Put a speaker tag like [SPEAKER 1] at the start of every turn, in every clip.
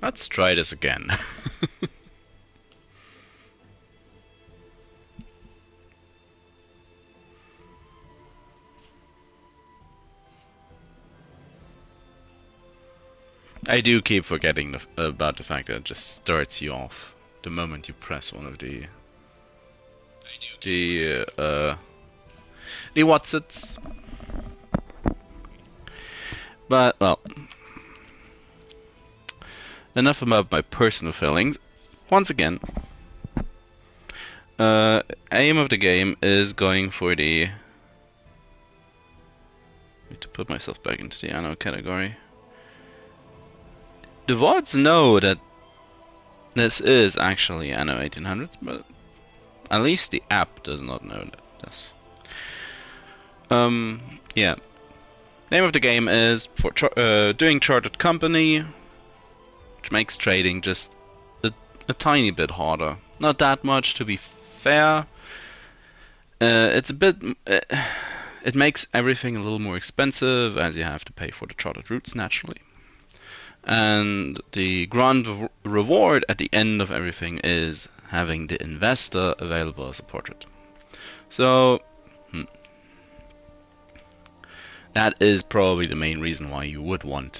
[SPEAKER 1] Let's try this again. I do keep forgetting about the fact that it just starts you off the moment you press one of the whatsits. But well, enough about my personal feelings. Once again, aim of the game is going for the. Need to put myself back into the Anno category. The VODs know that this is actually Anno 1800s, but at least the app does not know this. Yeah. Name of the game is for doing chartered company, which makes trading just a tiny bit harder. Not that much, to be fair. It's a bit. It makes everything a little more expensive, as you have to pay for the chartered routes naturally. And the grand reward at the end of everything is having the investor available as a portrait. So that is probably the main reason why you would want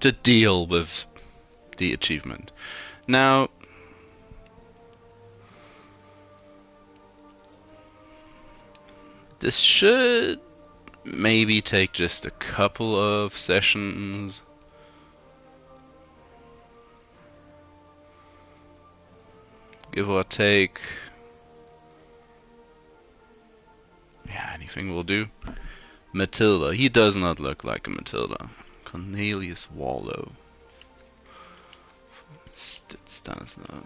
[SPEAKER 1] to deal with the achievement. Now, this should maybe take just a couple of sessions. Give or take. Yeah, anything will do. Matilda. He does not look like a Matilda. Cornelius Wallow. Stanislav.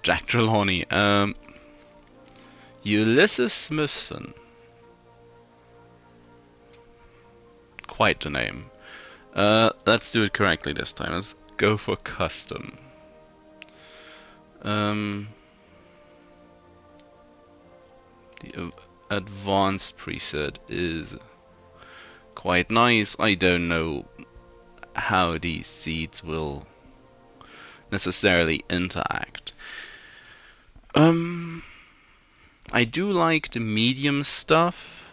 [SPEAKER 1] Jack Trelawney. Ulysseus Smithson. Quite the name. Let's do it correctly this time. Let's go for custom. The advanced preset is quite nice. I don't know how these seeds will necessarily interact. I do like the medium stuff.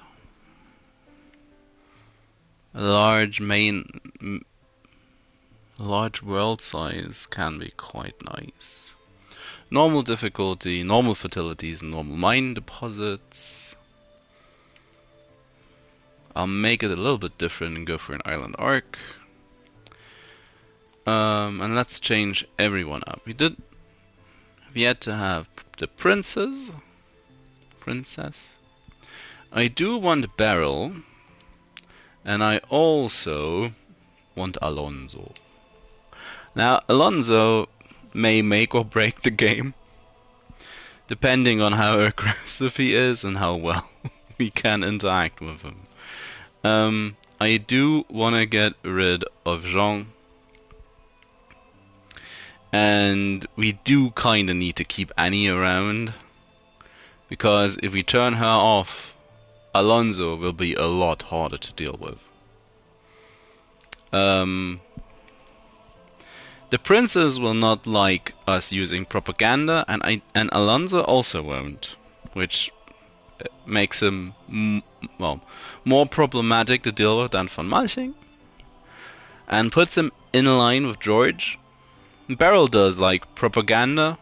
[SPEAKER 1] Large world size can be quite nice. Normal difficulty, normal fatalities, normal mine deposits. I'll make it a little bit different and go for an island arc. And let's change everyone up. We have yet to have the princess. I do want Beryl. And I also want Alonso. Now, Alonso may make or break the game, depending on how aggressive he is and how well we can interact with him. I do want to get rid of Jean, and we do kind of need to keep Annie around, because if we turn her off, Alonso will be a lot harder to deal with. The princess will not like us using propaganda, and Alonso also won't, which makes him more problematic to deal with than von Malching, and puts him in line with George. Beryl does like propaganda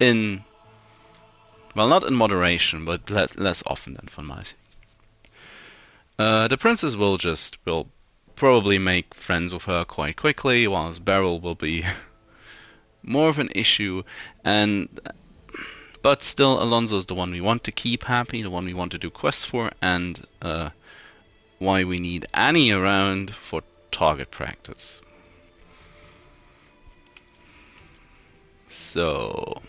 [SPEAKER 1] in, well, not in moderation, but less often than von Malching. The princess will probably make friends with her quite quickly, whilst Beryl will be more of an issue. But still, Alonso's the one we want to keep happy, the one we want to do quests for, and why we need Annie around for target practice. So,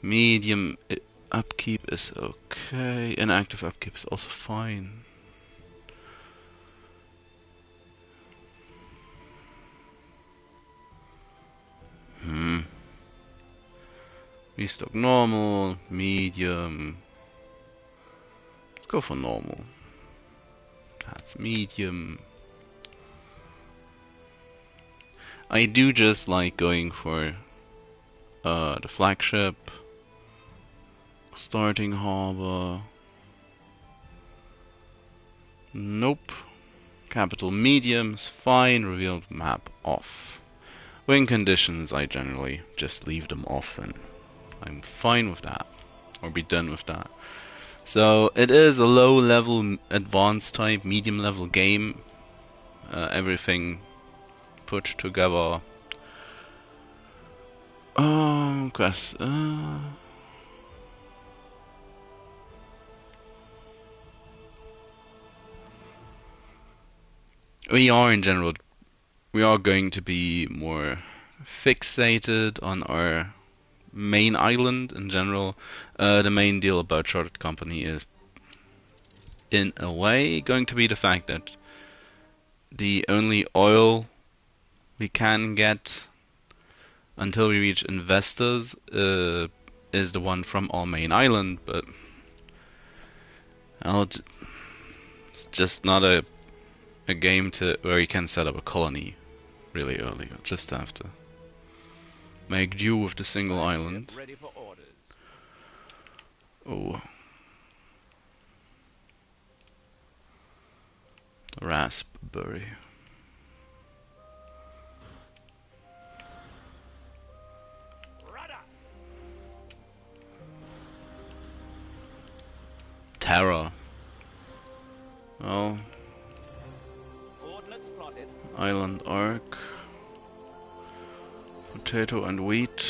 [SPEAKER 1] medium upkeep is okay, inactive upkeep is also fine. Restock normal, medium. Let's go for normal. That's medium. I do just like going for the flagship, starting harbor. Nope. Capital mediums, fine. Revealed map off. Wing conditions, I generally just leave them off, and I'm fine with that, or be done with that. So it is a low-level, advanced type, medium-level game. Everything put together. We are in general, we are going to be more fixated on our main island in general. The main deal about Chartered Company is, in a way, going to be the fact that the only oil we can get until we reach investors is the one from our main island, but it's just not a game where you can set up a colony really early. You just have to make do with the single island. Oh. Raspberry. Terror. Well. Island arc. Potato and wheat.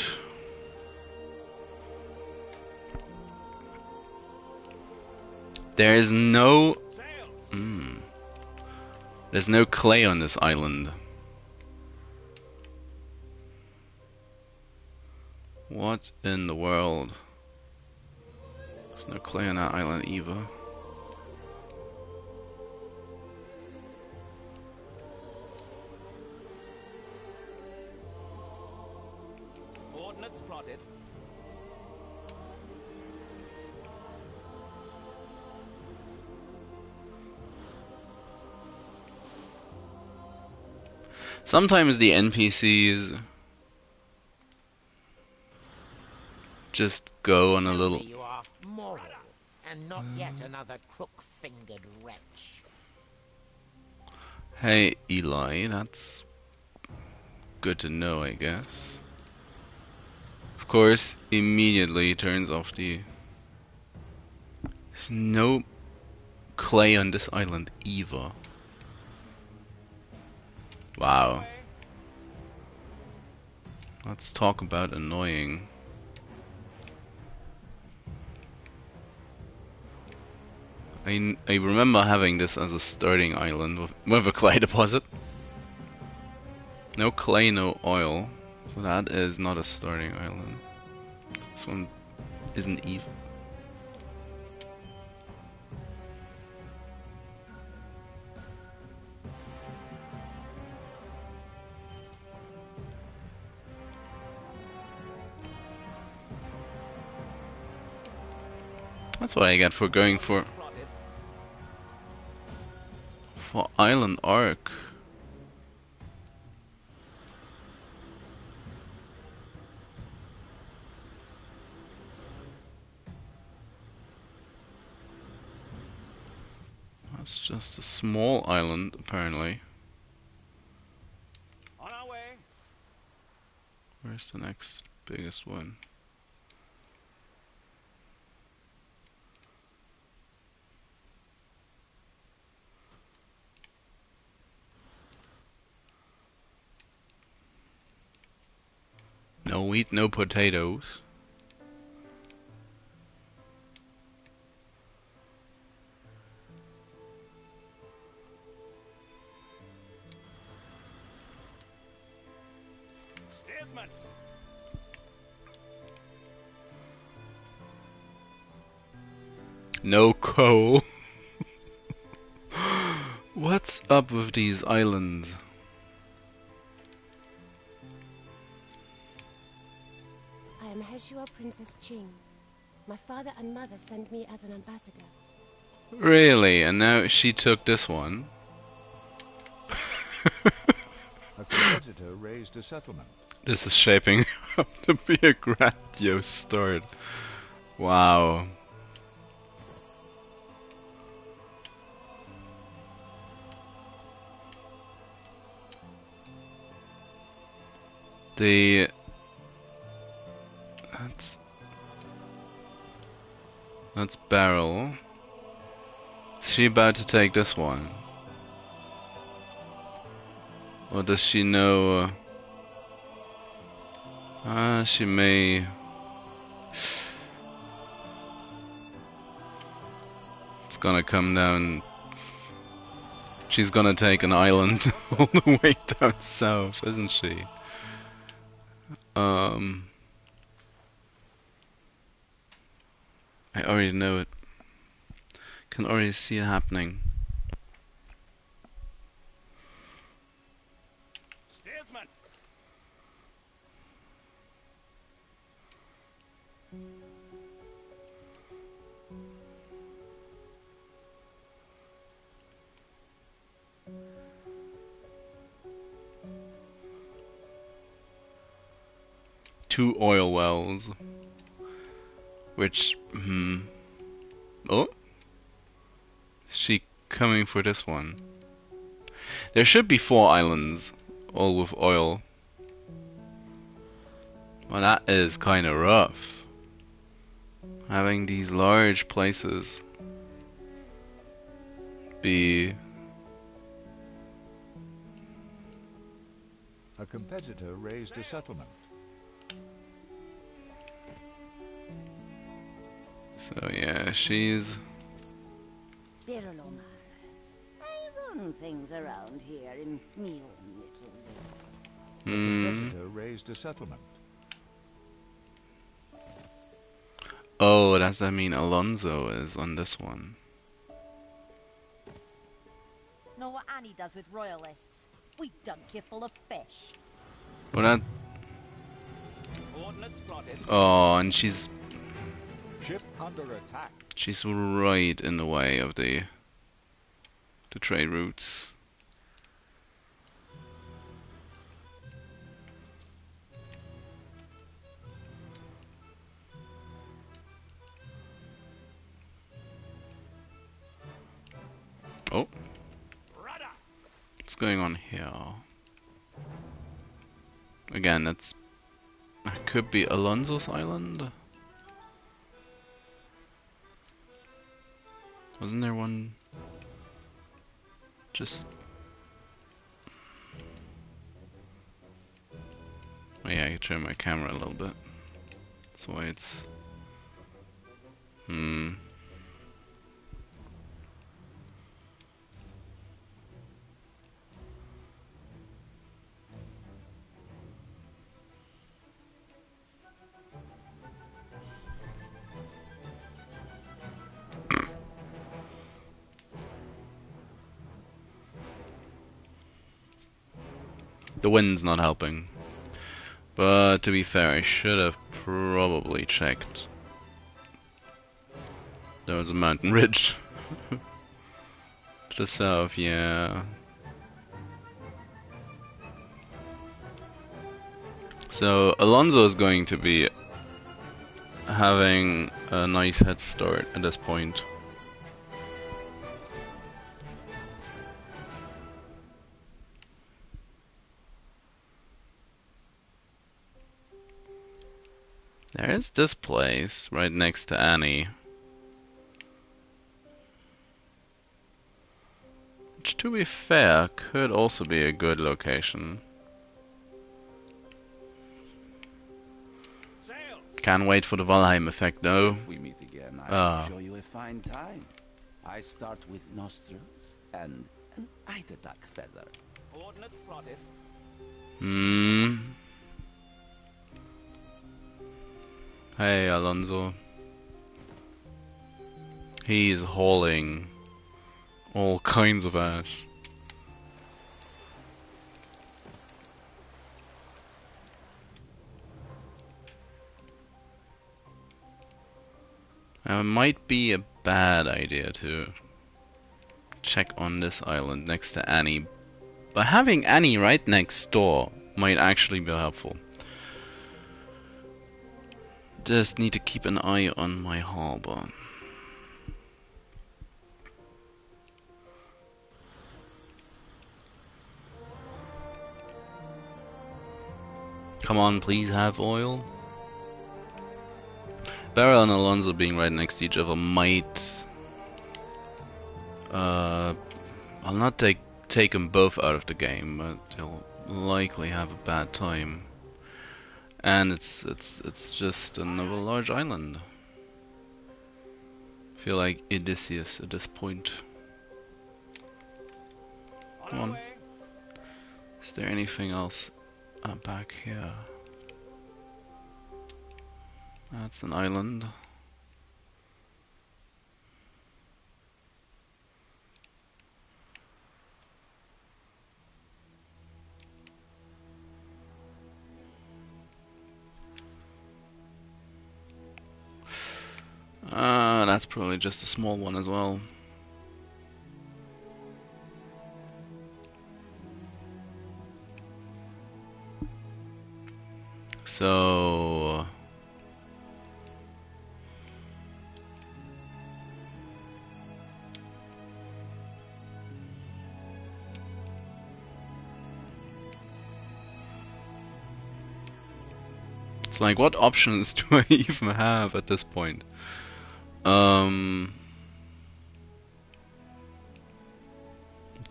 [SPEAKER 1] There is no... There's no clay on this island. What in the world? There's no clay on that island either.
[SPEAKER 2] Ordnance plotted.
[SPEAKER 1] Sometimes the NPCs just go on a little...
[SPEAKER 3] You are moral, and not yet another crook-fingered wretch.
[SPEAKER 1] Hey, Eli, that's good to know, I guess. Of course, immediately turns off the... There's no clay on this island either. Wow. Let's talk about annoying. I remember having this as a starting island with a clay deposit. No clay, no oil. So that is not a starting island. This one isn't even. That's what I get for going for Island Arc. That's just a small island, apparently.
[SPEAKER 2] On our way.
[SPEAKER 1] Where's the next biggest one? No wheat, no potatoes.
[SPEAKER 2] Steersman.
[SPEAKER 1] No coal. What's up with these islands?
[SPEAKER 4] I am Heshua Princess Jing. My father and mother sent me as an ambassador.
[SPEAKER 1] Really? And now she took this one?
[SPEAKER 5] I've converted
[SPEAKER 2] competitor raised a settlement.
[SPEAKER 1] This is shaping up to be a grandiose start. Wow. That's Barrel. Is she about to take this one? Or does she know? She may. It's gonna come down. She's gonna take an island all the way down south, isn't she? I already know it. Can already see it happening.
[SPEAKER 5] Steersman.
[SPEAKER 1] Two oil wells. Which, oh? Is she coming for this one? There should be 4 islands, all with oil. Well, that is kind of rough. Having these large places be...
[SPEAKER 2] A competitor raised a settlement.
[SPEAKER 1] So yeah, she's...
[SPEAKER 6] I run things around here in me own little way.
[SPEAKER 2] A competitor raised a settlement.
[SPEAKER 1] Oh, does that mean Alonso is on this one?
[SPEAKER 7] Know what Annie does with royalists? We dunk you full of fish.
[SPEAKER 1] Well, that...
[SPEAKER 5] Coordinates plotted.
[SPEAKER 1] Oh, and she's...
[SPEAKER 2] Ship under attack.
[SPEAKER 1] She's right in the way of the trade routes. Oh. What's going on here? Again, that could be Alonso's island. Wasn't there one just... Oh yeah, I can turn my camera a little bit. That's why it's... The wind's not helping. But to be fair, I should have probably checked. There was a mountain ridge. To the south, yeah. So Alonso is going to be having a nice head start at this point. There is this place right next to Annie, which, to be fair, could also be a good location. Can't wait for the Valheim effect though.
[SPEAKER 8] If we meet again, I'll show you a fine time. I start with nostrils and an Eitetak feather.
[SPEAKER 5] Coordinates plotted.
[SPEAKER 1] Hey, Alonso. He's hauling all kinds of ash. It might be a bad idea to check on this island next to Annie. But having Annie right next door might actually be helpful. Just need to keep an eye on my harbor. Come on, please have oil. Barrel and Alonso being right next to each other might... I'll not take them both out of the game, but they'll likely have a bad time. And it's just another large island. I feel like Odysseus at this point. Come on. Is there anything else back here? That's an island. That's probably just a small one as well. So it's like, what options do I even have at this point?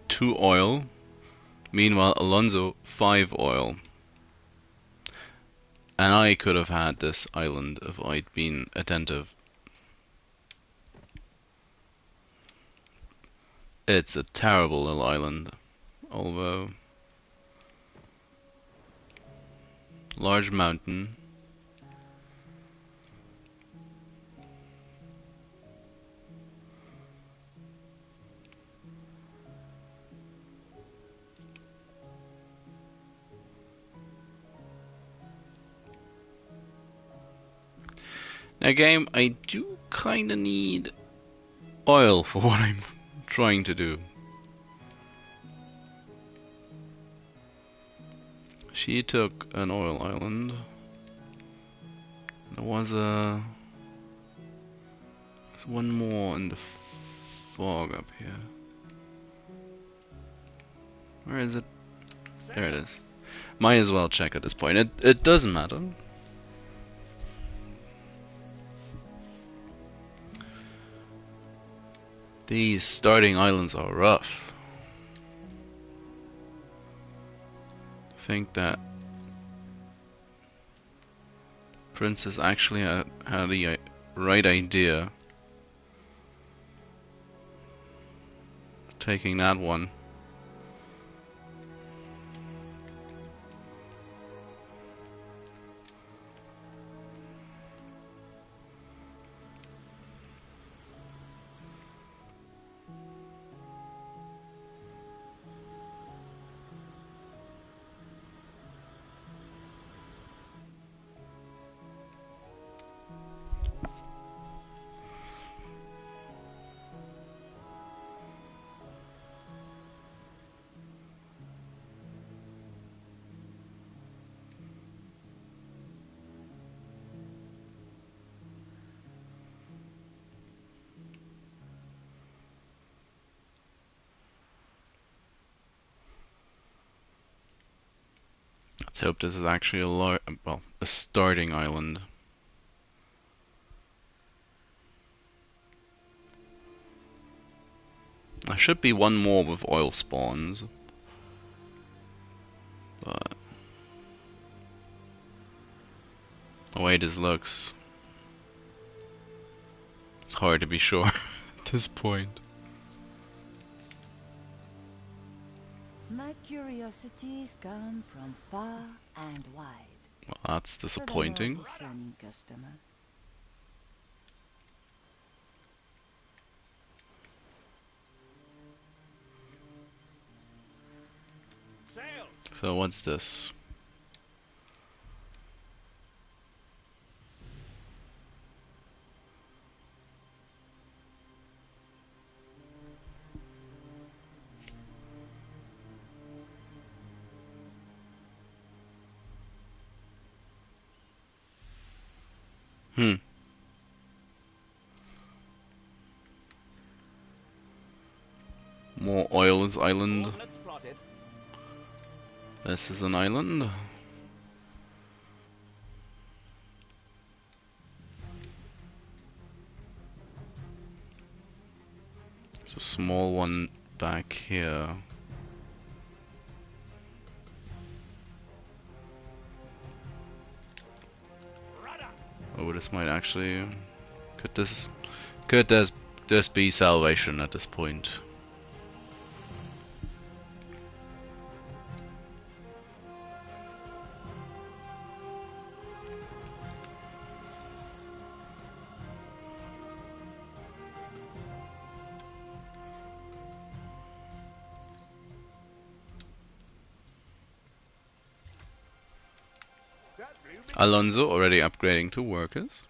[SPEAKER 1] 2 oil. Meanwhile, Alonso 5 oil. And I could have had this island if I'd been attentive. It's a terrible little island, although large mountain. Now game, I do kinda need oil for what I'm trying to do. She took an oil island. There was there's one more in the fog up here. Where is it? There it is. Might as well check at this point. It doesn't matter. These starting islands are rough. I think that Princess actually had the right idea taking that one. Let's hope this is actually a starting island. There should be one more with oil spawns, but the way this looks, it's hard to be sure at this point.
[SPEAKER 6] My curiosities come from far and wide.
[SPEAKER 1] Well, that's disappointing.
[SPEAKER 6] For the more discerning customer.
[SPEAKER 5] Sails.
[SPEAKER 1] So what's this? Hmm. More oil is island.
[SPEAKER 8] Coordinates plotted.
[SPEAKER 1] This is an island. There's a small one back here. Oh, this might actually could this be salvation at this point? Alonso already upgrading to workers.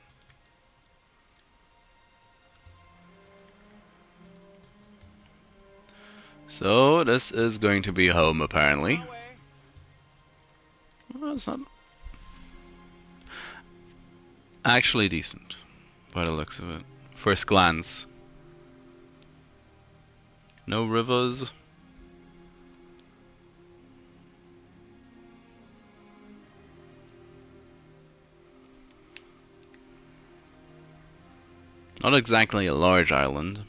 [SPEAKER 1] So this is going to be home apparently. Well, it's not actually decent by the looks of it. First glance. No rivers. Not exactly a large island.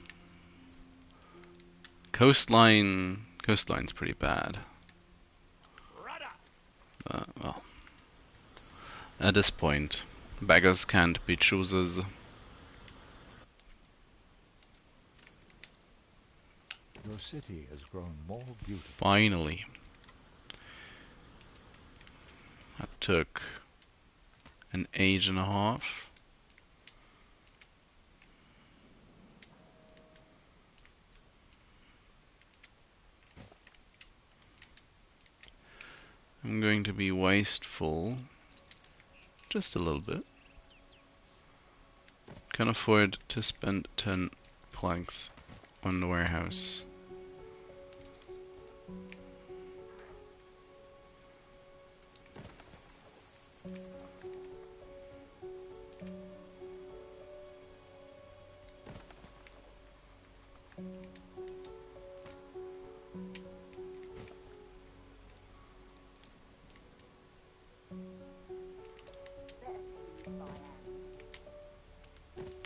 [SPEAKER 1] Coastline's pretty bad. Well, at this point, beggars can't be choosers.
[SPEAKER 2] Your city has grown more beautiful.
[SPEAKER 1] Finally. That took an age and a half. I'm going to be wasteful just a little bit. Can afford to spend 10 planks on the warehouse.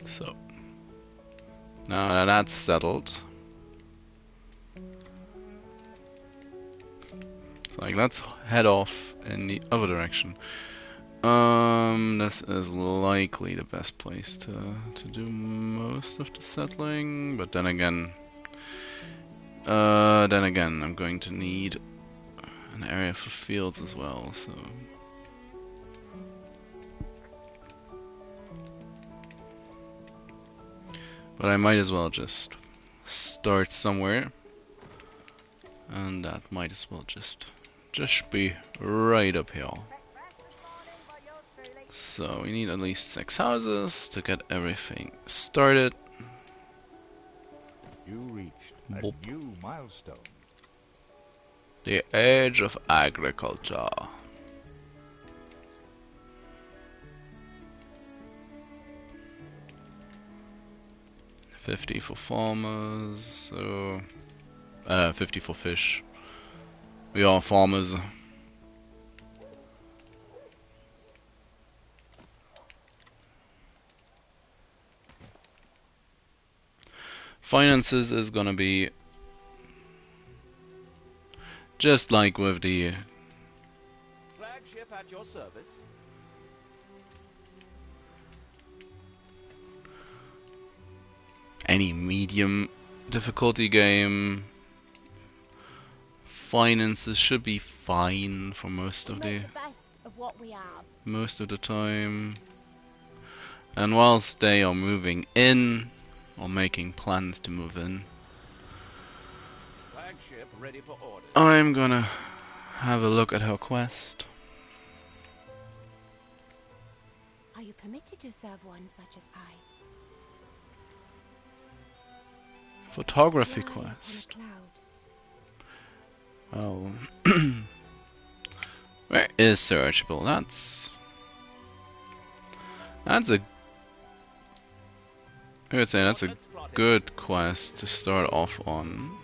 [SPEAKER 1] So, now that that's settled, so like let's head off in the other direction. This is likely the best place to do most of the settling, but then again, I'm going to need an area for fields as well. So. But I might as well just start somewhere, and that might as well just be right up here. So we need at least 6 houses to get everything started.
[SPEAKER 2] You reached a new milestone.
[SPEAKER 1] The age of agriculture. $50 for farmers, so 50 for fish. We are farmers. Finances is gonna be just like with the
[SPEAKER 8] Flagship at your service.
[SPEAKER 1] any medium difficulty game. Finances should be fine for most of the
[SPEAKER 4] best of what we have.
[SPEAKER 1] most of the time. And whilst they are moving in or making plans to move in,
[SPEAKER 8] Flagship ready for orders.
[SPEAKER 1] I'm gonna have a look at her quest.
[SPEAKER 4] Are you permitted to serve one such as I?
[SPEAKER 1] Photography
[SPEAKER 4] Fly upon
[SPEAKER 1] quest.
[SPEAKER 4] a cloud.
[SPEAKER 1] Oh. Where is searchable? That's a I would say that's a good quest to start off on,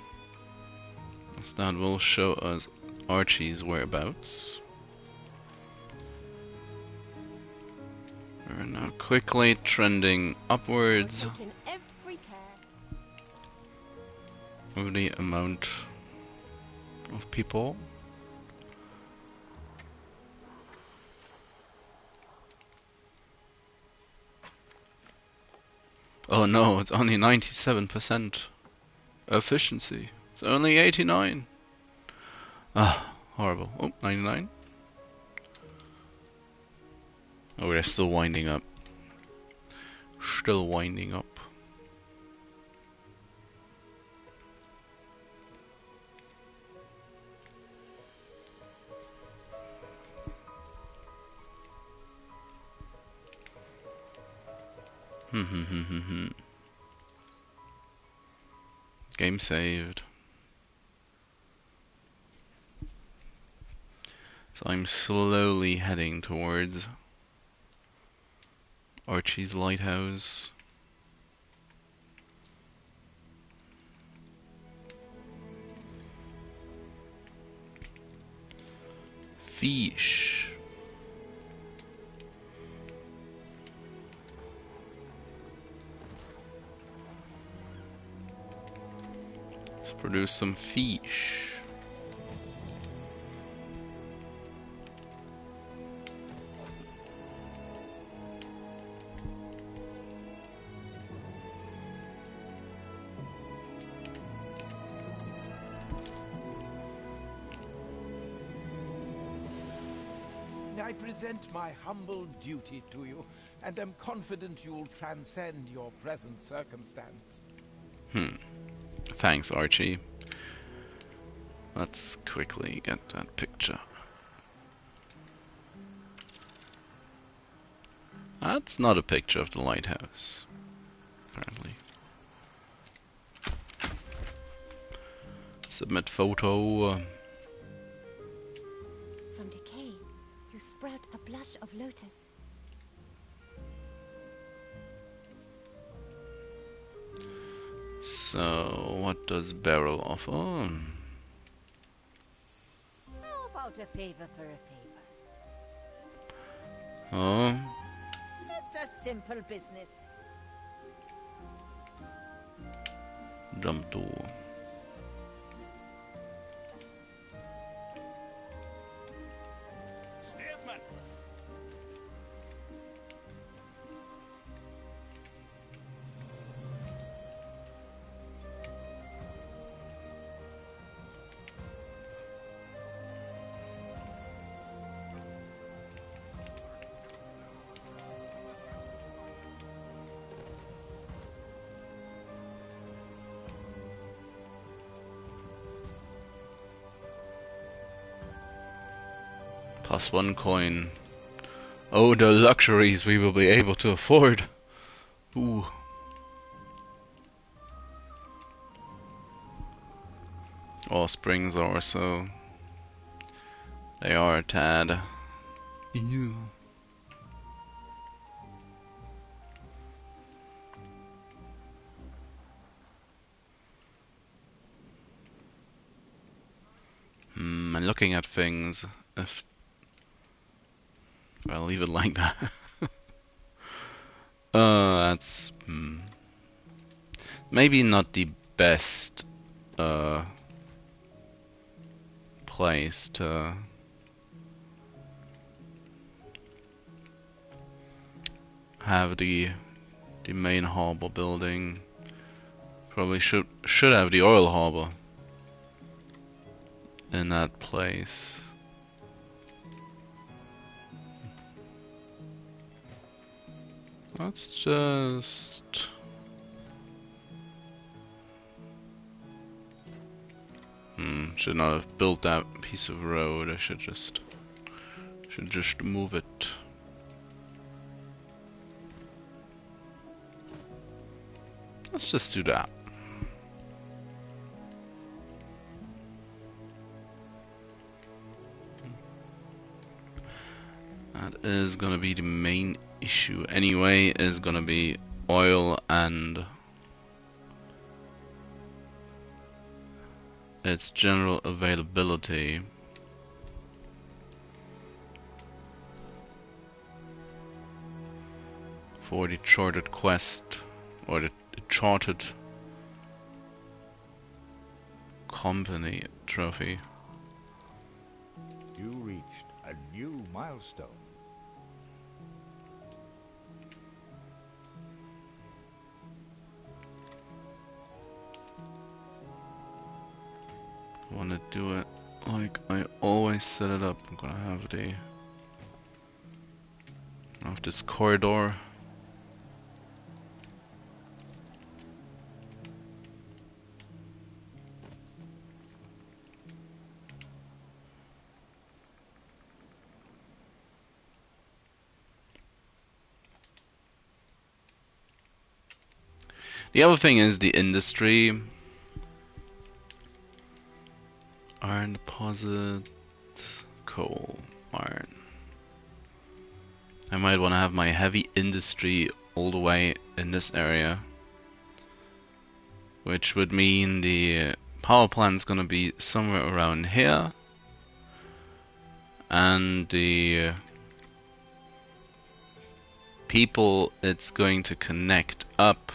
[SPEAKER 1] as that will show us Archie's whereabouts. We're now quickly trending upwards
[SPEAKER 4] Taken every care.
[SPEAKER 1] of the amount of people. Oh no, it's only 97% efficiency. It's only 89. Ah, horrible. Oh, 99. Oh, we're still winding up. Still winding up. Game saved. So I'm slowly heading towards Archie's lighthouse. Fish. Let's produce some fish.
[SPEAKER 9] I present my humble duty to you, and am confident you'll transcend your present circumstance.
[SPEAKER 1] Thanks, Archie. Let's quickly get that picture. That's not a picture of the lighthouse, apparently. Submit photo.
[SPEAKER 4] From decay, you sprout a blush of lotus.
[SPEAKER 1] So, what does Beryl offer?
[SPEAKER 3] How about a favor for a favor?
[SPEAKER 1] Oh,
[SPEAKER 3] It's a simple business.
[SPEAKER 1] jump door.
[SPEAKER 5] Steersman!
[SPEAKER 1] Plus 1 coin. Oh, the luxuries we will be able to afford. Ooh. All springs are so. They are a tad. Ew. And looking at things, if I'll leave it like that. That's maybe not the best place to have the main harbor building. Probably should have the oil harbor in that place. Let's just should not have built that piece of road. I should just move it. Let's just do that. That is gonna be the main issue anyway, is gonna be oil and its general availability. For the charted quest, or the charted company trophy.
[SPEAKER 2] You reached a new milestone.
[SPEAKER 1] I want to do it like I always set it up. I'm gonna have this corridor. The other thing is the industry. Iron deposit, coal, iron. I might want to have my heavy industry all the way in this area, which would mean the power plant's gonna be somewhere around here, and the people it's going to connect up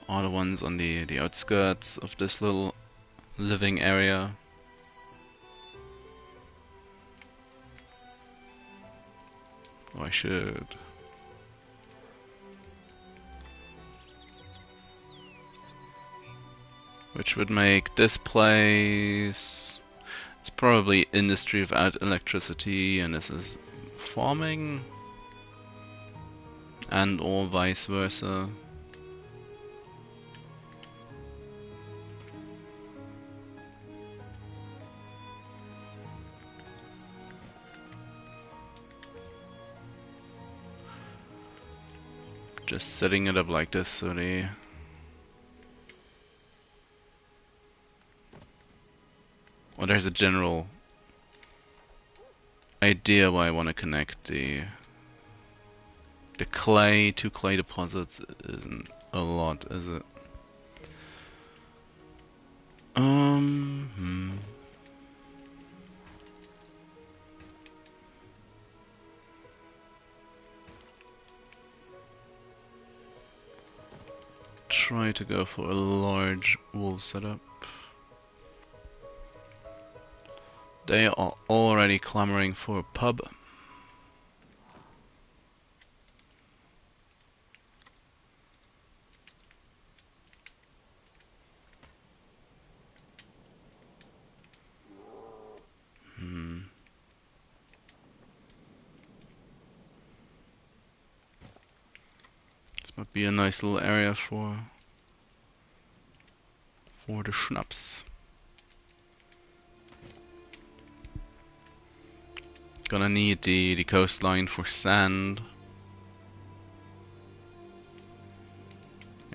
[SPEAKER 1] are the ones on the outskirts of this little living area. Oh, I should. Which would make this place... It's probably industry without electricity, and this is farming, and or vice versa. Just setting it up like this so the well, there's a general idea why I want to connect the clay. 2 clay deposits isn't a lot, is it? Try to go for a large wool setup. They are already clamoring for a pub. This might be a nice little area for the schnapps. Gonna need the coastline for sand.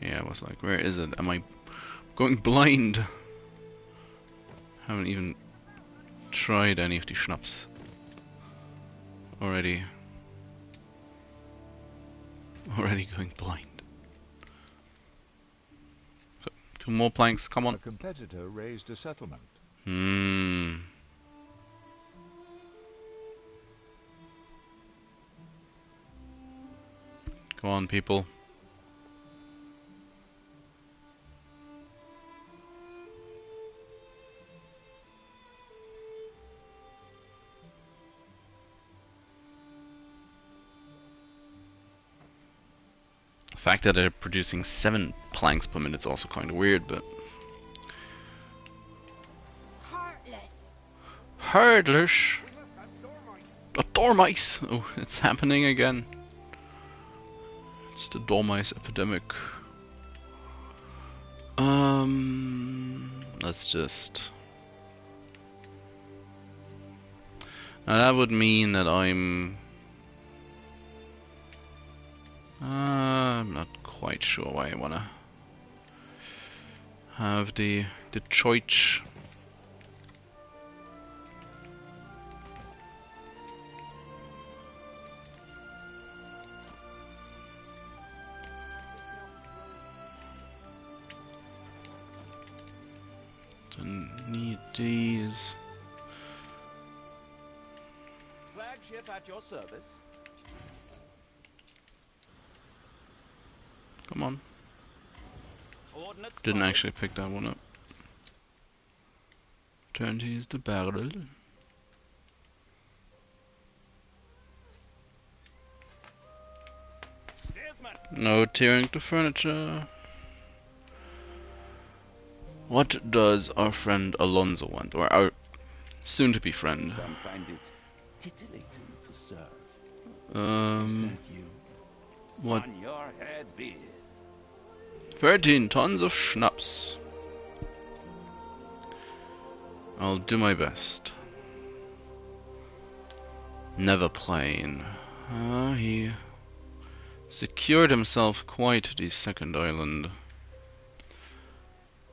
[SPEAKER 1] Yeah, I was like, where is it? Am I going blind? Haven't even tried any of the schnapps already. Already going blind. So, 2 more planks, come on.
[SPEAKER 2] A competitor raised a settlement.
[SPEAKER 1] Come on, people. The fact that they're producing 7 planks per minute is also kind of weird, but...
[SPEAKER 4] Heartless.
[SPEAKER 1] Heartless? A dormice! Oh, it's happening again. It's the dormice epidemic. Let's just... Now that would mean that I'm not quite sure why I wanna have the choice. Don't need these.
[SPEAKER 8] Flagship at your service.
[SPEAKER 1] Come on.
[SPEAKER 8] Coordinates
[SPEAKER 1] Didn't
[SPEAKER 8] spotted.
[SPEAKER 1] actually pick that one up. Turn to use the barrel.
[SPEAKER 5] Steersman.
[SPEAKER 1] No tearing the furniture. What does our friend Alonso want? Or our soon-to-be friend?
[SPEAKER 8] Some find it titillating to serve. Is that you?
[SPEAKER 1] What?
[SPEAKER 8] On your head be it.
[SPEAKER 1] 13 tons of schnapps. I'll do my best. Never plain. He secured himself quite the second island.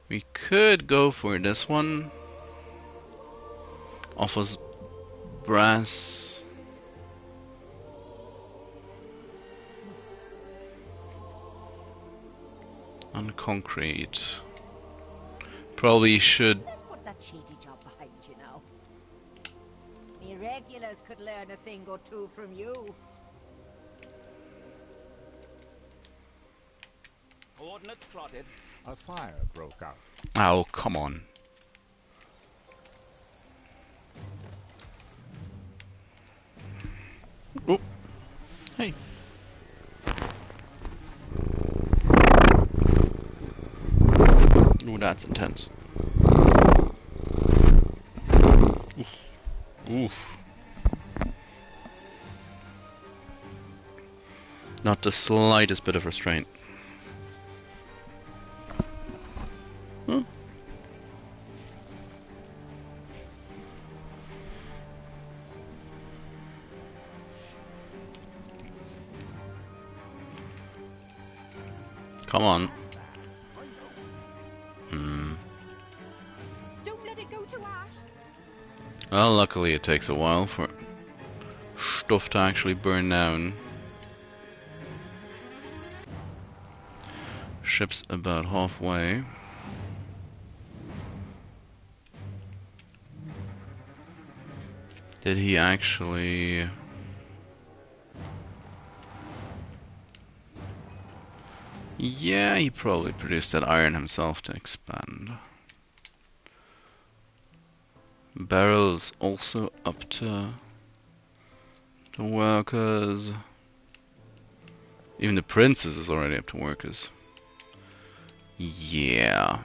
[SPEAKER 1] We could go for this one. Offers brass. And concrete. Probably should.
[SPEAKER 3] Let's put that shady job behind you now. Me regulars could learn a thing or two from you.
[SPEAKER 8] Coordinates plotted.
[SPEAKER 2] A fire broke out.
[SPEAKER 1] Oh, come on. Oh. Hey. Oh, that's intense. Oof. Oof. Not the slightest bit of restraint. Huh? Come on.
[SPEAKER 7] Don't let it go to ash.
[SPEAKER 1] Well, luckily it takes a while for stuff to actually burn down. Ship's about halfway. Did he actually... Yeah, he probably produced that iron himself to expand. Barrels also up to the workers. Even the princess is already up to workers. Yeah.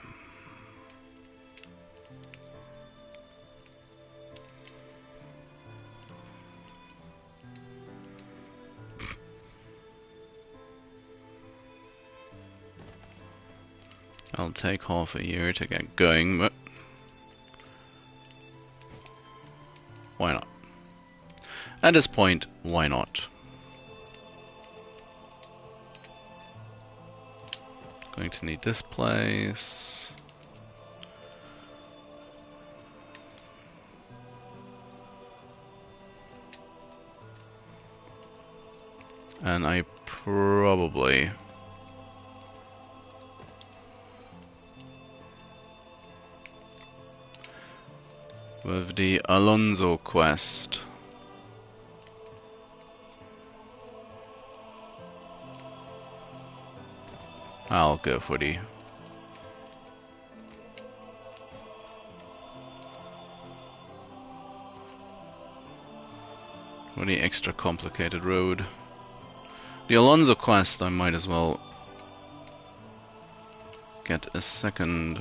[SPEAKER 1] I'll take half a year to get going, but why not? At this point, why not? Going to need this place. And I probably... with the Alonso quest. I'll go for the extra complicated road. The Alonso quest, I might as well get a second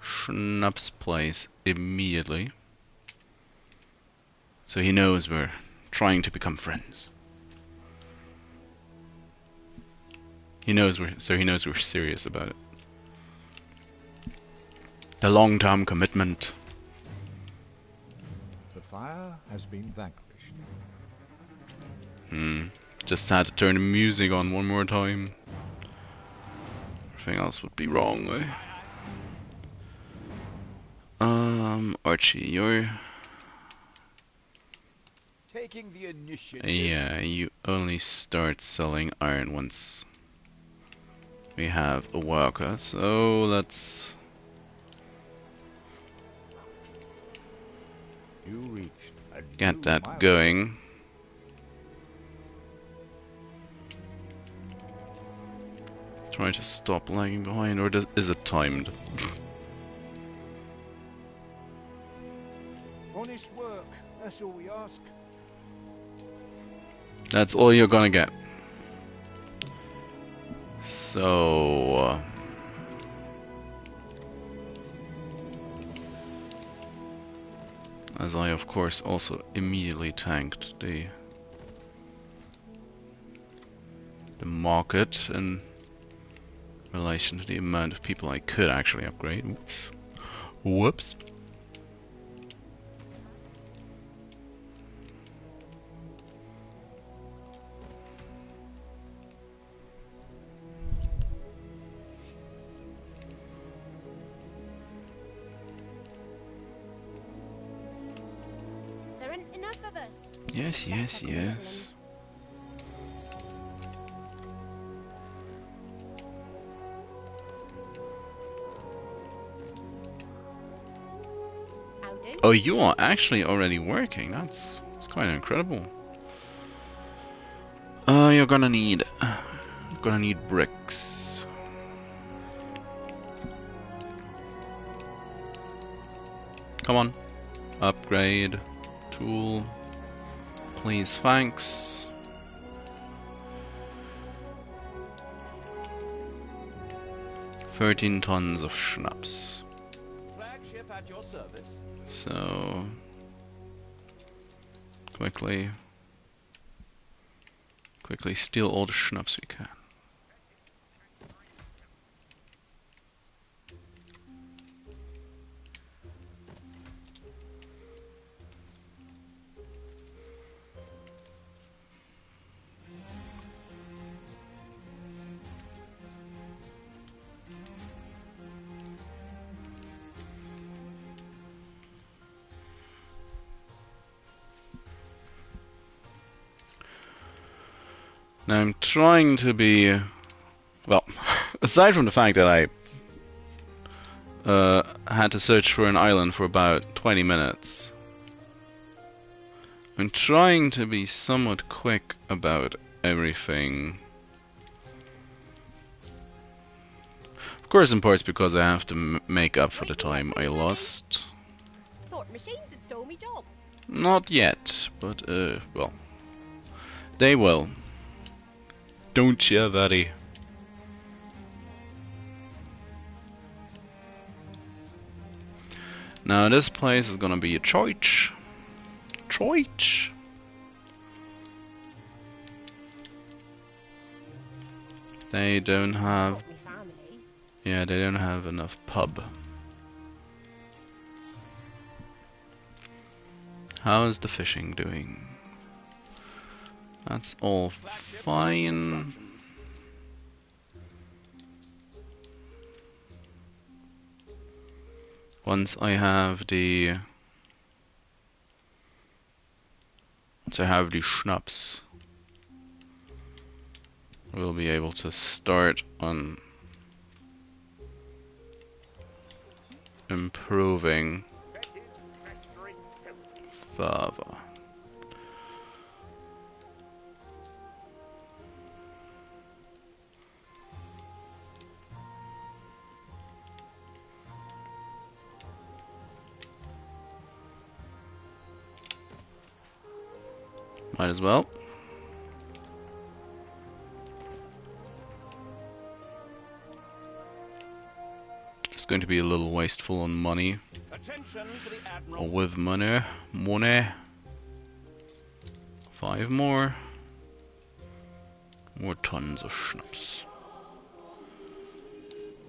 [SPEAKER 1] Schnapps place immediately, so he knows we're trying to become friends. He knows we're serious about it. The long-term commitment.
[SPEAKER 2] The fire has been vanquished.
[SPEAKER 1] Just had to turn the music on one more time. Everything else would be wrong, eh? Archie, you're...
[SPEAKER 9] Taking the initiative.
[SPEAKER 1] Yeah, you only start selling iron once we have a worker, so let's
[SPEAKER 2] You reached a
[SPEAKER 1] get
[SPEAKER 2] new
[SPEAKER 1] that
[SPEAKER 2] milestone.
[SPEAKER 1] going. Try to stop lagging behind, or is it timed?
[SPEAKER 9] Honest work, that's all we ask.
[SPEAKER 1] That's all you're gonna get. So... as I of course also immediately tanked the market in relation to the amount of people I could actually upgrade. Oops. Whoops.
[SPEAKER 4] There aren't enough of us.
[SPEAKER 1] Yes, yes, yes.
[SPEAKER 4] I'll do.
[SPEAKER 1] Oh, you are actually already working. That's quite incredible. You're gonna need bricks. Come on, upgrade, tool, please, thanks. $13 tons of schnapps.
[SPEAKER 8] Flagship at your service.
[SPEAKER 1] So quickly steal all the schnapps we can. Now I'm trying to be, well, aside from the fact that I had to search for an island for about 20 minutes, I'm trying to be somewhat quick about everything. Of course, in parts because I have to make up for the time I lost.
[SPEAKER 4] Thought machines had stole me job.
[SPEAKER 1] Not yet, but well, they will. Don't you, buddy? Now this place is gonna be a church. Church. They don't have.
[SPEAKER 4] Not me family.
[SPEAKER 1] Yeah, they don't have enough pub. How is the fishing doing? That's all fine. Once I have the schnapps, we'll be able to start on improving further. Might as well. It's going to be a little wasteful on money.
[SPEAKER 8] Attention for the Admiral.
[SPEAKER 1] Or with money. Money. 5 more. More tons of schnapps.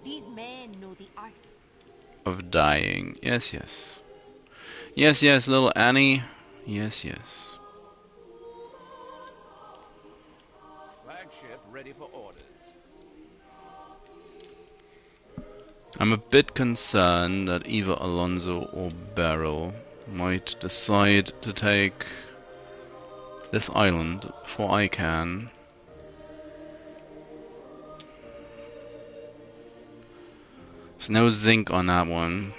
[SPEAKER 7] These men know the art.
[SPEAKER 1] Of dying. Yes, yes. Yes, yes, little Annie. Yes, yes.
[SPEAKER 8] Flagship ready for orders.
[SPEAKER 1] I'm a bit concerned that either Alonso or Barrel might decide to take this island before I can. There's no zinc on that one.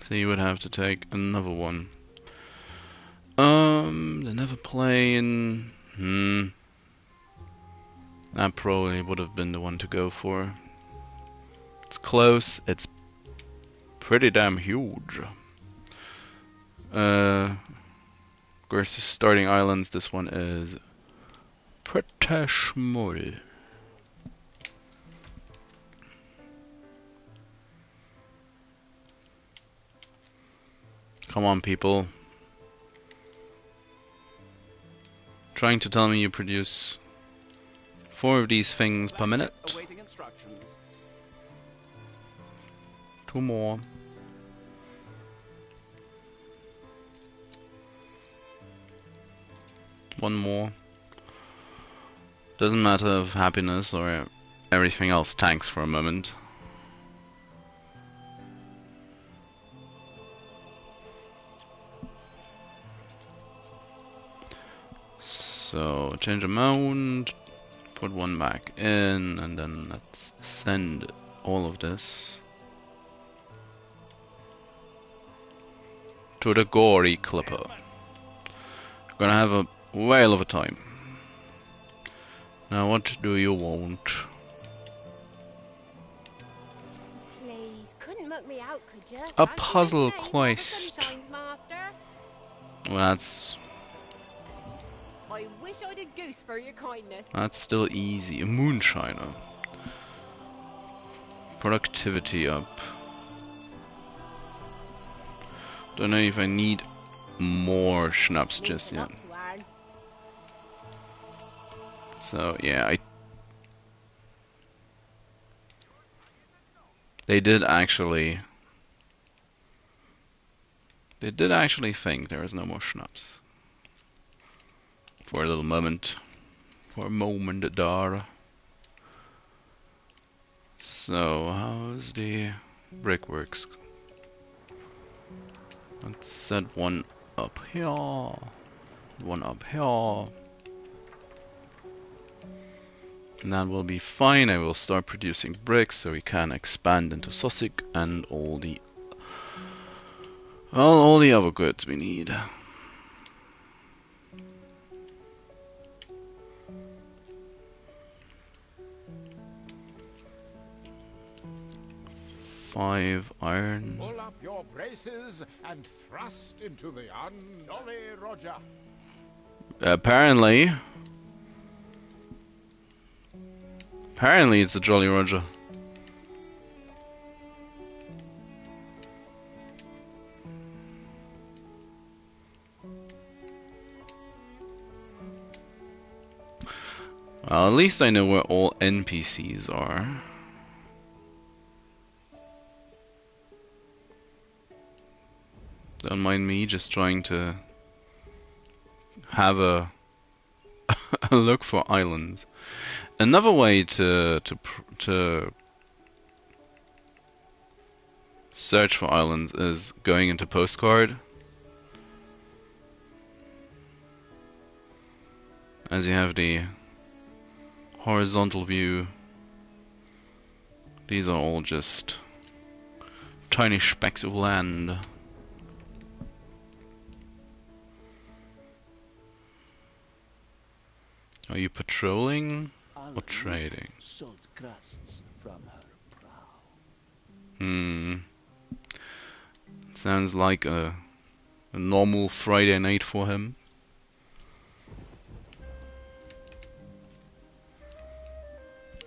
[SPEAKER 1] So you would have to take another one. The never plane. That probably would have been the one to go for. It's close. It's pretty damn huge. Of course, the starting islands. This one is pretty small. Come on, people. Trying to tell me you produce 4 of these things per minute.
[SPEAKER 8] Awaiting instructions.
[SPEAKER 1] 2 more. One more. Doesn't matter if happiness or everything else tanks for a moment. So change amount, put 1 back in, and then let's send all of this to the gory clipper. We're gonna have a whale of a time. Now what do you want?
[SPEAKER 4] Please, couldn't muck me out, could you?
[SPEAKER 1] A
[SPEAKER 4] Fancy
[SPEAKER 1] puzzle
[SPEAKER 4] making it?
[SPEAKER 1] quest.
[SPEAKER 4] Never sunshine's master.
[SPEAKER 1] Well,
[SPEAKER 4] I wish I'd a goose for your kindness.
[SPEAKER 1] that's still easy. A moonshiner. Productivity up. Don't know if I need more schnapps just yet. So yeah, they did actually think there is no more schnapps. For a little moment. For a moment there. So how's the brickworks? Let's set 1 up here. 1 up here. And that will be fine. I will start producing bricks so we can expand into Sussex and all the other goods we need. Five iron.
[SPEAKER 9] Pull up your braces and thrust into the Jolly Roger.
[SPEAKER 1] Apparently it's the Jolly Roger. Well, at least I know where all NPCs are. Don't mind me just trying to have a look for islands. Another way to search for islands is going into postcard. As you have the horizontal view, these are all just tiny specks of land. Are you patrolling or trading?
[SPEAKER 8] Salt crusts from her prow.
[SPEAKER 1] Sounds like a normal Friday night for him.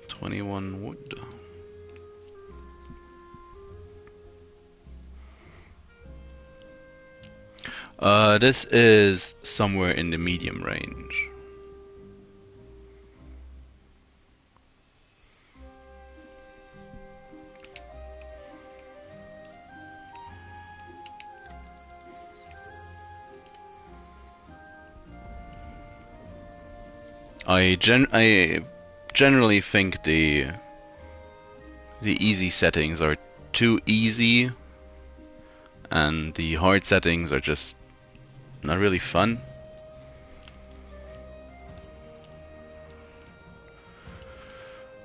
[SPEAKER 1] "21 wood. This is somewhere in the medium range. I generally think the easy settings are too easy, and the hard settings are just not really fun.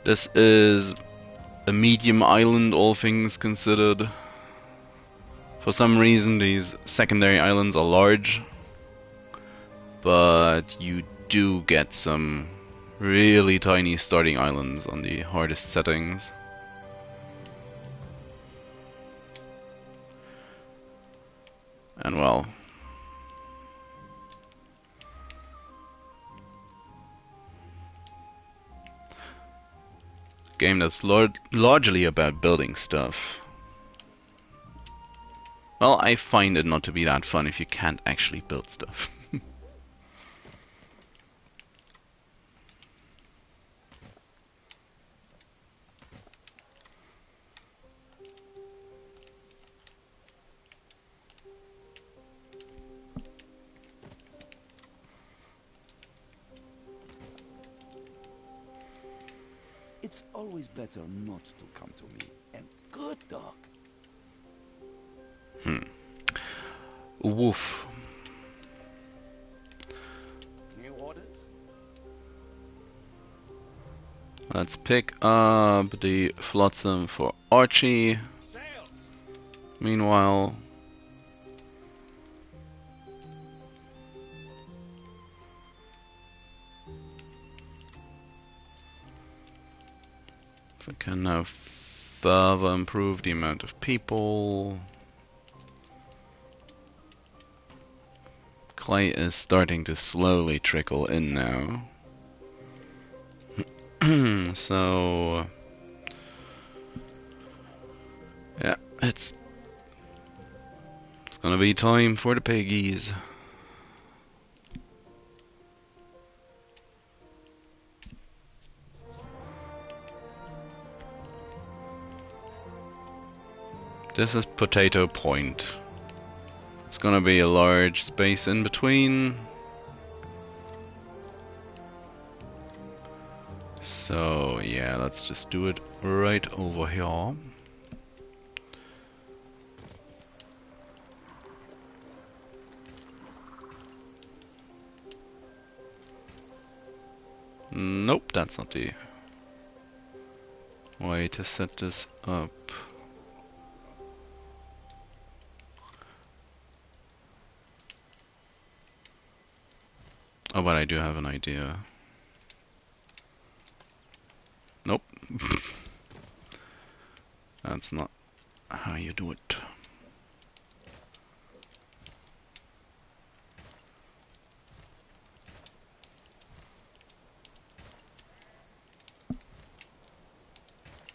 [SPEAKER 1] This is a medium island, all things considered. For some reason, these secondary islands are large, but you do get some really tiny starting islands on the hardest settings. And well, game that's largely about building stuff. Well, I find it not to be that fun if you can't actually build stuff.
[SPEAKER 8] It's always better not to come to me. And good dog.
[SPEAKER 1] Woof.
[SPEAKER 8] New orders?
[SPEAKER 1] Let's pick up the flotsam for Archie.
[SPEAKER 5] Sails!
[SPEAKER 1] Meanwhile, I can now further improve the amount of people. Clay is starting to slowly trickle in now. So yeah, it's gonna be time for the piggies. This is Potato Point. It's gonna be a large space in between. So yeah, let's just do it right over here. Nope, that's not the way to set this up. Oh, but I do have an idea. Nope. That's not how you do it.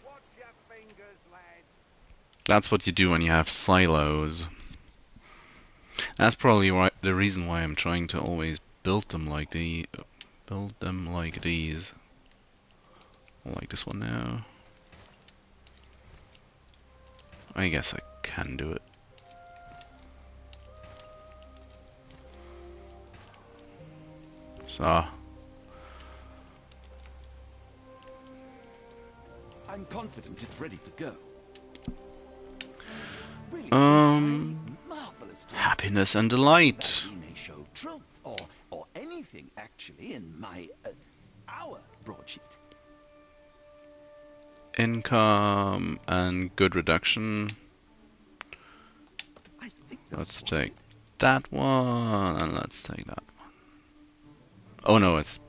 [SPEAKER 5] Watch your fingers, lads.
[SPEAKER 1] That's what you do when you have silos. That's probably why, the reason why I'm trying to always build them like these. Like this one now. I guess I can do it. So
[SPEAKER 8] I'm confident it's ready to go. Really marvelous to
[SPEAKER 1] happiness and delight.
[SPEAKER 8] that we may show truth or anything actually in my our broadsheet.
[SPEAKER 1] Income and good reduction.
[SPEAKER 8] I think that's
[SPEAKER 1] Let's
[SPEAKER 8] fine.
[SPEAKER 1] take that one and let's take that one. Oh no, it's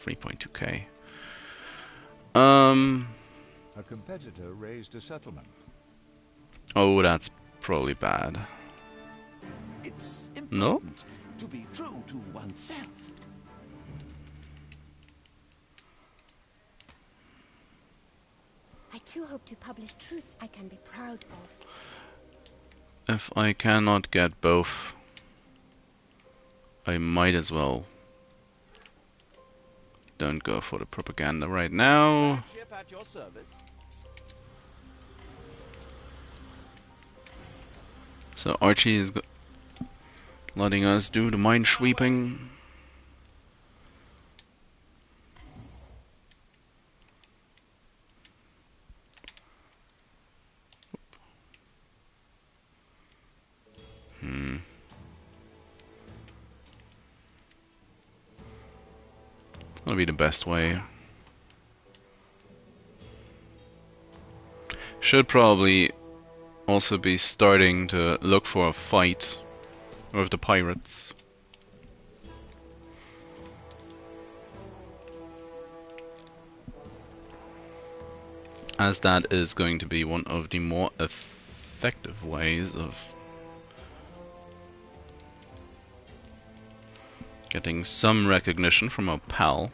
[SPEAKER 1] 3.2k.
[SPEAKER 2] A competitor raised a settlement.
[SPEAKER 1] Oh, that's probably bad.
[SPEAKER 8] It's
[SPEAKER 1] No?
[SPEAKER 8] important to be true to oneself.
[SPEAKER 4] I too hope to publish truths I can be proud of.
[SPEAKER 1] If I cannot get both, I might as well don't go for the propaganda right now.
[SPEAKER 8] Ship at your service.
[SPEAKER 1] So Archie is letting us do the mine sweeping. That'll be the best way. Should probably also be starting to look for a fight with the pirates. As that is going to be one of the more effective ways of getting some recognition from our pal,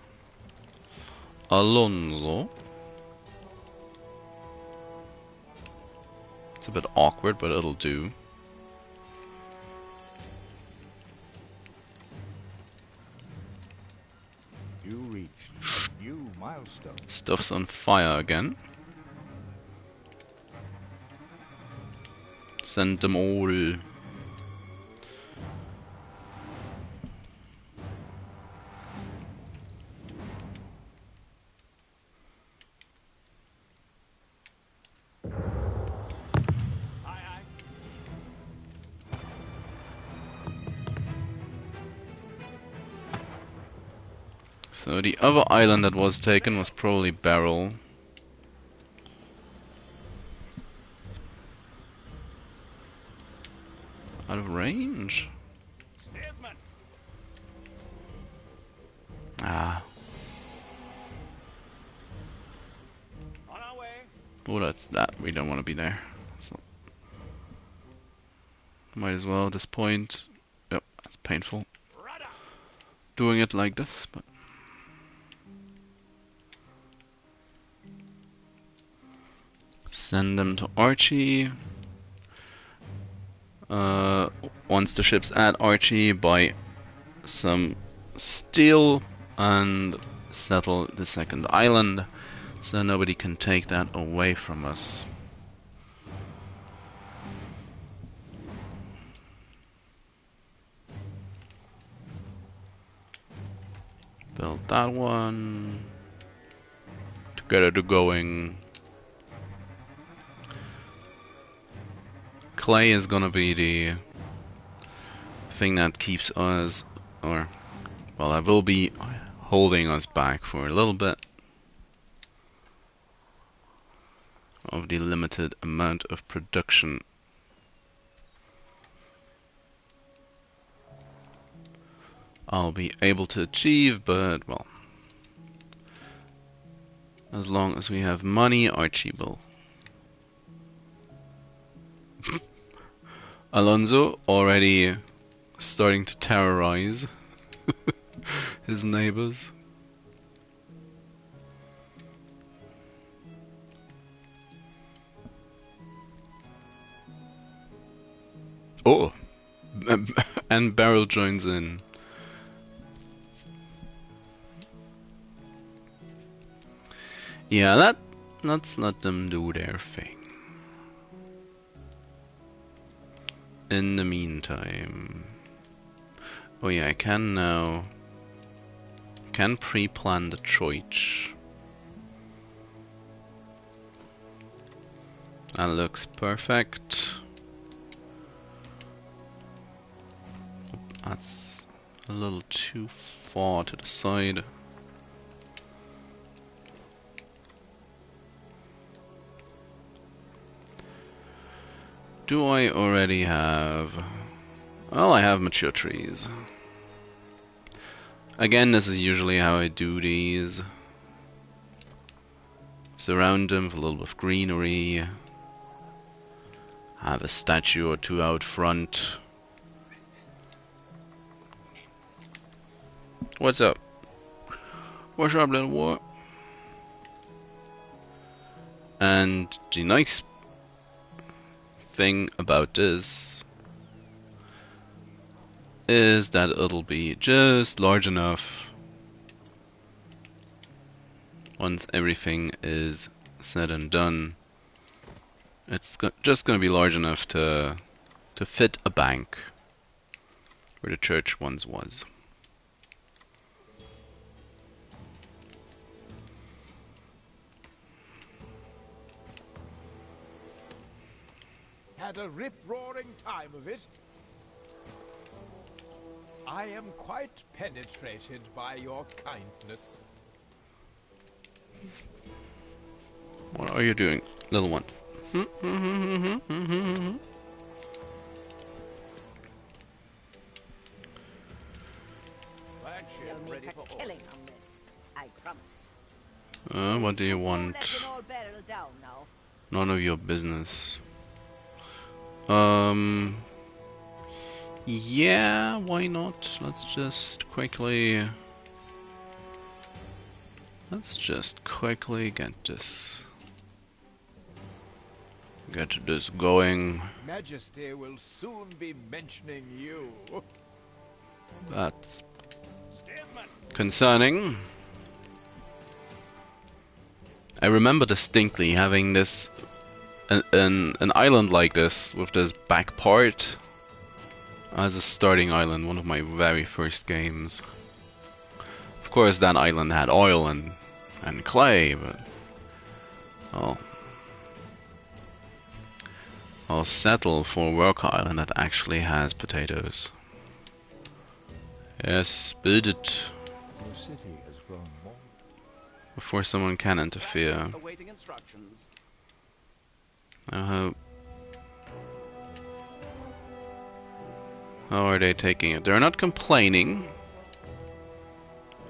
[SPEAKER 1] Alonso. It's a bit awkward, but it'll do.
[SPEAKER 2] You reached a new milestone.
[SPEAKER 1] Stuff's on fire again. Send them all. So the other island that was taken was probably Barrel. Out of range?
[SPEAKER 5] Steersman.
[SPEAKER 1] Ah.
[SPEAKER 5] On our way.
[SPEAKER 1] Oh, that's that. We don't want to be there. So might as well at this point. Yep, that's painful.
[SPEAKER 5] Rudder.
[SPEAKER 1] Doing it like this, but send them to Archie. Once the ship's at Archie, buy some steel and settle the second island, so nobody can take that away from us. Build that one to get it going. Clay is gonna be the thing that keeps us, or well, I will be holding us back for a little bit of the limited amount of production. I'll be able to achieve, but well, as long as we have money, Archie will. Alonso already starting to terrorize his neighbors. Oh, and Beryl joins in. Yeah, let's let them do their thing. In the meantime, oh yeah, I can now pre-plan the choice. That looks perfect. That's a little too far to the side. Do I already have... Well, I have mature trees. Again, this is usually how I do these. Surround them with a little bit of greenery. Have a statue or two out front. What's up? What's up, little boy? And the nice thing about this is that it'll be just large enough once everything is said and done. It's just going to be large enough to fit a bank where the church once was.
[SPEAKER 9] Had a rip-roaring time of it. I am quite penetrated by your kindness.
[SPEAKER 1] What are you doing, little one?
[SPEAKER 3] You'll make a killing on this, I promise.
[SPEAKER 1] What do you
[SPEAKER 3] No
[SPEAKER 1] want?
[SPEAKER 3] letting all barrel down now.
[SPEAKER 1] None of your business. Yeah, why not? Let's just quickly get this going.
[SPEAKER 9] Majesty will soon be mentioning you.
[SPEAKER 1] That's
[SPEAKER 5] Steersman.
[SPEAKER 1] concerning. I remember distinctly having this an island like this with this back part as a starting island, one of my very first games. Of course, that island had oil and clay, but I'll settle for a worker island that actually has potatoes. Yes, build it
[SPEAKER 2] Your city has grown more.
[SPEAKER 1] before someone can interfere.
[SPEAKER 8] Awaiting instructions.
[SPEAKER 1] How are they taking it? They're not complaining.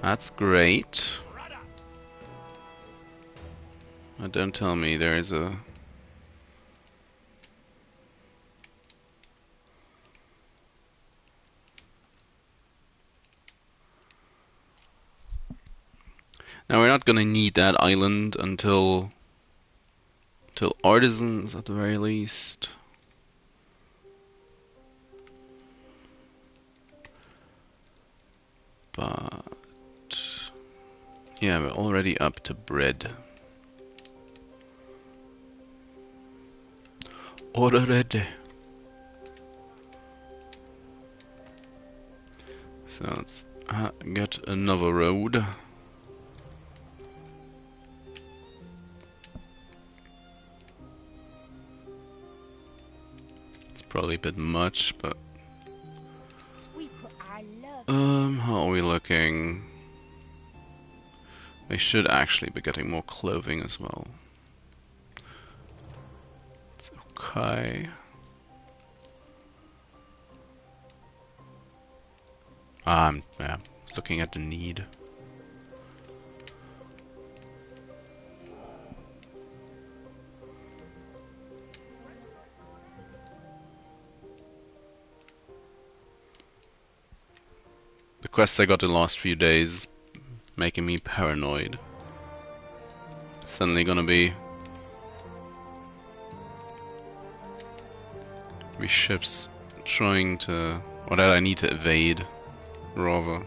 [SPEAKER 1] That's great. But don't tell me there is a... Now we're not gonna need that island until artisans at the very least. But yeah, we're already up to bread. Already. So let's get another road. It's probably a bit much, but
[SPEAKER 4] We put our love.
[SPEAKER 1] how are we looking? They should actually be getting more clothing as well. It's okay. Yeah, looking at the need. The quests I got the last few days making me paranoid. Suddenly gonna be ships trying to, or that I need to evade, rather.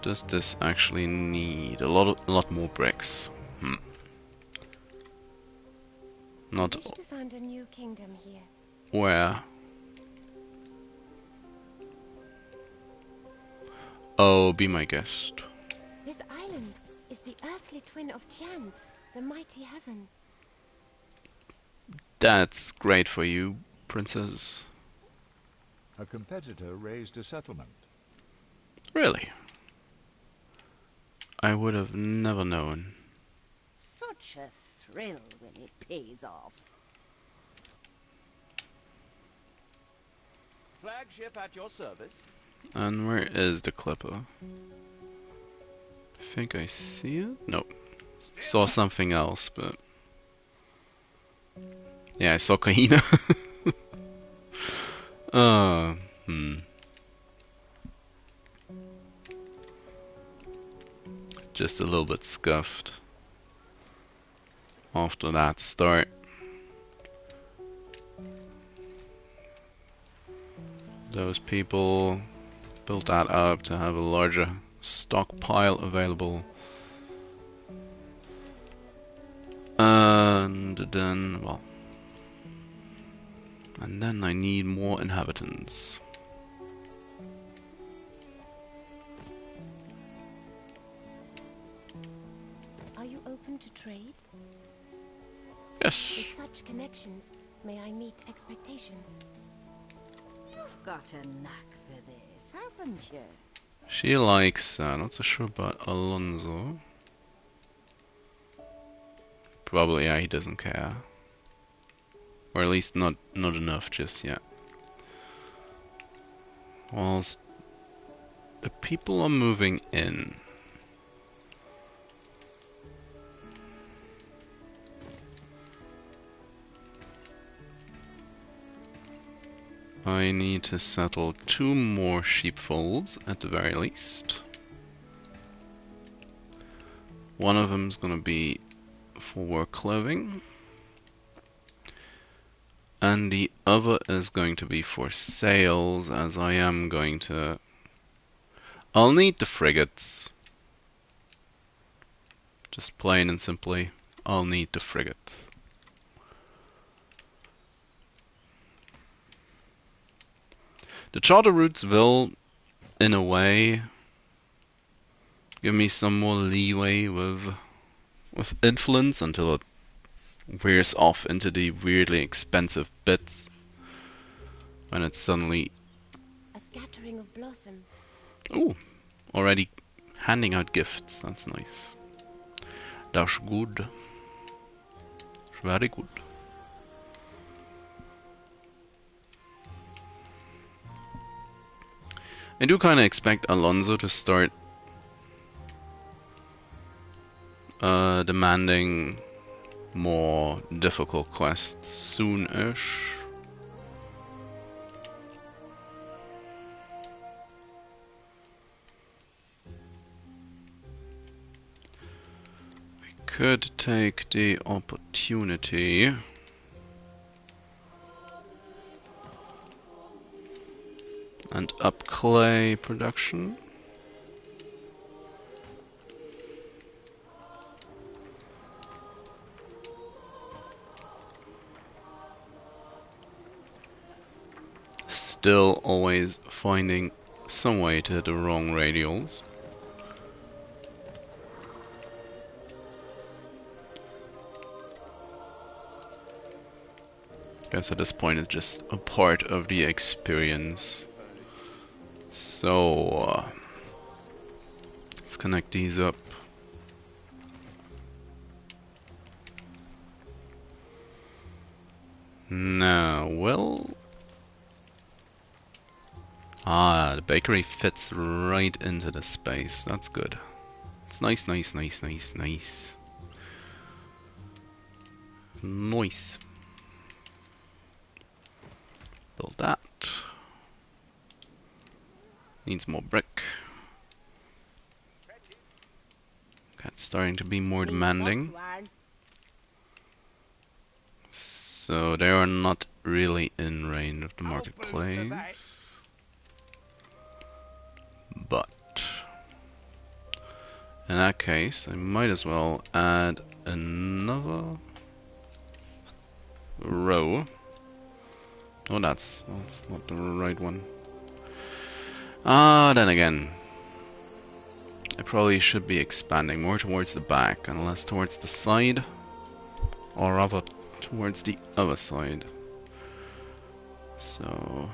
[SPEAKER 1] Does this actually need a lot more bricks? Not
[SPEAKER 4] Wish to found a new kingdom here.
[SPEAKER 1] where? Oh, be my guest.
[SPEAKER 4] This island is the earthly twin of Tian, the mighty heaven.
[SPEAKER 1] That's great for you, princess.
[SPEAKER 2] A competitor raised a settlement.
[SPEAKER 1] Really? I would have never known.
[SPEAKER 6] Such a thrill when it pays off.
[SPEAKER 8] Flagship at your service.
[SPEAKER 1] And where is the clipper? I think I see it? Nope. Saw something else, but... Yeah, I saw Kahina. Just a little bit scuffed after that start. Those people built that up to have a larger stockpile available. And then, well... And then I need more inhabitants.
[SPEAKER 4] Are you open to trade?
[SPEAKER 1] Yes.
[SPEAKER 4] With such connections, may I meet expectations?
[SPEAKER 6] You've got a knack for this, haven't you?
[SPEAKER 1] She likes, not so sure about Alonso. Probably, yeah, he doesn't care. Or at least not enough just yet. Whilst the people are moving in. I need to settle 2 more sheepfolds at the very least. One of them's gonna be for work clothing. And the other is going to be for sales, as I am going to... I'll need the frigates. Just plain and simply, I'll need the frigates. The charter routes will, in a way, give me some more leeway with influence until it veers off into the weirdly expensive bits. When it's suddenly...
[SPEAKER 4] A scattering of blossom.
[SPEAKER 1] Ooh, already handing out gifts. That's nice. That's good. Very good. I do kind of expect Alonso to start demanding more difficult quests soon-ish. We could take the opportunity and up clay production. Still always finding some way to the wrong radials. Guess at this point it's just a part of the experience. So let's connect these up. Now, well, the bakery fits right into the space. That's good. It's nice, nice, nice, nice, nice. Nice. Build that. Needs more brick. That's starting to be more demanding. So they are not really in range of the marketplace. But in that case, I might as well add another row. Oh, that's not the right one. Then again, I probably should be expanding more towards the back and less towards the side, or rather towards the other side. So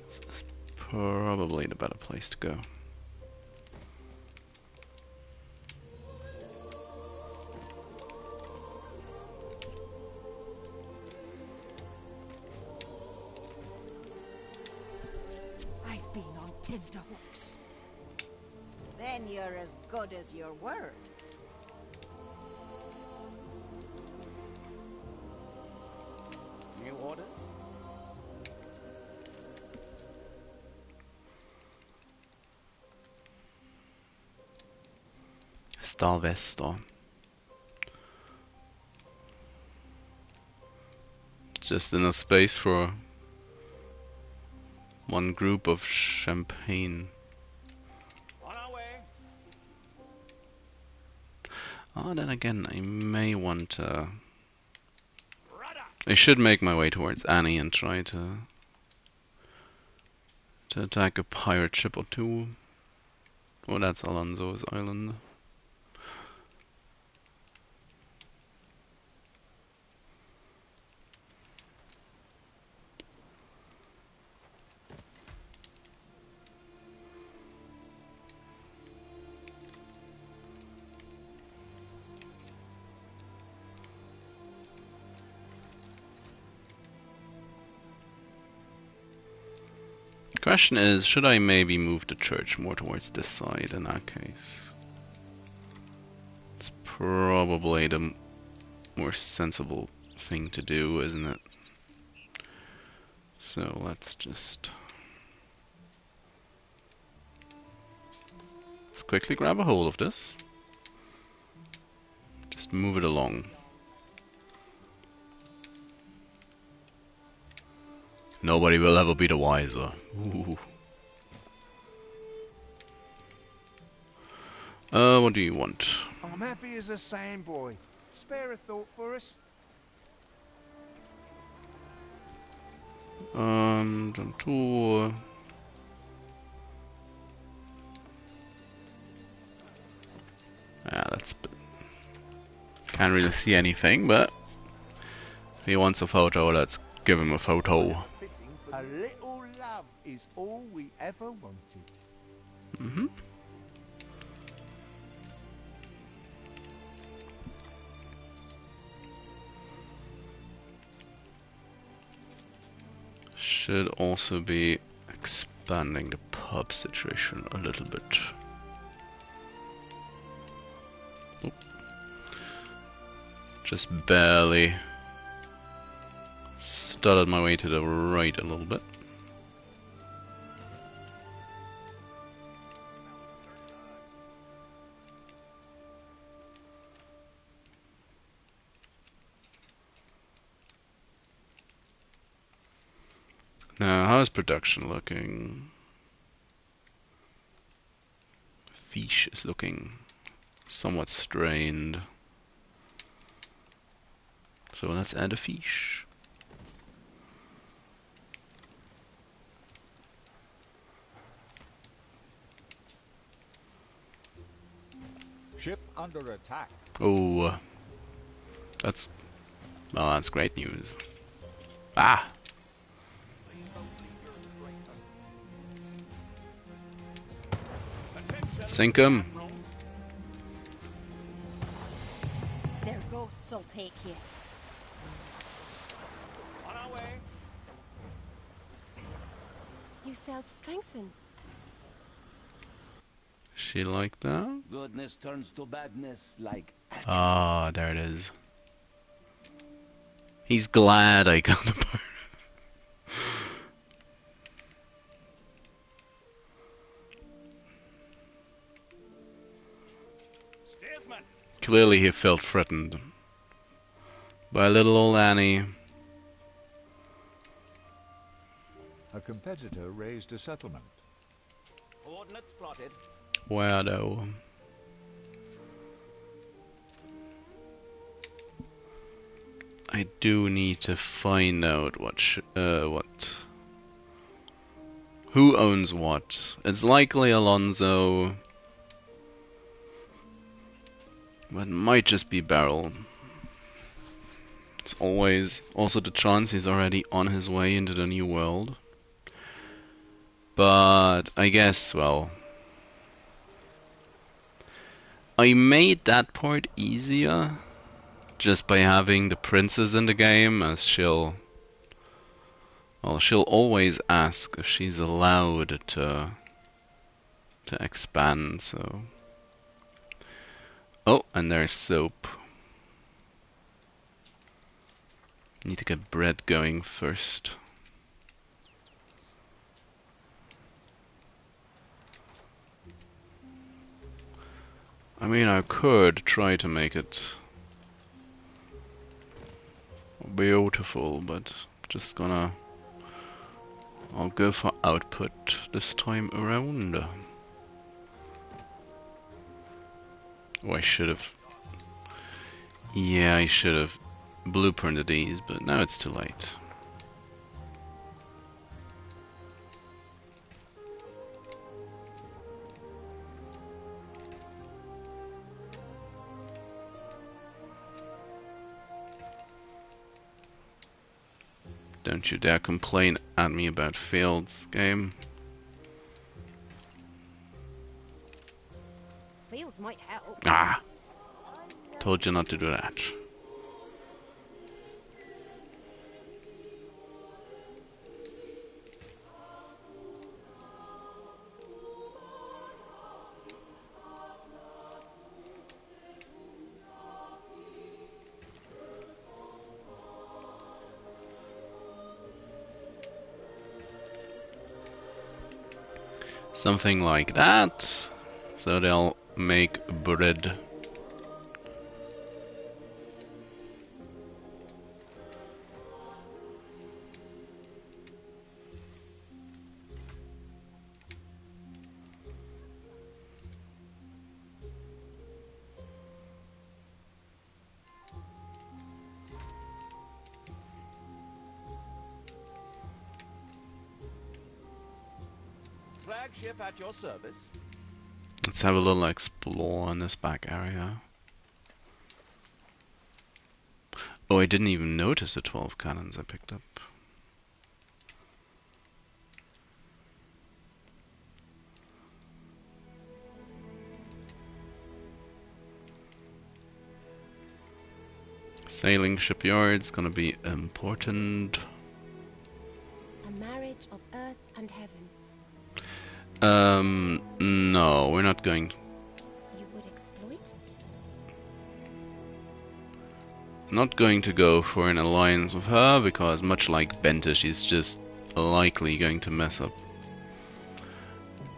[SPEAKER 1] this is probably the better place to go.
[SPEAKER 3] Tenterhooks. Then you're as good as your word.
[SPEAKER 8] New orders?
[SPEAKER 1] Stalvesta. Just enough space for one group of champagne.
[SPEAKER 5] On our way.
[SPEAKER 1] Then again, I may want to... I should make my way towards Annie and try to attack a pirate ship or two. Oh, that's Alonso's island. Question is, should I maybe move the church more towards this side in that case? It's probably the more sensible thing to do, isn't it? So let's quickly grab a hold of this. Just move it along. Nobody will ever be the wiser. Ooh. What do you want?
[SPEAKER 10] I'm happy as a sand boy. Spare a thought for us.
[SPEAKER 1] Dann tu. Yeah, that's. Can't really see anything, but if he wants a photo, let's give him a photo.
[SPEAKER 10] A little love is all we ever wanted.
[SPEAKER 1] Mm-hmm. Should also be expanding the pub situation a little bit. Oop. Just barely started my way to the right a little bit. Now, how is production looking? Fish is looking somewhat strained. So let's add a fish.
[SPEAKER 2] Ship under attack.
[SPEAKER 1] Oh, that's great news. Ah. Sink him.
[SPEAKER 7] Their ghosts will take you.
[SPEAKER 5] On our way.
[SPEAKER 4] You self-strengthen.
[SPEAKER 1] She like that?
[SPEAKER 8] Goodness turns to badness like alchemy.
[SPEAKER 1] Ah, there it is. He's glad I got the part.
[SPEAKER 5] Steersman.
[SPEAKER 1] Clearly he felt threatened by little old Annie.
[SPEAKER 2] A competitor raised a settlement.
[SPEAKER 5] Coordinates plotted.
[SPEAKER 1] Where though? I do need to find out who owns what. It's likely Alonso, but it might just be Beryl. It's always also the chance he's already on his way into the new world. But I guess, well, I made that part easier just by having the princess in the game, as she'll always ask if she's allowed to expand, so. Oh, and there's soap. Need to get bread going first. I mean, I could try to make it beautiful, but just gonna... I'll go for output this time around. Oh, I should have... Yeah, I should have blueprinted these, but now it's too late. Don't you dare complain at me about fields, game.
[SPEAKER 3] Fields might help.
[SPEAKER 1] Ah! Told you not to do that. Something like that. So they'll make bread.
[SPEAKER 5] Flagship at your service.
[SPEAKER 1] Let's have a little explore in this back area. Oh, I didn't even notice the 12 cannons I picked up. Sailing shipyard's gonna be important.
[SPEAKER 4] A marriage of earth and heaven.
[SPEAKER 1] No, we're not going.
[SPEAKER 4] You would exploit?
[SPEAKER 1] Not going to go for an alliance with her, because much like Benta, she's just likely going to mess up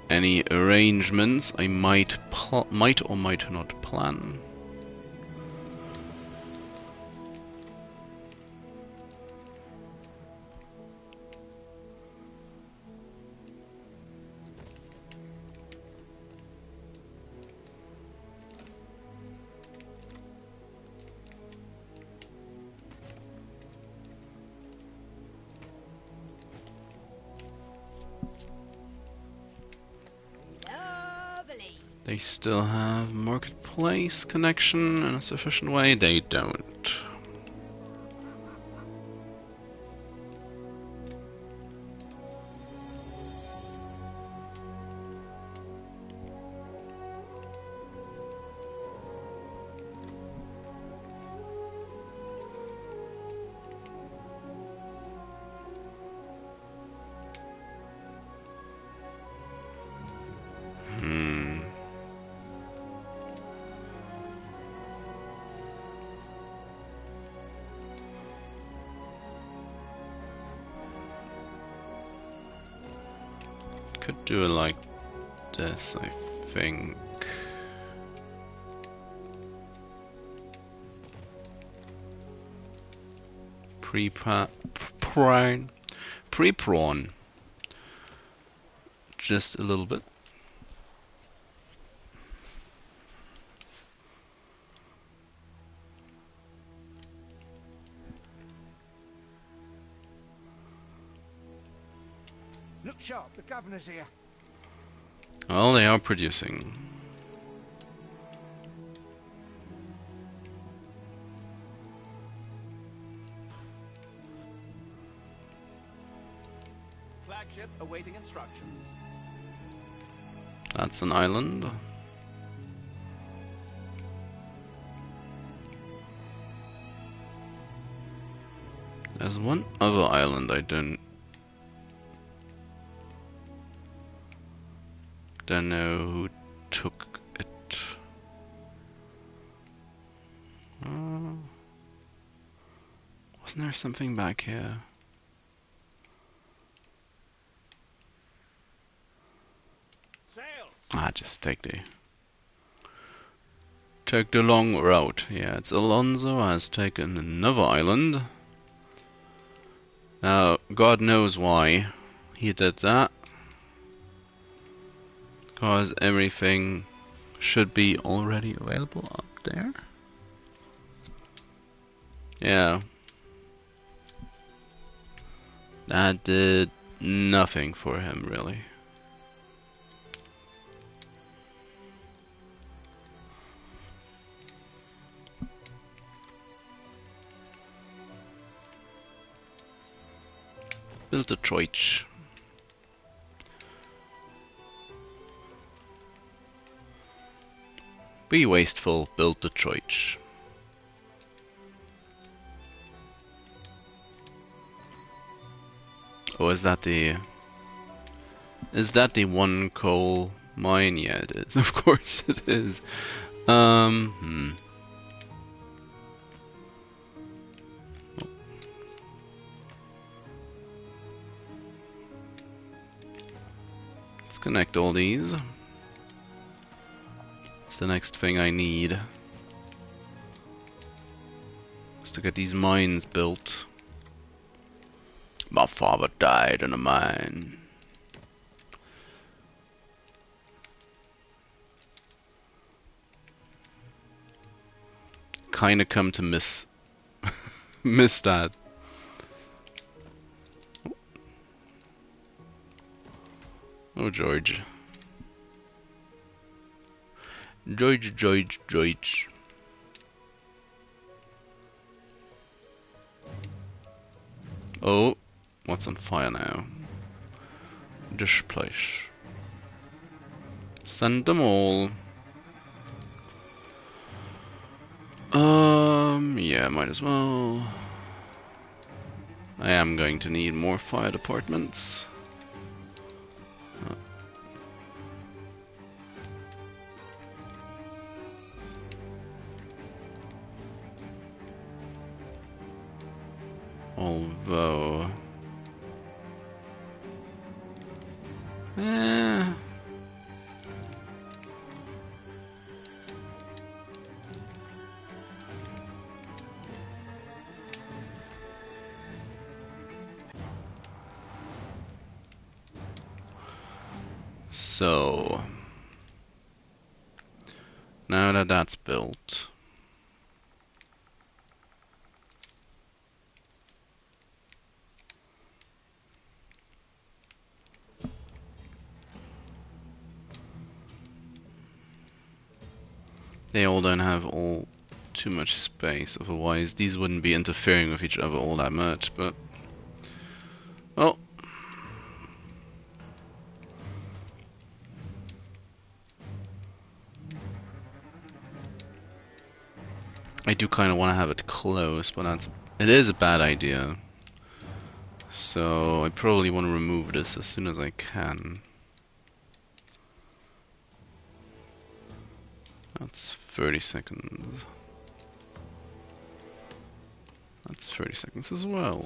[SPEAKER 1] any arrangements I might or might not plan. They still have marketplace connection in a sufficient way? They don't. Could do it like this, I think. Pre-prawn. Just a little bit.
[SPEAKER 10] Look sharp, the governor's here.
[SPEAKER 1] Well, they are producing.
[SPEAKER 5] Flagship awaiting instructions.
[SPEAKER 1] That's an island. There's one other island I don't know who took it. Wasn't there something back here?
[SPEAKER 5] Sails.
[SPEAKER 1] Just take the long route. Yeah, it's Alonso has taken another island. Now, God knows why he did that. Because everything should be already available up there. Yeah. That did nothing for him, really. Build a church. Be wasteful, build the church. Oh, is that the one coal mine? Yeah, it is. Of course it is. Let's connect all these. It's the next thing I need. Is to get these mines built. My father died in a mine. Kinda come to miss miss that. Oh, George. George. Oh, what's on fire now? This place. Send them all. Yeah, might as well. I am going to need more fire departments. Although... So... Now that that's built... They all don't have all too much space, otherwise these wouldn't be interfering with each other all that much, but... Oh! I do kind of want to have it close, but it is a bad idea. So I probably want to remove this as soon as I can. That's 30 seconds. That's 30 seconds as well.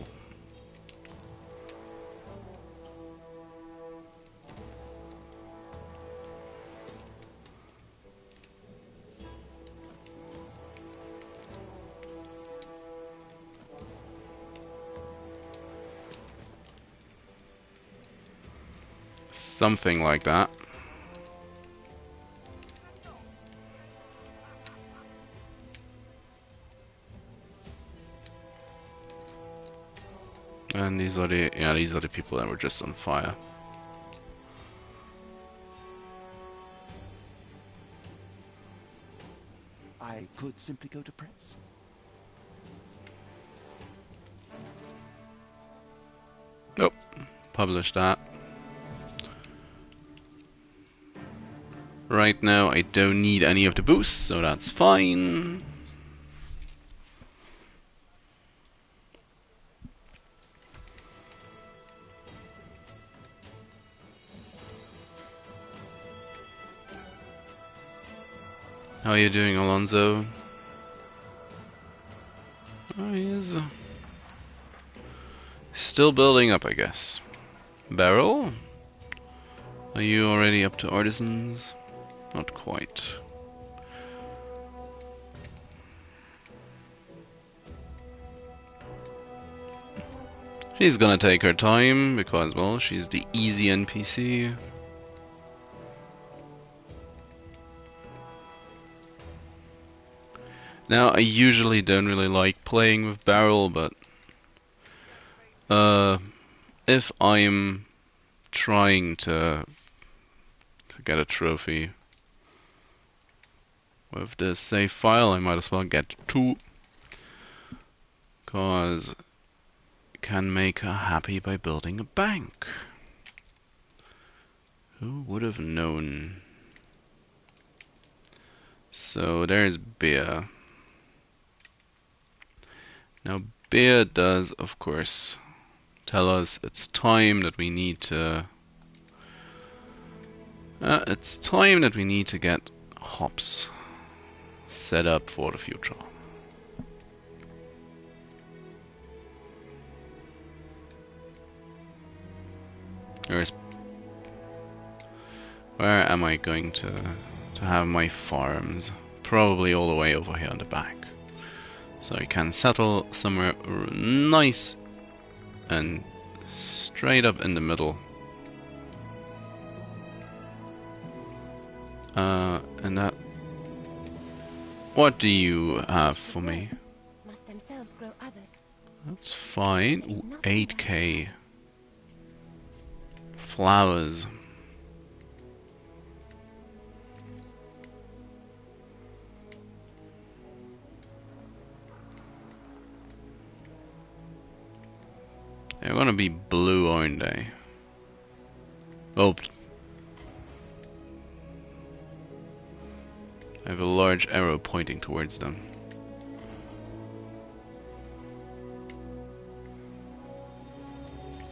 [SPEAKER 1] Something like that. And these are the people that were just on fire.
[SPEAKER 8] I could simply go to press.
[SPEAKER 1] Nope. Publish that. Right now I don't need any of the boosts, so that's fine. How are you doing, Alonso? Oh, he is still building up, I guess. Barrel? Are you already up to artisans? Not quite. She's gonna take her time because, well, she's the easy NPC. Now, I usually don't really like playing with Barrel, but if I'm trying to get a trophy with this save file, I might as well get 2, cause you can make her happy by building a bank. Who would have known? So there's beer. Now beer does, of course, tell us it's time that we need to get hops set up for the future. Where am I going to have my farms? Probably all the way over here on the back. So I can settle somewhere nice and straight up in the middle. And that... What do you have for me?
[SPEAKER 4] Must themselves grow others.
[SPEAKER 1] That's fine. Ooh, 8k. Flowers. They're gonna be blue, aren't they? Oh. I have a large arrow pointing towards them.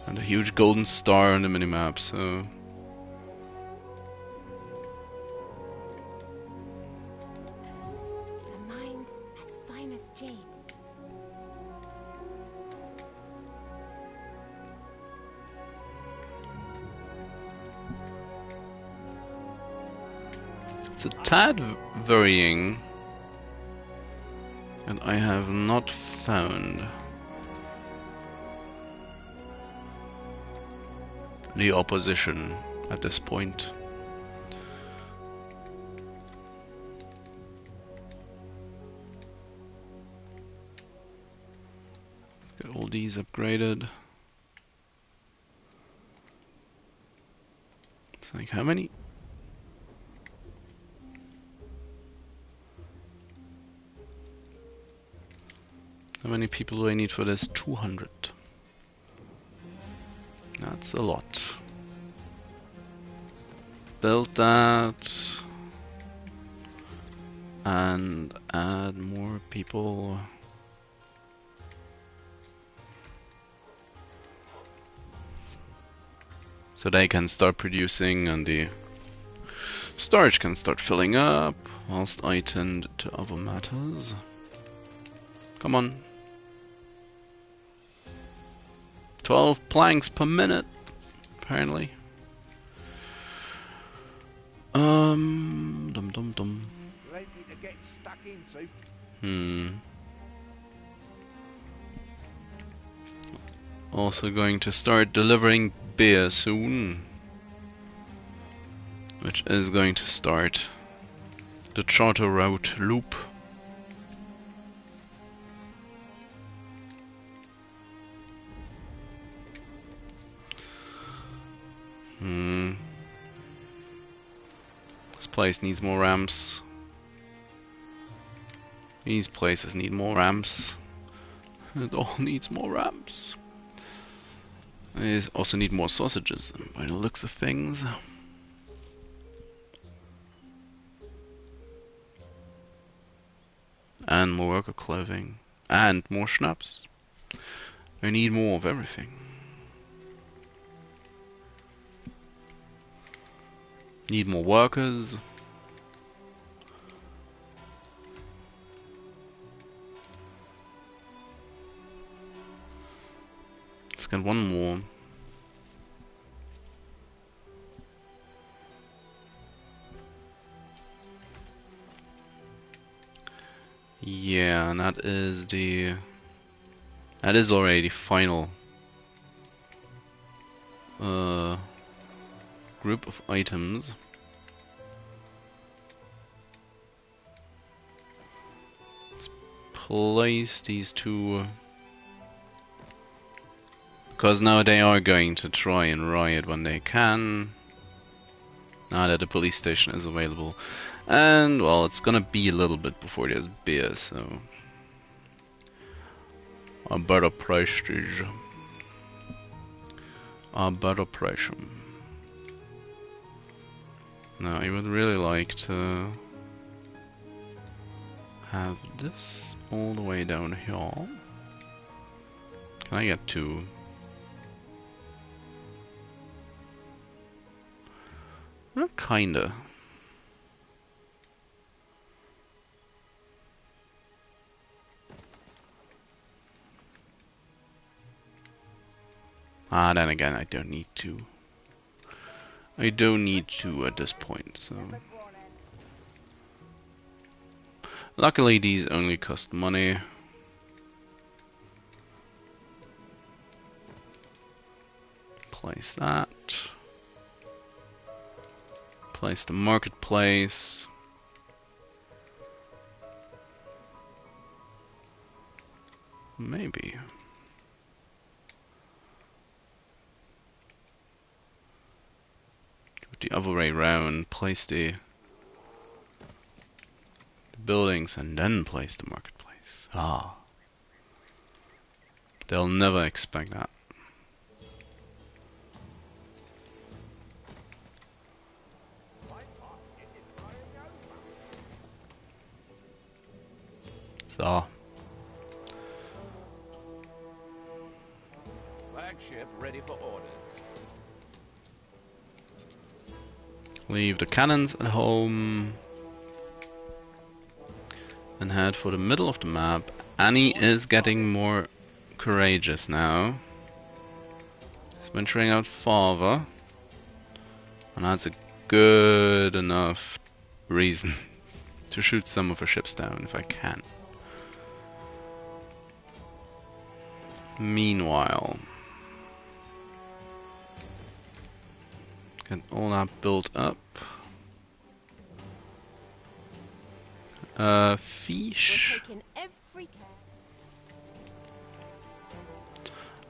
[SPEAKER 1] And a huge golden star on the minimap, so...
[SPEAKER 4] A mind as fine as jade.
[SPEAKER 1] It's a tad varying, and I have not found the opposition at this point. Get all these upgraded. It's like, how many? How many people do I need for this? 200. That's a lot. Build that. And add more people. So they can start producing and the storage can start filling up whilst I tend to other matters. Come on. 12 planks per minute, apparently. Dum dum dum.
[SPEAKER 10] Plenty to get stuck into.
[SPEAKER 1] Also going to start delivering beer soon. Which is going to start the charter route loop. This place needs more ramps. These places need more ramps. It all needs more ramps. I also need more sausages, by the looks of things. And more worker clothing. And more schnapps. I need more of everything. Need more workers. Let's get one more. Yeah, and that is already the final group of items. Let's place these two, because now they are going to try and riot when they can, now that the police station is available. And well, it's gonna be a little bit before there's beer, so a better prestige. A better pressure. Now I would really like to have this all the way down here. Can I get two? Kinda. Then again, I don't need to. I don't need to at this point, so... Luckily these only cost money. Place that. Place the marketplace. Maybe. The other way round, place the buildings and then place the marketplace. Ah. They'll never expect that. So.
[SPEAKER 5] Flagship ready for orders.
[SPEAKER 1] Leave the cannons at home and head for the middle of the map. Annie is getting more courageous now. He's venturing out farther, and that's a good enough reason to shoot some of her ships down if I can. Meanwhile, get all that built up. Fish.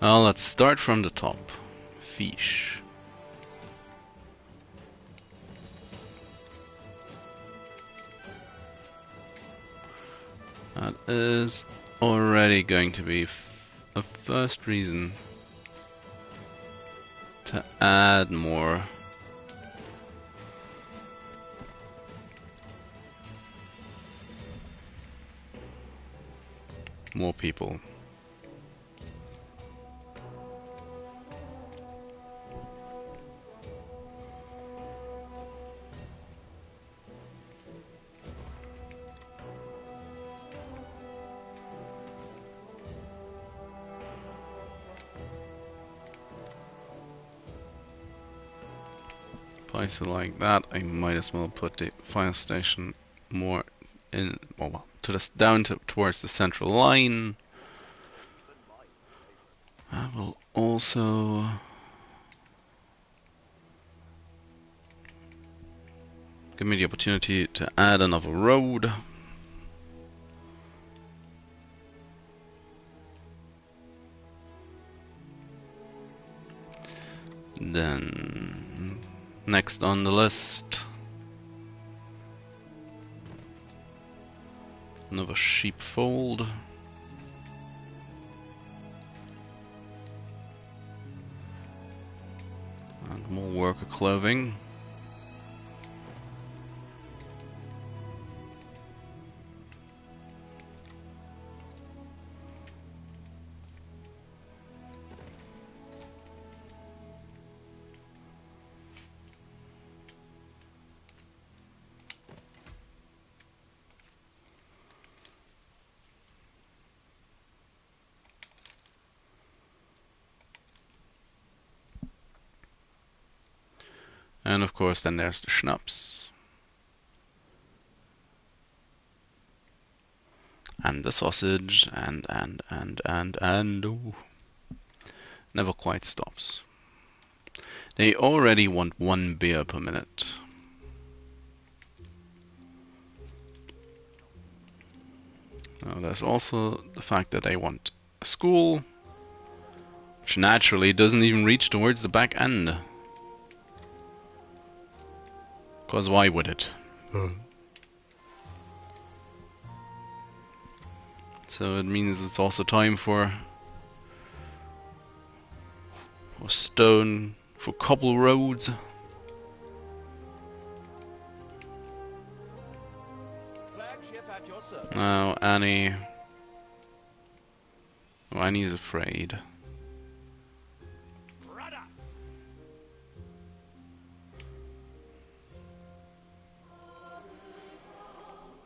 [SPEAKER 1] Well, let's start from the top. Fish. That is already going to be a first reason to add more. More people. Place it like that. I might as well put the fire station more in, well, to this down towards the central line. I will also give me the opportunity to add another road. Then next on the list, another sheepfold. And more worker clothing. And of course then there's the schnapps. And the sausage and ooh, never quite stops. They already want 1 beer per minute. Now there's also the fact that they want a school, which naturally doesn't even reach towards the back end. Because why would it? So it means it's also time for stone, for cobble roads.
[SPEAKER 5] Flagship at your service.
[SPEAKER 1] Now Annie... Oh, Annie's afraid.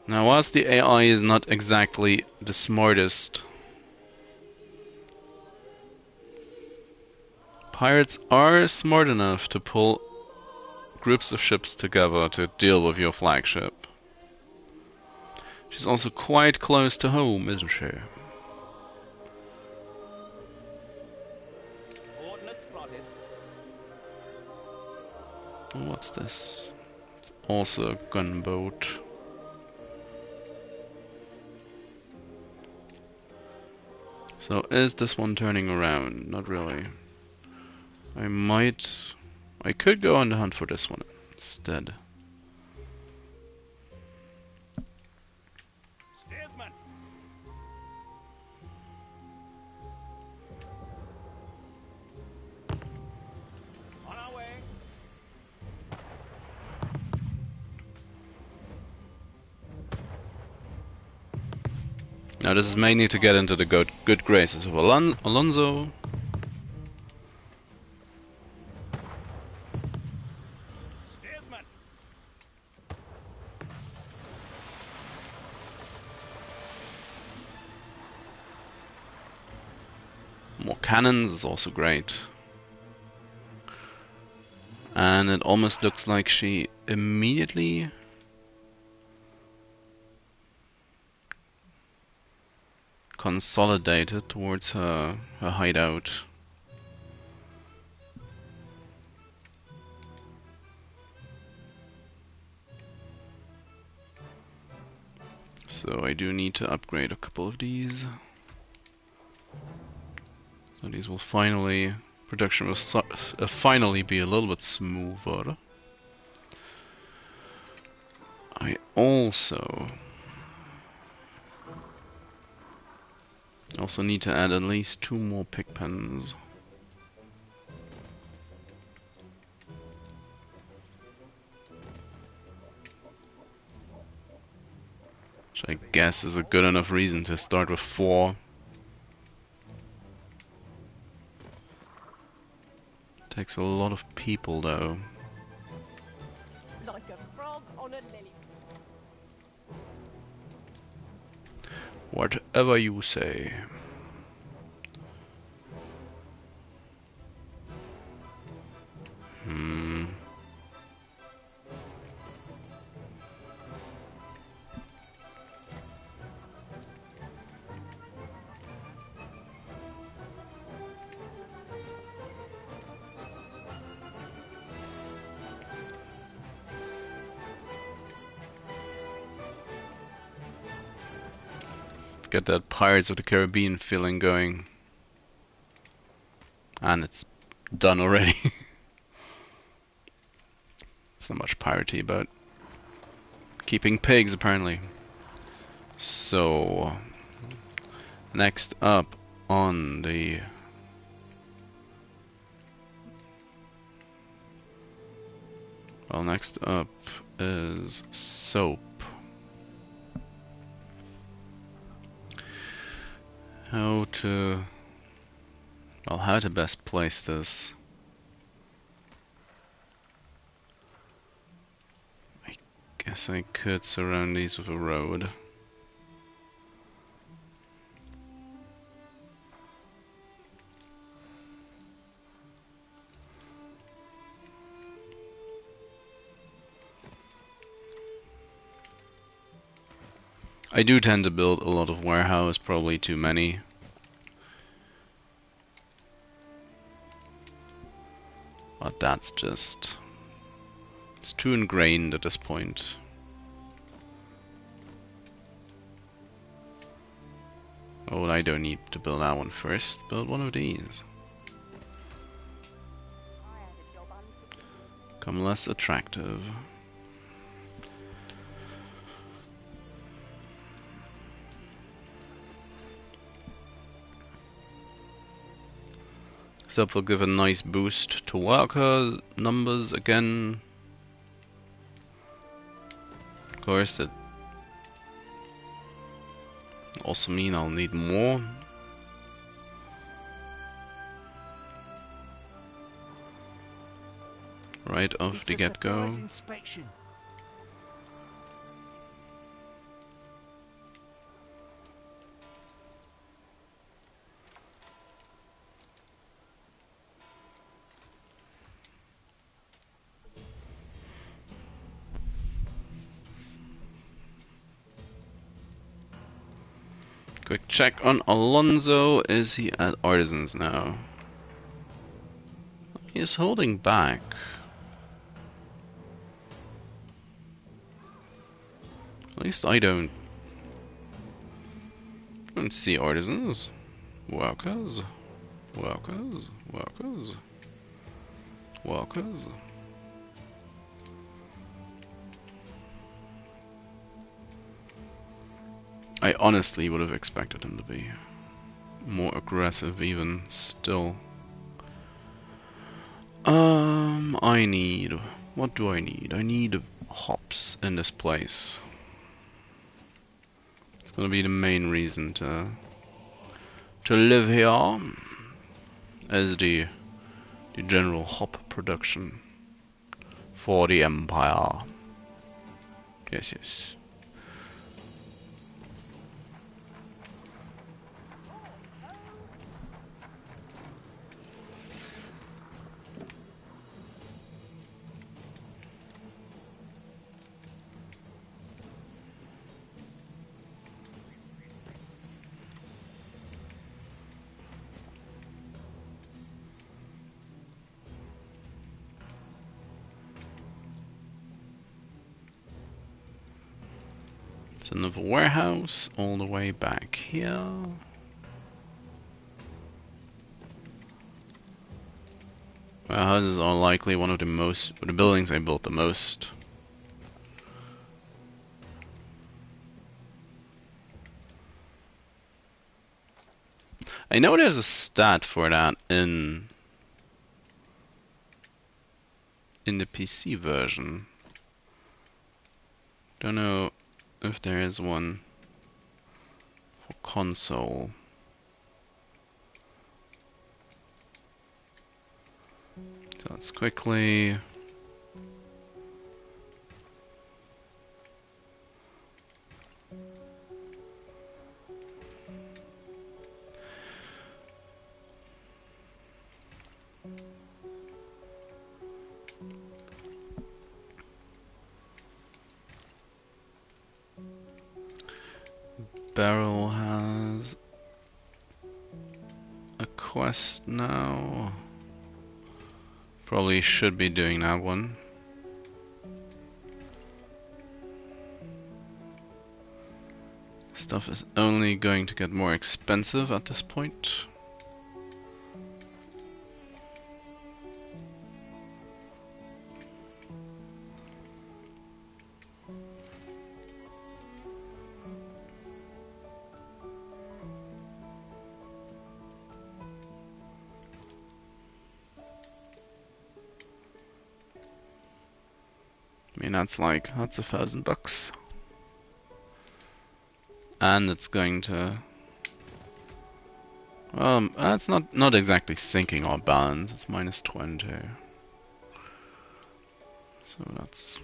[SPEAKER 1] Now, whilst the AI is not exactly the smartest, pirates are smart enough to pull groups of ships together to deal with your flagship. She's also quite close to home, isn't she?
[SPEAKER 5] Coordinates plotted.
[SPEAKER 1] What's this? It's also a gunboat. So is this one turning around? Not really. I could go on the hunt for this one instead.
[SPEAKER 5] Steersman. On our way.
[SPEAKER 1] Now this is mainly to get into the good graces of Alonso.
[SPEAKER 5] Steersman.
[SPEAKER 1] More cannons is also great. And it almost looks like she immediately consolidated towards her hideout. So I do need to upgrade a couple of these. So these will finally, production will finally be a little bit smoother. I also need to add at least 2 more pig pens. Which I guess is a good enough reason to start with 4. Takes a lot of people though.
[SPEAKER 6] Like a frog on a lily.
[SPEAKER 1] Whatever you say. Get that Pirates of the Caribbean feeling going. And it's done already. So much piratey about keeping pigs apparently. So next up on the next up is soap. How to best place this? I guess I could surround these with a road. I do tend to build a lot of warehouse, probably too many. But that's just... it's too ingrained at this point. Oh, I don't need to build that one first. Build one of these. Become less attractive. So we'll give a nice boost to worker numbers again. Of course, it also mean I'll need more. Right off the get-go.
[SPEAKER 10] Inspection.
[SPEAKER 1] Quick check on Alonso. Is he at artisans now? He's holding back. At least I don't see artisans. Workers. Workers. Workers. Workers. I honestly would have expected him to be more aggressive even still. I need... What do I need? I need hops in this place. It's gonna be the main reason to live here, as the general hop production for the Empire. Yes, yes. It's another warehouse all the way back here. Warehouses are likely one of the buildings I built the most. I know there's a stat for that in the PC version. Don't know if there is one for console. So let's quickly Barrel has a quest now. Probably should be doing that one. Stuff is only going to get more expensive at this point. I mean, that's $1,000. And it's going to... that's not exactly sinking our balance, it's -20. So that's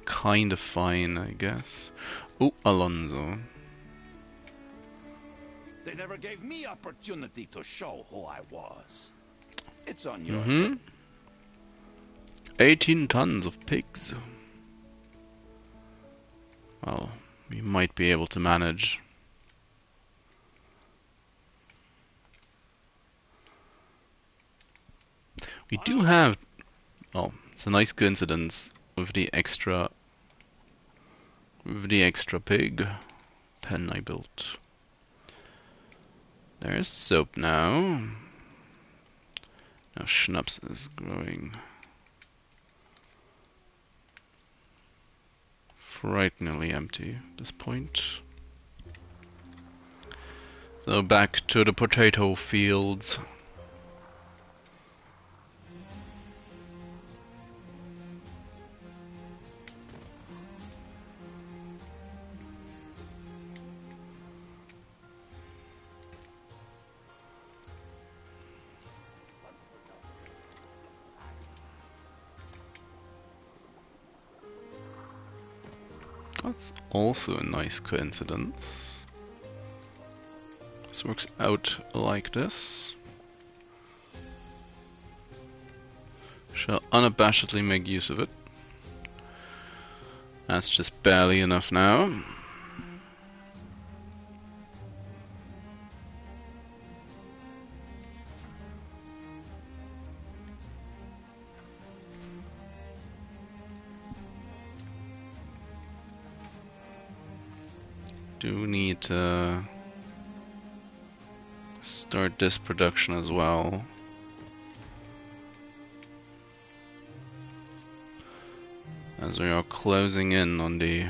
[SPEAKER 1] kind of fine, I guess. Oh, Alonso.
[SPEAKER 8] They never gave me opportunity to show who I was. It's on your head.
[SPEAKER 1] 18 tons of pigs. Well, we might be able to manage. We do have... Oh, it's a nice coincidence with the extra pig pen I built. There's soap now. Now schnapps is growing frighteningly empty at this point. So back to the potato fields. That's also a nice coincidence. This works out like this. Shall unabashedly make use of it. That's just barely enough now. do need to start this production as well. As we are closing in on the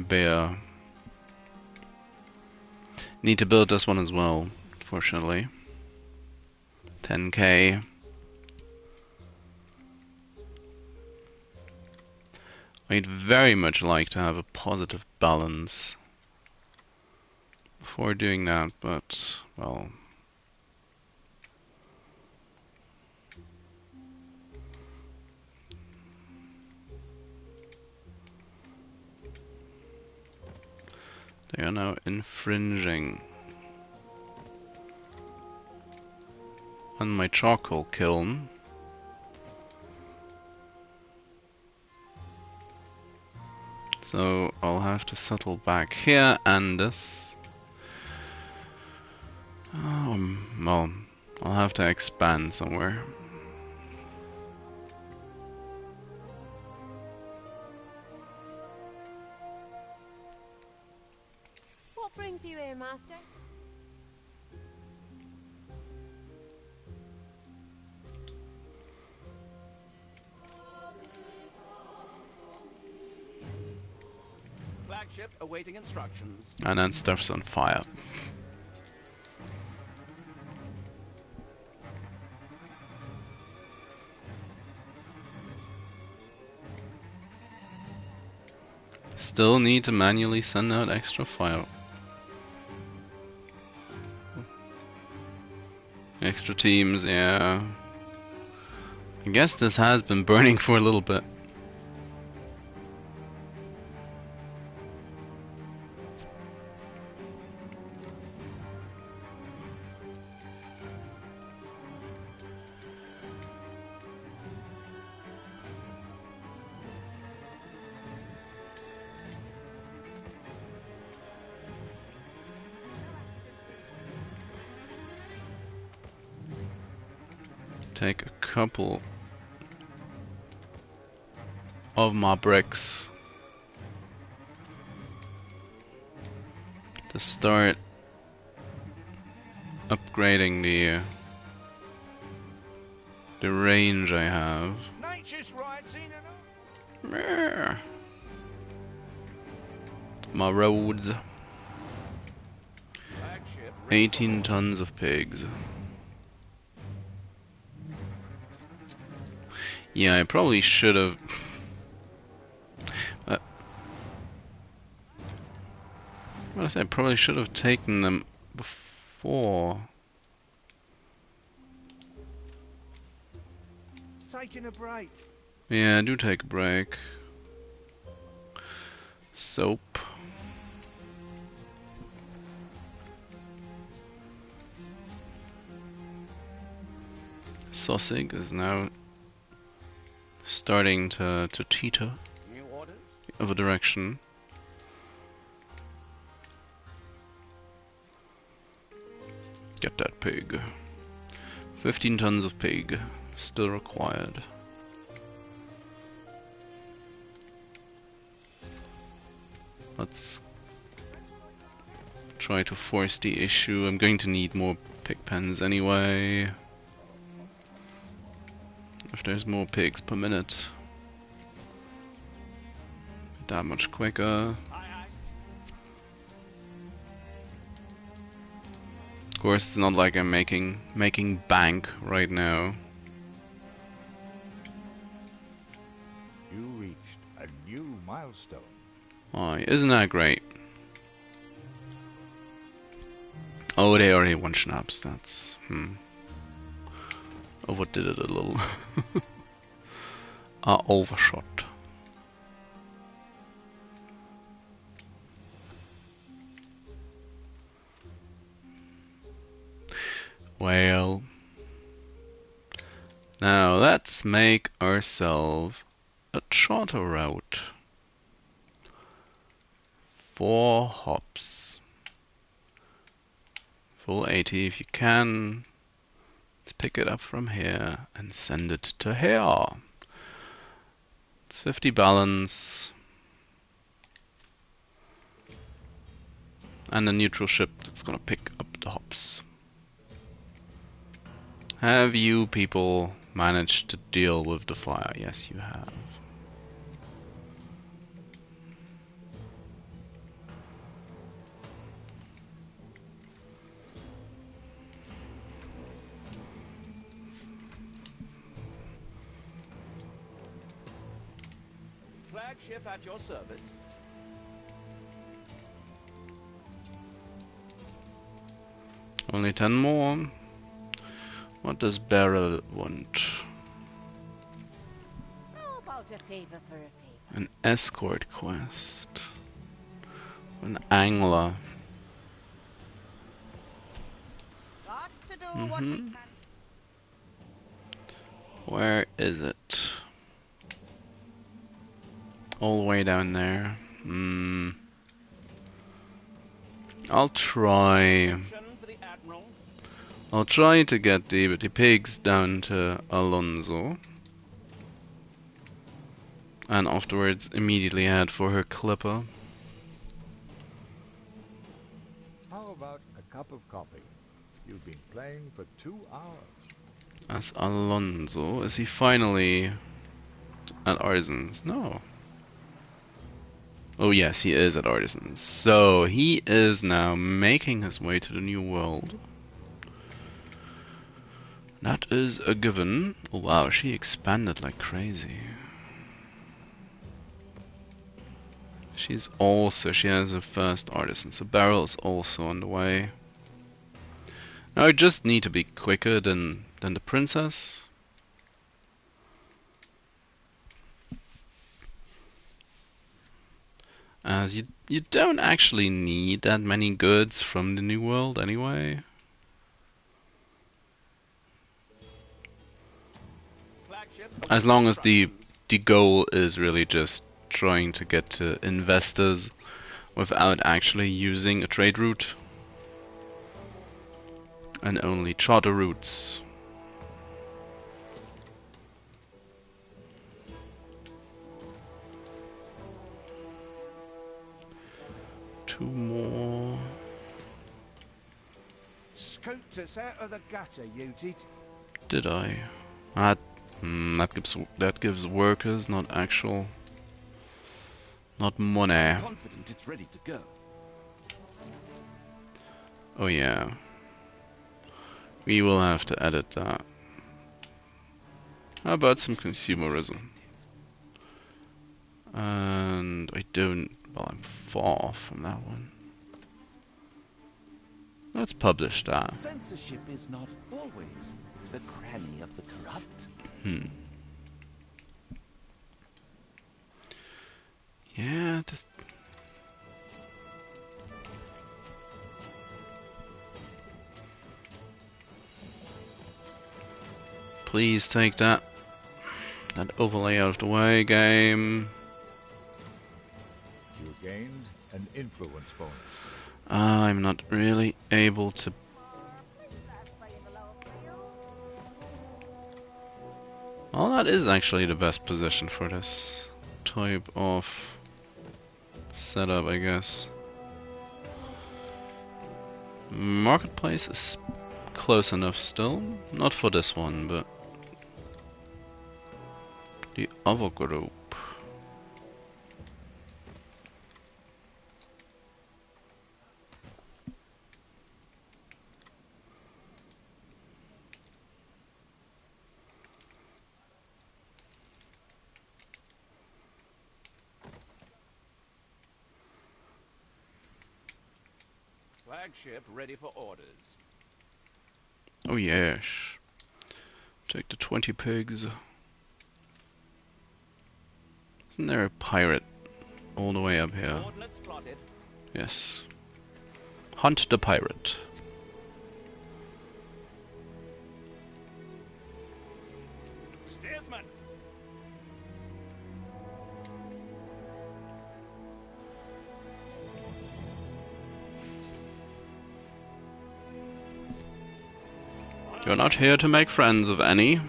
[SPEAKER 1] beer. Need to build this one as well, fortunately. 10k. I'd very much like to have a positive balance before doing that, but, well... They are now infringing on my charcoal kiln. So I'll have to settle back here and this. Well, I'll have to expand somewhere.
[SPEAKER 4] What brings you here, Master?
[SPEAKER 8] Flagship awaiting instructions.
[SPEAKER 1] And then stuff's on fire. Still need to manually send out extra fire. Extra teams, yeah. I guess this has been burning for a little bit. Take a couple of my bricks to start upgrading the range I have.
[SPEAKER 10] Nature's right, seen enough.
[SPEAKER 1] Meh. My roads. 18 tons of pigs. Yeah, I probably should have. I probably should have taken them before.
[SPEAKER 10] Taking a break.
[SPEAKER 1] Yeah, do take a break. Soap. Sausage is now starting to teeter
[SPEAKER 8] New orders?
[SPEAKER 1] of a direction. Get that pig. 15 tons of pig still required. Let's try to force the issue. I'm going to need more pig pens anyway. If there's more pigs per minute, that much quicker. Of course, it's not like I'm making bank right now.
[SPEAKER 2] You reached a new milestone.
[SPEAKER 1] Oh, isn't that great? Oh, they already won schnapps. That's overdid it a little. Overshot. Well, now let's make ourselves a charter route. 4 hops. Full 80 if you can. Let's pick it up from here and send it to here. It's 50 balance. And a neutral ship that's gonna pick up the hops. Have you people managed to deal with the fire? Yes, you have.
[SPEAKER 5] Flagship at your service.
[SPEAKER 1] Only 10 more. What does Beryl want?
[SPEAKER 3] How about a favor for a favor?
[SPEAKER 1] An escort quest. An angler.
[SPEAKER 3] Got to do what we can.
[SPEAKER 1] Where is it? All the way down there. I'll try.
[SPEAKER 5] For the Admiral.
[SPEAKER 1] I'll try to get the pigs down to Alonso. And afterwards immediately head for her clipper.
[SPEAKER 2] How about a cup of coffee? You've been playing for 2 hours.
[SPEAKER 1] As Alonso, is he finally at Artisans? No. Oh yes, he is at Artisans. So he is now making his way to the new world. That is a given. Oh wow, she expanded like crazy. She has her first artisan, so Beryl is also on the way. Now I just need to be quicker than the princess. As you don't actually need that many goods from the new world anyway. As long as the goal is really just trying to get to investors without actually using a trade route. And only charter routes. Two more.
[SPEAKER 10] Scooped us out of the gutter, you did.
[SPEAKER 1] Did I? That gives workers, not actual, not money.
[SPEAKER 8] Confident it's ready to go.
[SPEAKER 1] Oh yeah. We will have to edit that. How about some consumerism? And I don't. Well, I'm far from that one. Let's publish that.
[SPEAKER 8] Censorship is not always the cranny of the corrupt.
[SPEAKER 1] Yeah, just. Please take that overlay out of the way, game.
[SPEAKER 2] You gained an influence bonus.
[SPEAKER 1] I'm not really able to. Well, that is actually the best position for this type of setup, I guess. Marketplace is close enough still. Not for this one, but the other group.
[SPEAKER 5] Flagship ready for orders.
[SPEAKER 1] Oh yes. Take the 20 pigs. Isn't there a pirate all the way up here?
[SPEAKER 5] Coordinates plotted.
[SPEAKER 1] Yes. Hunt the pirate.
[SPEAKER 5] Steersman.
[SPEAKER 1] You're not here to make friends of any.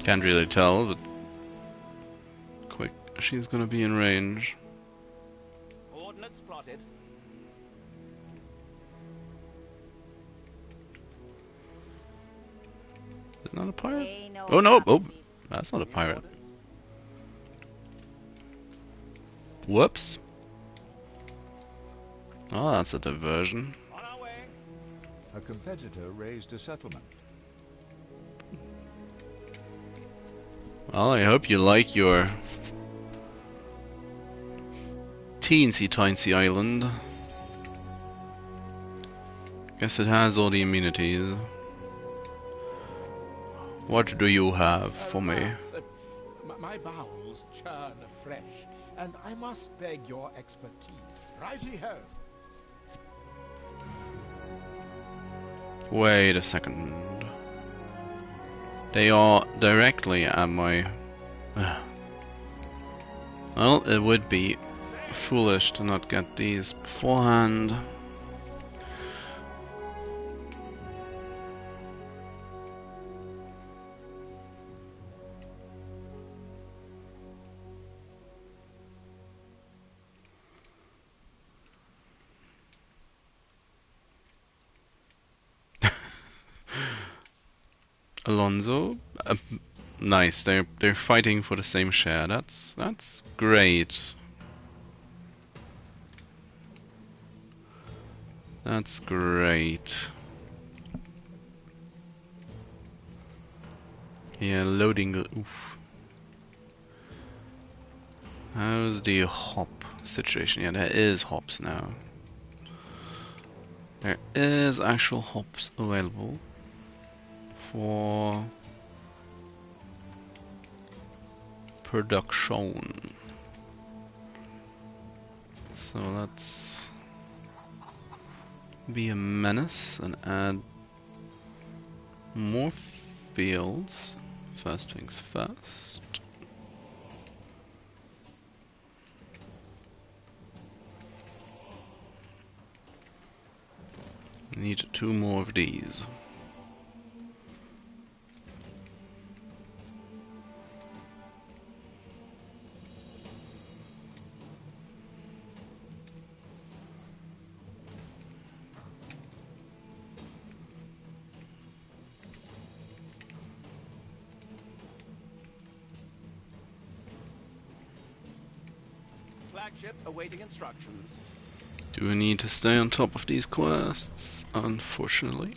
[SPEAKER 1] Can't really tell, but quick, she's gonna be in range.
[SPEAKER 5] Ordnance plotted.
[SPEAKER 1] Is not a pirate?
[SPEAKER 3] Ain't no
[SPEAKER 1] Oh no! Oh,
[SPEAKER 3] stopping me.
[SPEAKER 1] that's not a pirate.
[SPEAKER 5] Orders.
[SPEAKER 1] Whoops. Oh, that's a diversion.
[SPEAKER 5] On our way.
[SPEAKER 2] A competitor raised a settlement.
[SPEAKER 1] Well, I hope you like your teensy-tiny island. Guess it has all the amenities. What do you have for me?
[SPEAKER 9] Alas, my bowels churn afresh, and I must beg your expertise. Righty-ho.
[SPEAKER 1] Wait a second. They are directly at my... Well, it would be foolish to not get these beforehand. Alonso, nice. They're fighting for the same share. That's great. That's great. Yeah, loading. Oof. How's the hop situation? Yeah, there is hops now. There is actual hops available for production. So let's be a menace and add more fields. First things first. Need 2 more of these.
[SPEAKER 5] Flagship awaiting instructions.
[SPEAKER 1] Do we need to stay on top of these quests? Unfortunately.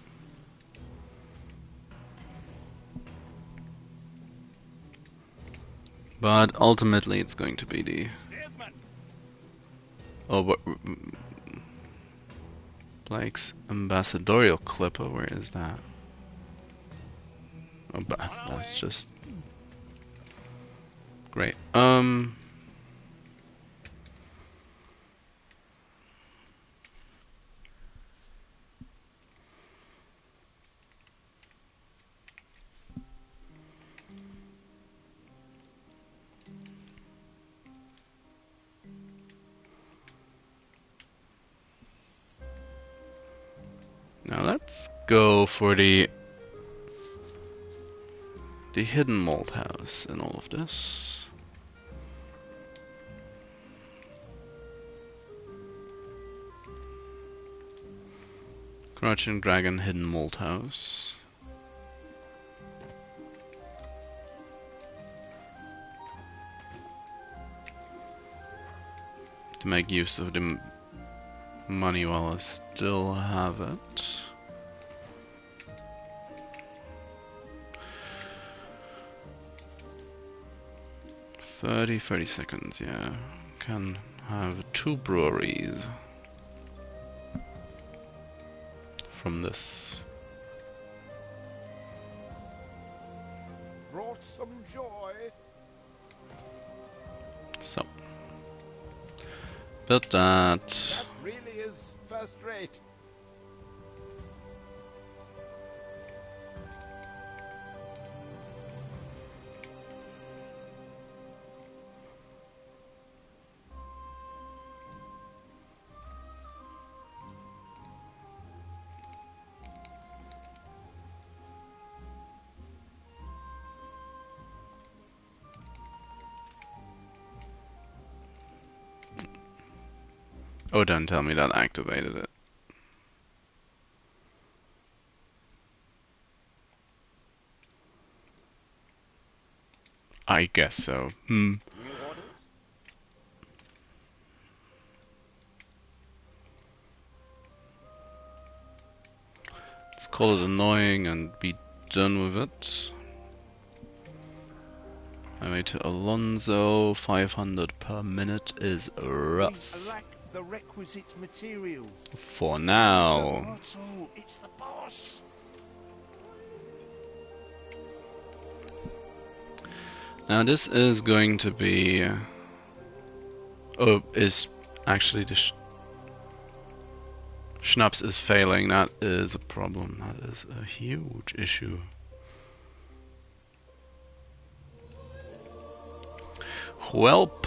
[SPEAKER 1] But ultimately it's going to be the...
[SPEAKER 5] Steersman.
[SPEAKER 1] Oh, but... Blake's ambassadorial clipper, where is that? Oh, that's just... Great. Now let's go for the hidden malt house in all of this. Crouching Dragon hidden malt house. To make use of the money while I still have it. Thirty seconds, yeah. Can have 2 breweries from this.
[SPEAKER 9] Brought some joy.
[SPEAKER 1] So. Built that.
[SPEAKER 9] That really is first rate.
[SPEAKER 1] Oh, don't tell me that activated it. I guess so.
[SPEAKER 5] New orders?
[SPEAKER 1] Let's call it annoying and be done with it. Highway to Alonso, 500 per minute is rough.
[SPEAKER 10] We lack the requisite materials.
[SPEAKER 1] For now.
[SPEAKER 10] Otto, it's the boss.
[SPEAKER 1] Now this is going to be... oh, is actually the Schnapps is failing. That is a problem. That is a huge issue. Welp.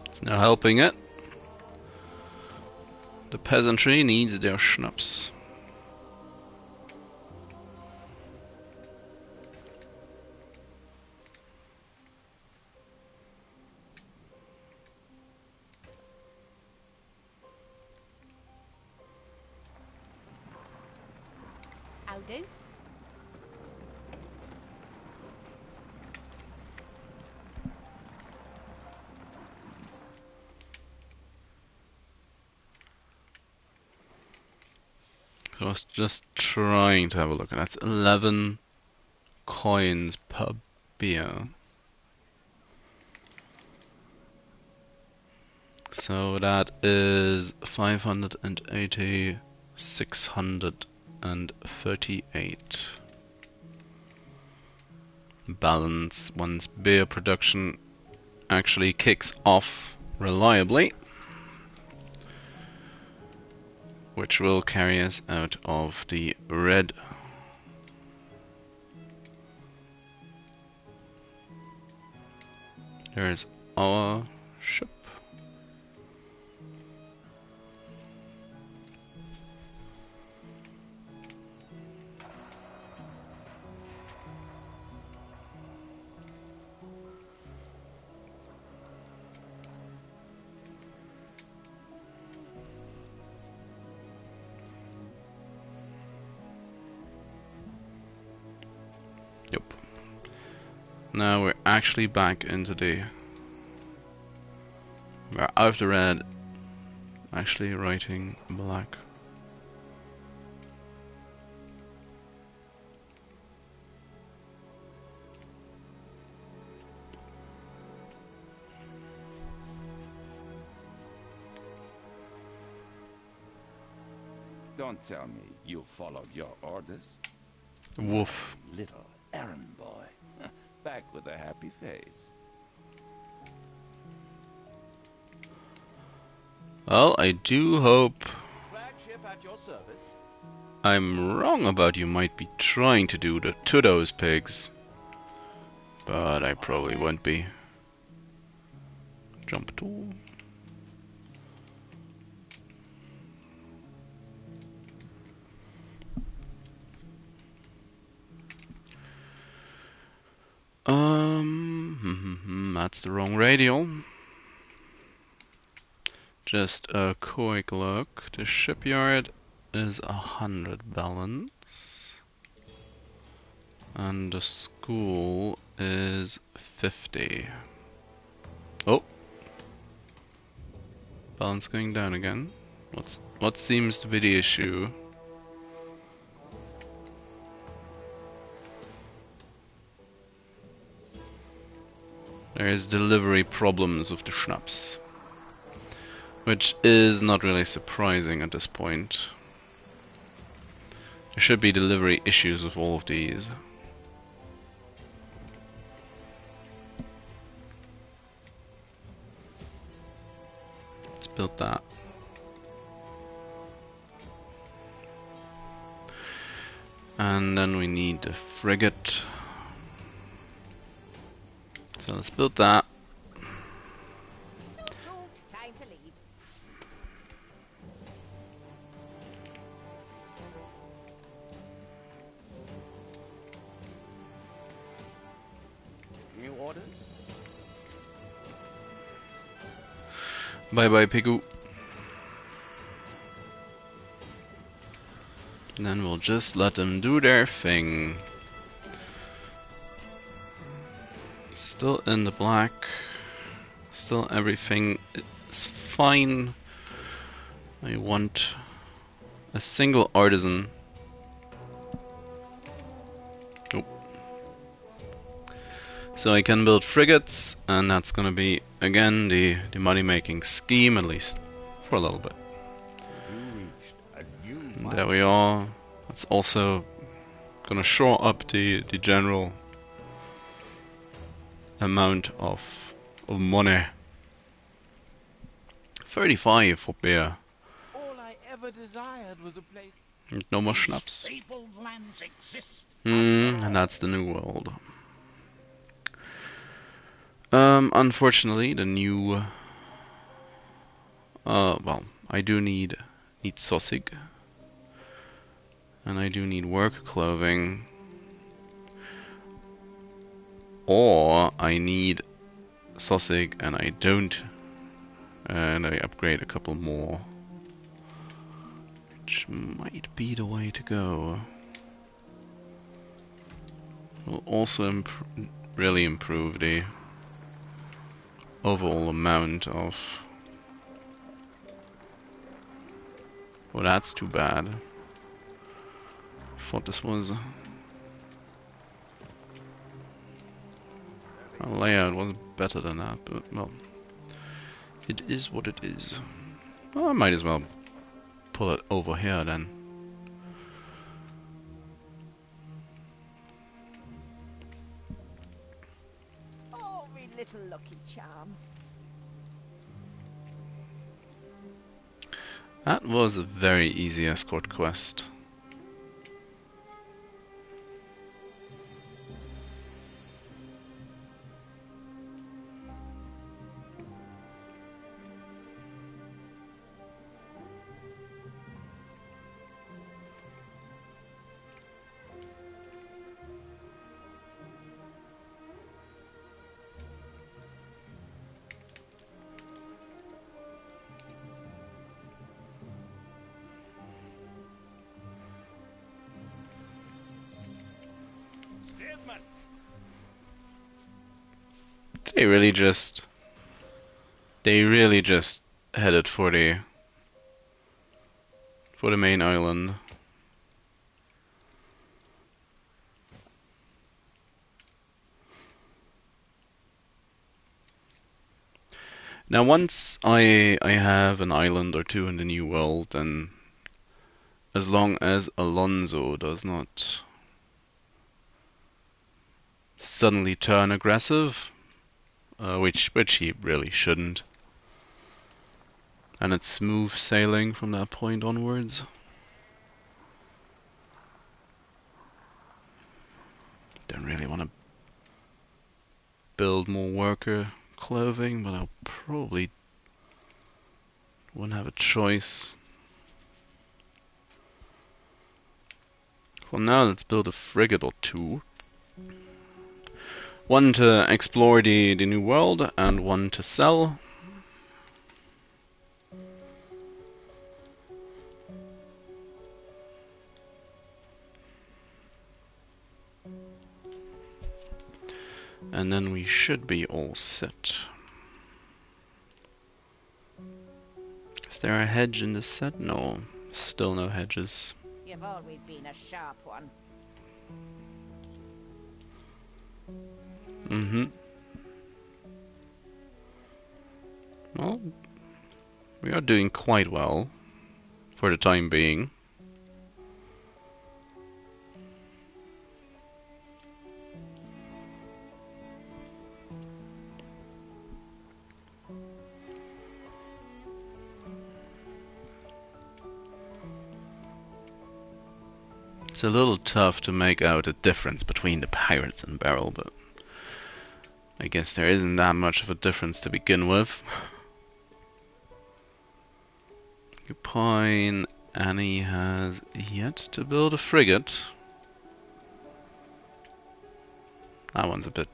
[SPEAKER 1] It's now helping it. The peasantry needs their schnapps.
[SPEAKER 4] I'll do.
[SPEAKER 1] So I was just trying to have a look, and that's 11 coins per beer. So that is 580, 638. Balance once beer production actually kicks off reliably, which will carry us out of the red. There's our ship. Yep. Now we're actually back into the... we're out of the red, actually writing black.
[SPEAKER 8] Don't tell me you followed your orders.
[SPEAKER 1] Woof.
[SPEAKER 8] Little errand boy. Back with a happy face.
[SPEAKER 1] Well, I do hope
[SPEAKER 5] Flagship at your service.
[SPEAKER 1] I'm wrong about you might be trying to do to those pigs. But I probably won't be. Jump tool. That's the wrong radial. Just a quick look. The shipyard is 100 balance. And the school is 50. Oh! Balance going down again. What seems to be the issue? There is delivery problems with the schnapps, which is not really surprising at this point. There should be delivery issues with all of these. Let's build that. And then we need the frigate. So let's build that.
[SPEAKER 3] Time to leave.
[SPEAKER 5] orders?
[SPEAKER 1] Bye bye, Pigu. And then we'll just let them do their thing. Still in the black. Still everything is fine. I want a single artisan. Nope. So I can build frigates, and that's gonna be again the money making scheme, at least for a little bit. And there we are. That's also gonna shore up the general amount of money. 35 for beer.
[SPEAKER 9] All I ever desired was a place.
[SPEAKER 1] No more schnapps.
[SPEAKER 9] Fabled lands exist.
[SPEAKER 1] And that's the new world. Unfortunately, the new. Well, I do need sausage, and I do need work clothing, or I need sausage and I don't, and I upgrade a couple more, which might be the way to go. Will also really improve the overall amount of. Well, that's too bad. Thought this was. Our layout was better than that, but well, it is what it is. Well, I might as well pull it over here then.
[SPEAKER 3] Oh, me little lucky charm.
[SPEAKER 1] That was a very easy escort quest.
[SPEAKER 5] Steersman!
[SPEAKER 1] They really just headed for the main island. Now once I have an island or two in the new world, then as long as Alonso does not suddenly turn aggressive, which he really shouldn't, and it's smooth sailing from that point onwards. Don't really want to build more worker clothing, but I'll probably won't have a choice. For now, let's build a frigate or two. One to explore the new world, and one to sell. And then we should be all set. Is there a hedge in this set? No, still no hedges.
[SPEAKER 3] You've always been a sharp one.
[SPEAKER 1] Well, we are doing quite well for the time being. It's a little tough to make out a difference between the pirates and Beryl, but I guess there isn't that much of a difference to begin with. Pine Annie has yet to build a frigate. That one's a bit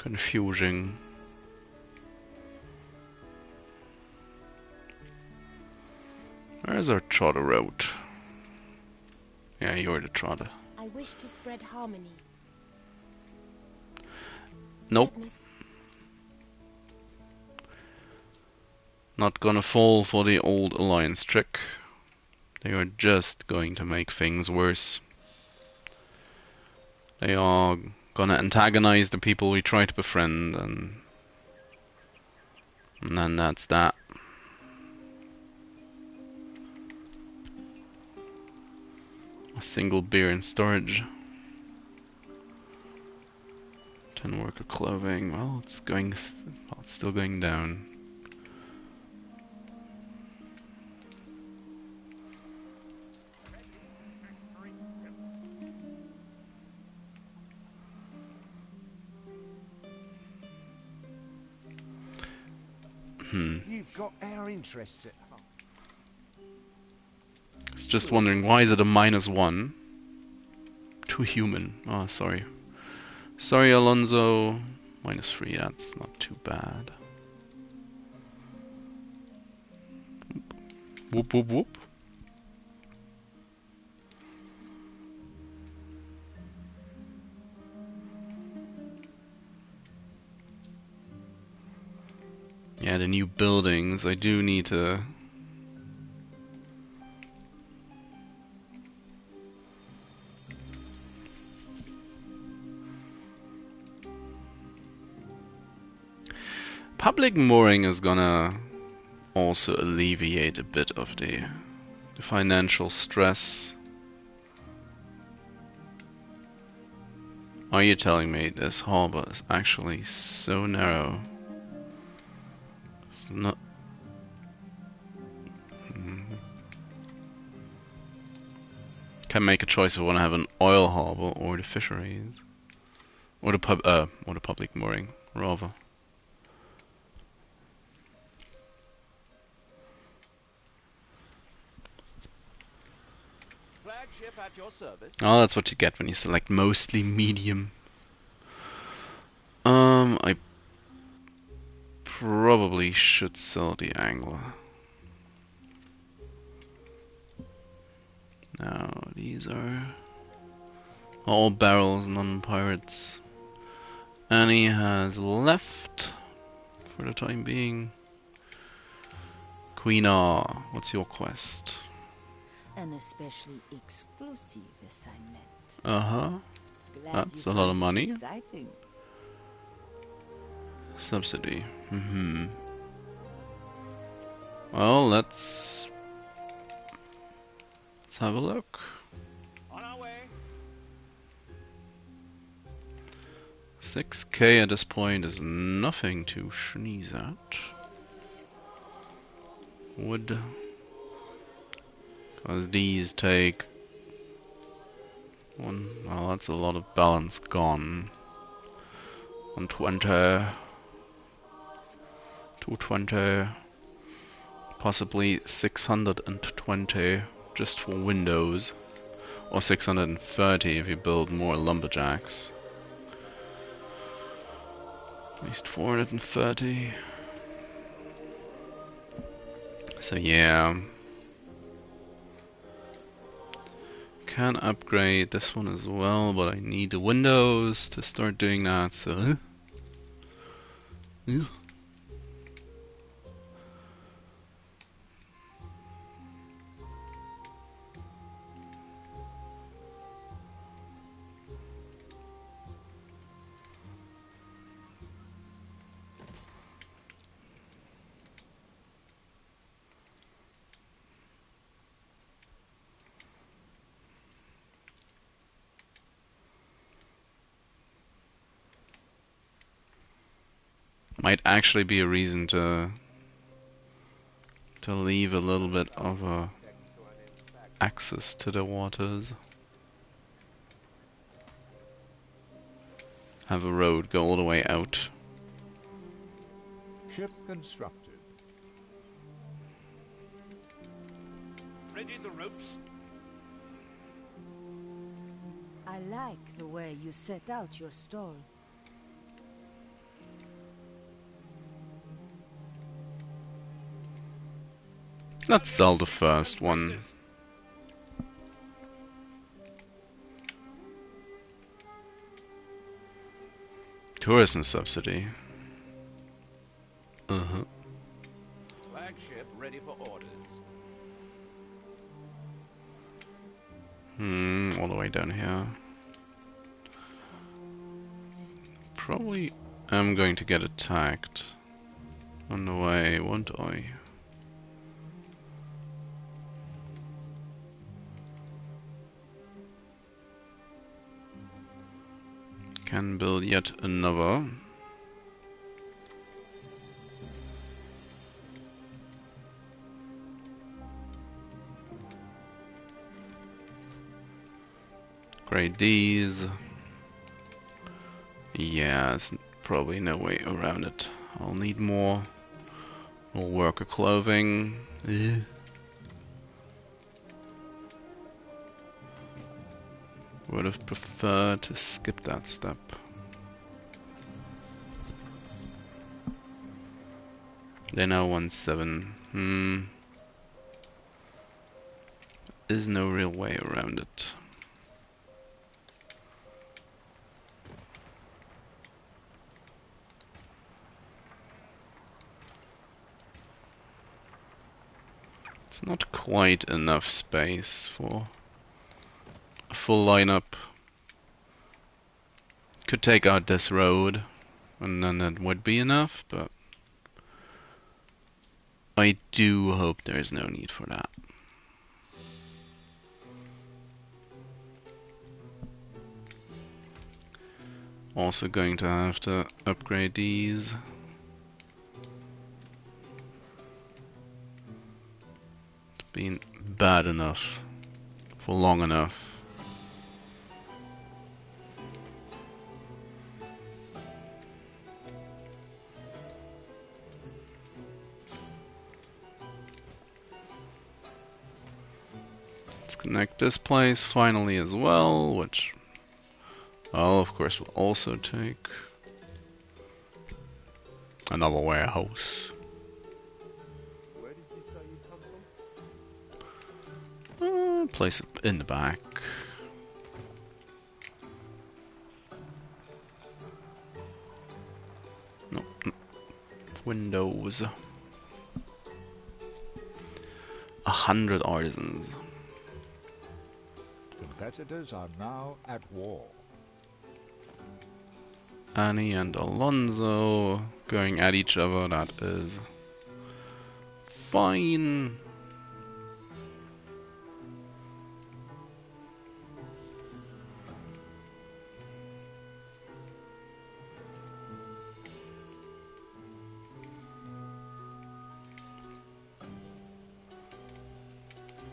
[SPEAKER 1] confusing. Where's our trotter road? Yeah, you're the trotter.
[SPEAKER 4] I wish to spread harmony.
[SPEAKER 1] Nope.
[SPEAKER 4] Sadness.
[SPEAKER 1] Not gonna fall for the old alliance trick. They are just going to make things worse. They are gonna antagonize the people we try to befriend, and then that's that. A single beer in storage. 10 worker clothing. Well, it's going. Well, it's still going down.
[SPEAKER 10] You've got our interests at heart.
[SPEAKER 1] I was just wondering, why is it a -1? Too human. Oh, sorry. Sorry, Alonso. -3, that's not too bad. Whoop, whoop, whoop. Yeah, the new buildings, I do need to... Public mooring is gonna also alleviate a bit of the financial stress. Are you telling me this harbor is actually so narrow? It's not... Can make a choice if I want to have an oil harbor or the fisheries. Or the public mooring, rather.
[SPEAKER 5] Flagship at your service.
[SPEAKER 1] Oh, that's what you get when you select mostly medium. I probably should sell the angler. Now, these are all barrels, non-pirates. Annie has left for the time being. Queen R, what's your quest?
[SPEAKER 6] An especially exclusive assignment.
[SPEAKER 1] Uh-huh.
[SPEAKER 6] Glad
[SPEAKER 1] That's
[SPEAKER 6] you
[SPEAKER 1] a lot of
[SPEAKER 6] find it
[SPEAKER 1] money.
[SPEAKER 6] exciting.
[SPEAKER 1] Subsidy. Well, let's have a look.
[SPEAKER 5] On our way.
[SPEAKER 1] 6k at this point is nothing to sneeze at. Wood. Because these take one. Well, that's a lot of balance gone. 120. 220. Possibly 620 just for windows. Or 630 if you build more lumberjacks. At least 430. So yeah. Can upgrade this one as well, but I need the windows to start doing that, so... Might actually be a reason to leave a little bit of access to the waters. Have a road go all the way out.
[SPEAKER 2] Ship constructed.
[SPEAKER 5] Ready the ropes.
[SPEAKER 6] I like the way you set out your stall.
[SPEAKER 1] Let's sell the first one. Tourism subsidy.
[SPEAKER 5] Flagship ready for orders.
[SPEAKER 1] All the way down here. Probably am going to get attacked on the way, won't I? Can build yet another. Grade D's. Yeah, there's probably no way around it. I'll need more worker clothing. Would have preferred to skip that step. They now want 7. There's no real way around it. It's not quite enough space for a full lineup. Could take out this road and then that would be enough, but I do hope there is no need for that. Also going to have to upgrade these. It's been bad enough for long enough. Let's connect this place finally as well, which I'll of course will also take another warehouse.
[SPEAKER 2] Where did you say you come from?
[SPEAKER 1] Place it in the back. No, windows. 100 artisans.
[SPEAKER 2] Competitors are now at war.
[SPEAKER 1] Annie and Alonso going at each other, that is fine.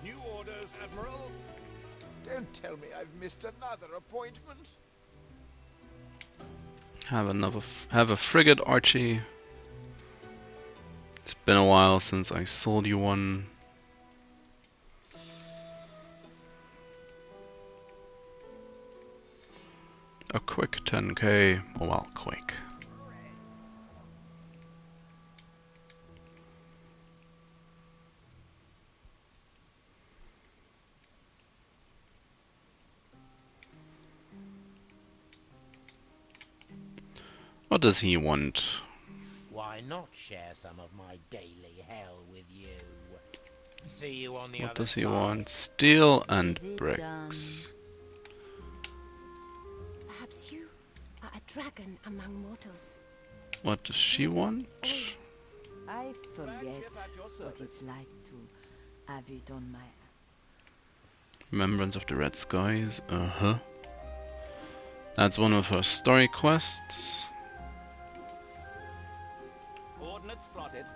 [SPEAKER 5] New orders, Admiral.
[SPEAKER 9] Don't tell me I've missed another appointment.
[SPEAKER 1] Have a frigate, Archie. It's been a while since I sold you one. A quick 10k. Oh well, quick. What does he want?
[SPEAKER 11] Why not share some of my daily hell with you? See you on the
[SPEAKER 1] What
[SPEAKER 11] other
[SPEAKER 1] does he
[SPEAKER 11] side.
[SPEAKER 1] want? Steel and
[SPEAKER 6] Is it
[SPEAKER 1] bricks.
[SPEAKER 4] Perhaps you are a dragon among mortals.
[SPEAKER 1] What does she want?
[SPEAKER 6] I forget
[SPEAKER 5] Flagship at your
[SPEAKER 6] what
[SPEAKER 5] service.
[SPEAKER 6] it's like to have it on my...
[SPEAKER 1] Remembrance of the Red Skies. That's one of her story quests.
[SPEAKER 5] Coordinates plotted.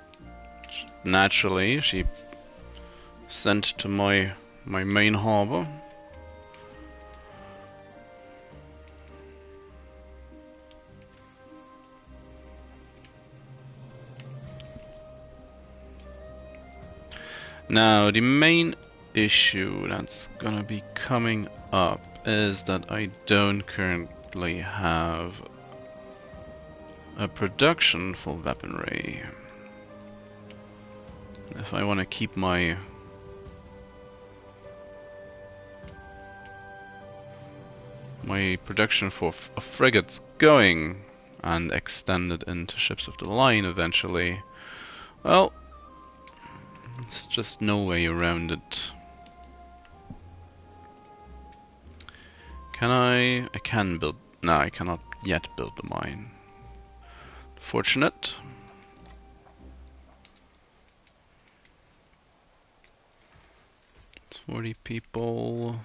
[SPEAKER 1] Naturally, she sent to my main harbor. Now, the main issue that's gonna be coming up is that I don't currently have a production for weaponry. If I want to keep my production for frigates going and extend it into ships of the line eventually, well, there's just no way around it. Can I? I can build. No, I cannot yet build the mine. Fortunate. It's 40 people.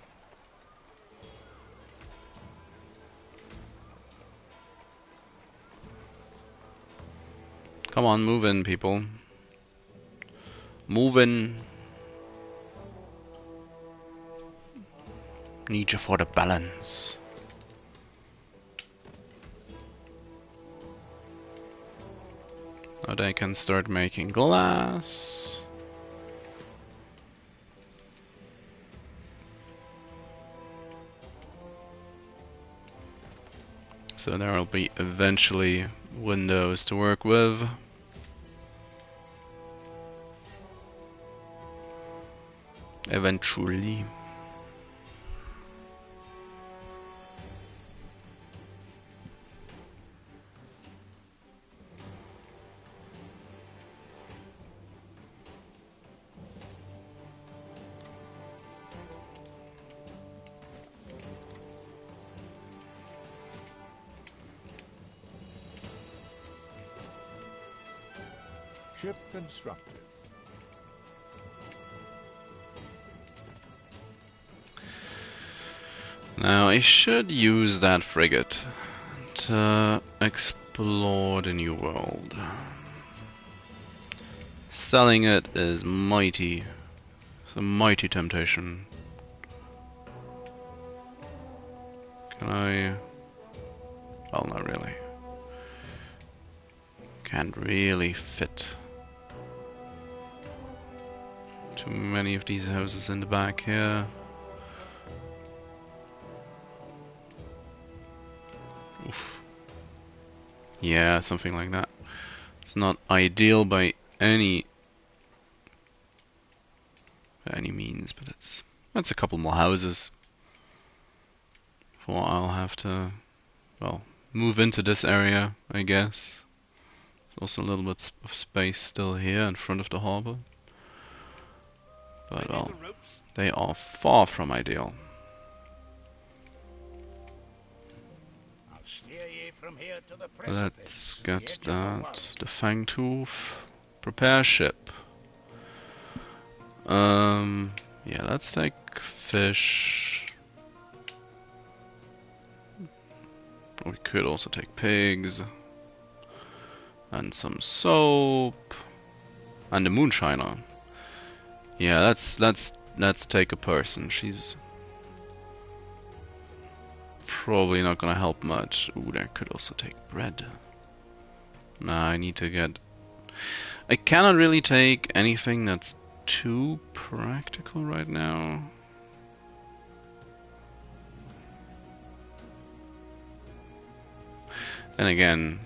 [SPEAKER 1] Come on, move in, people. Move in. Need you for the balance. Now they can start making glass. So there will be eventually windows to work with. Eventually.
[SPEAKER 2] Ship constructed.
[SPEAKER 1] Now I should use that frigate to explore the new world. Selling it is mighty. It's a mighty temptation. Can I? Well, not really. Can't really fit too many of these houses in the back here. Oof. Yeah, something like that. It's not ideal by any means, but that's a couple more houses before I'll have to, well, move into this area, I guess. There's also a little bit of space still here in front of the harbor. But well, they are far from ideal.
[SPEAKER 11] I'll steer ye from here to the
[SPEAKER 1] Let's get
[SPEAKER 11] the edge of the world.
[SPEAKER 1] that. The Fangtooth. Prepare ship. Yeah, let's take fish. We could also take pigs. And some soap. And the moonshiner. Yeah, let's take a person. She's probably not gonna help much. Ooh, there could also take bread. Nah, I need to get... I cannot really take anything that's too practical right now. And again,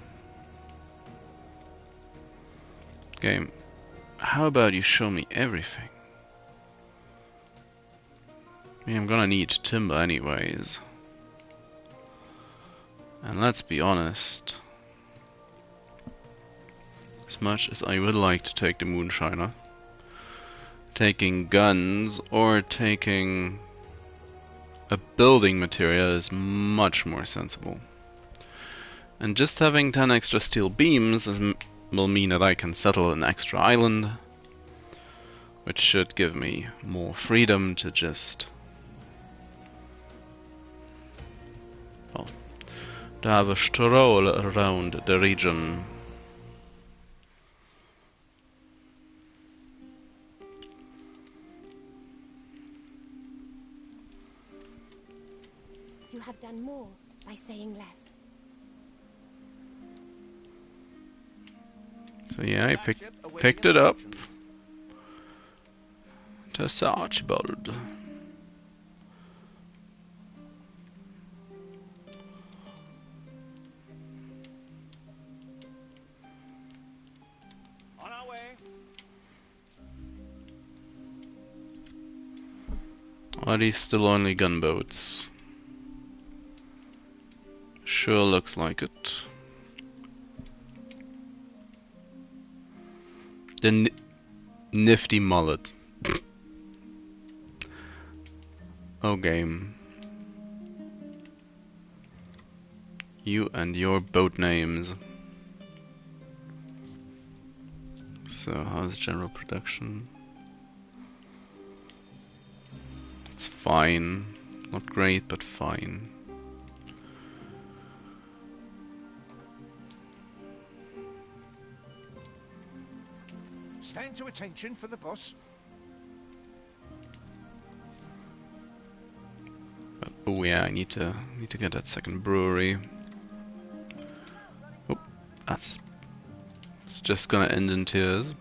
[SPEAKER 1] game, how about you show me everything? I mean, I'm gonna need timber anyways. And let's be honest, as much as I would like to take the moonshiner, taking guns or taking a building material is much more sensible. And just having 10 extra steel beams will mean that I can settle an extra island, which should give me more freedom to just, well, to have a stroll around the region.
[SPEAKER 4] You have done more by saying less.
[SPEAKER 1] So yeah, I picked it up to Sir Archibald.
[SPEAKER 5] On our way.
[SPEAKER 1] Are these still only gunboats? Sure looks like it. The nifty mullet. Oh game. You and your boat names. So how's general production? It's fine. Not great, but fine.
[SPEAKER 9] Stand to attention for the boss.
[SPEAKER 1] Oh yeah, I need to get that second brewery. Oh, it's just gonna end in tears.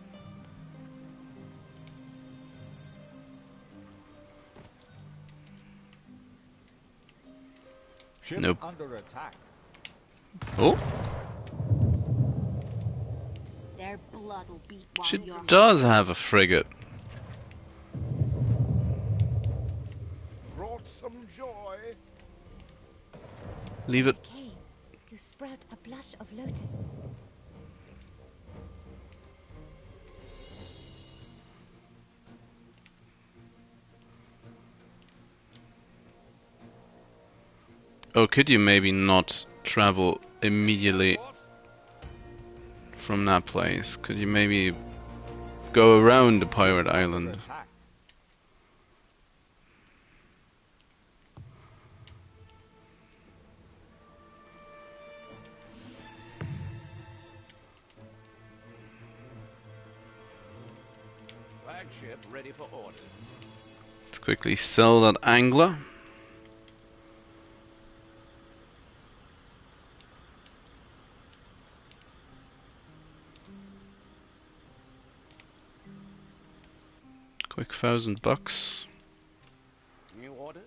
[SPEAKER 2] Ship
[SPEAKER 1] Nope.
[SPEAKER 2] under attack.
[SPEAKER 1] Oh,
[SPEAKER 7] Their blood'll beat while
[SPEAKER 1] she
[SPEAKER 7] you're
[SPEAKER 1] does have a frigate.
[SPEAKER 9] Brought some joy.
[SPEAKER 1] Leave it.
[SPEAKER 4] Decay. You sprout a blush of lotus.
[SPEAKER 1] Oh, could you maybe not travel immediately from that place? Could you maybe go around the pirate island?
[SPEAKER 2] Attack.
[SPEAKER 5] Flagship ready for orders.
[SPEAKER 1] Let's quickly sell that angler. Quick $1,000.
[SPEAKER 5] New orders?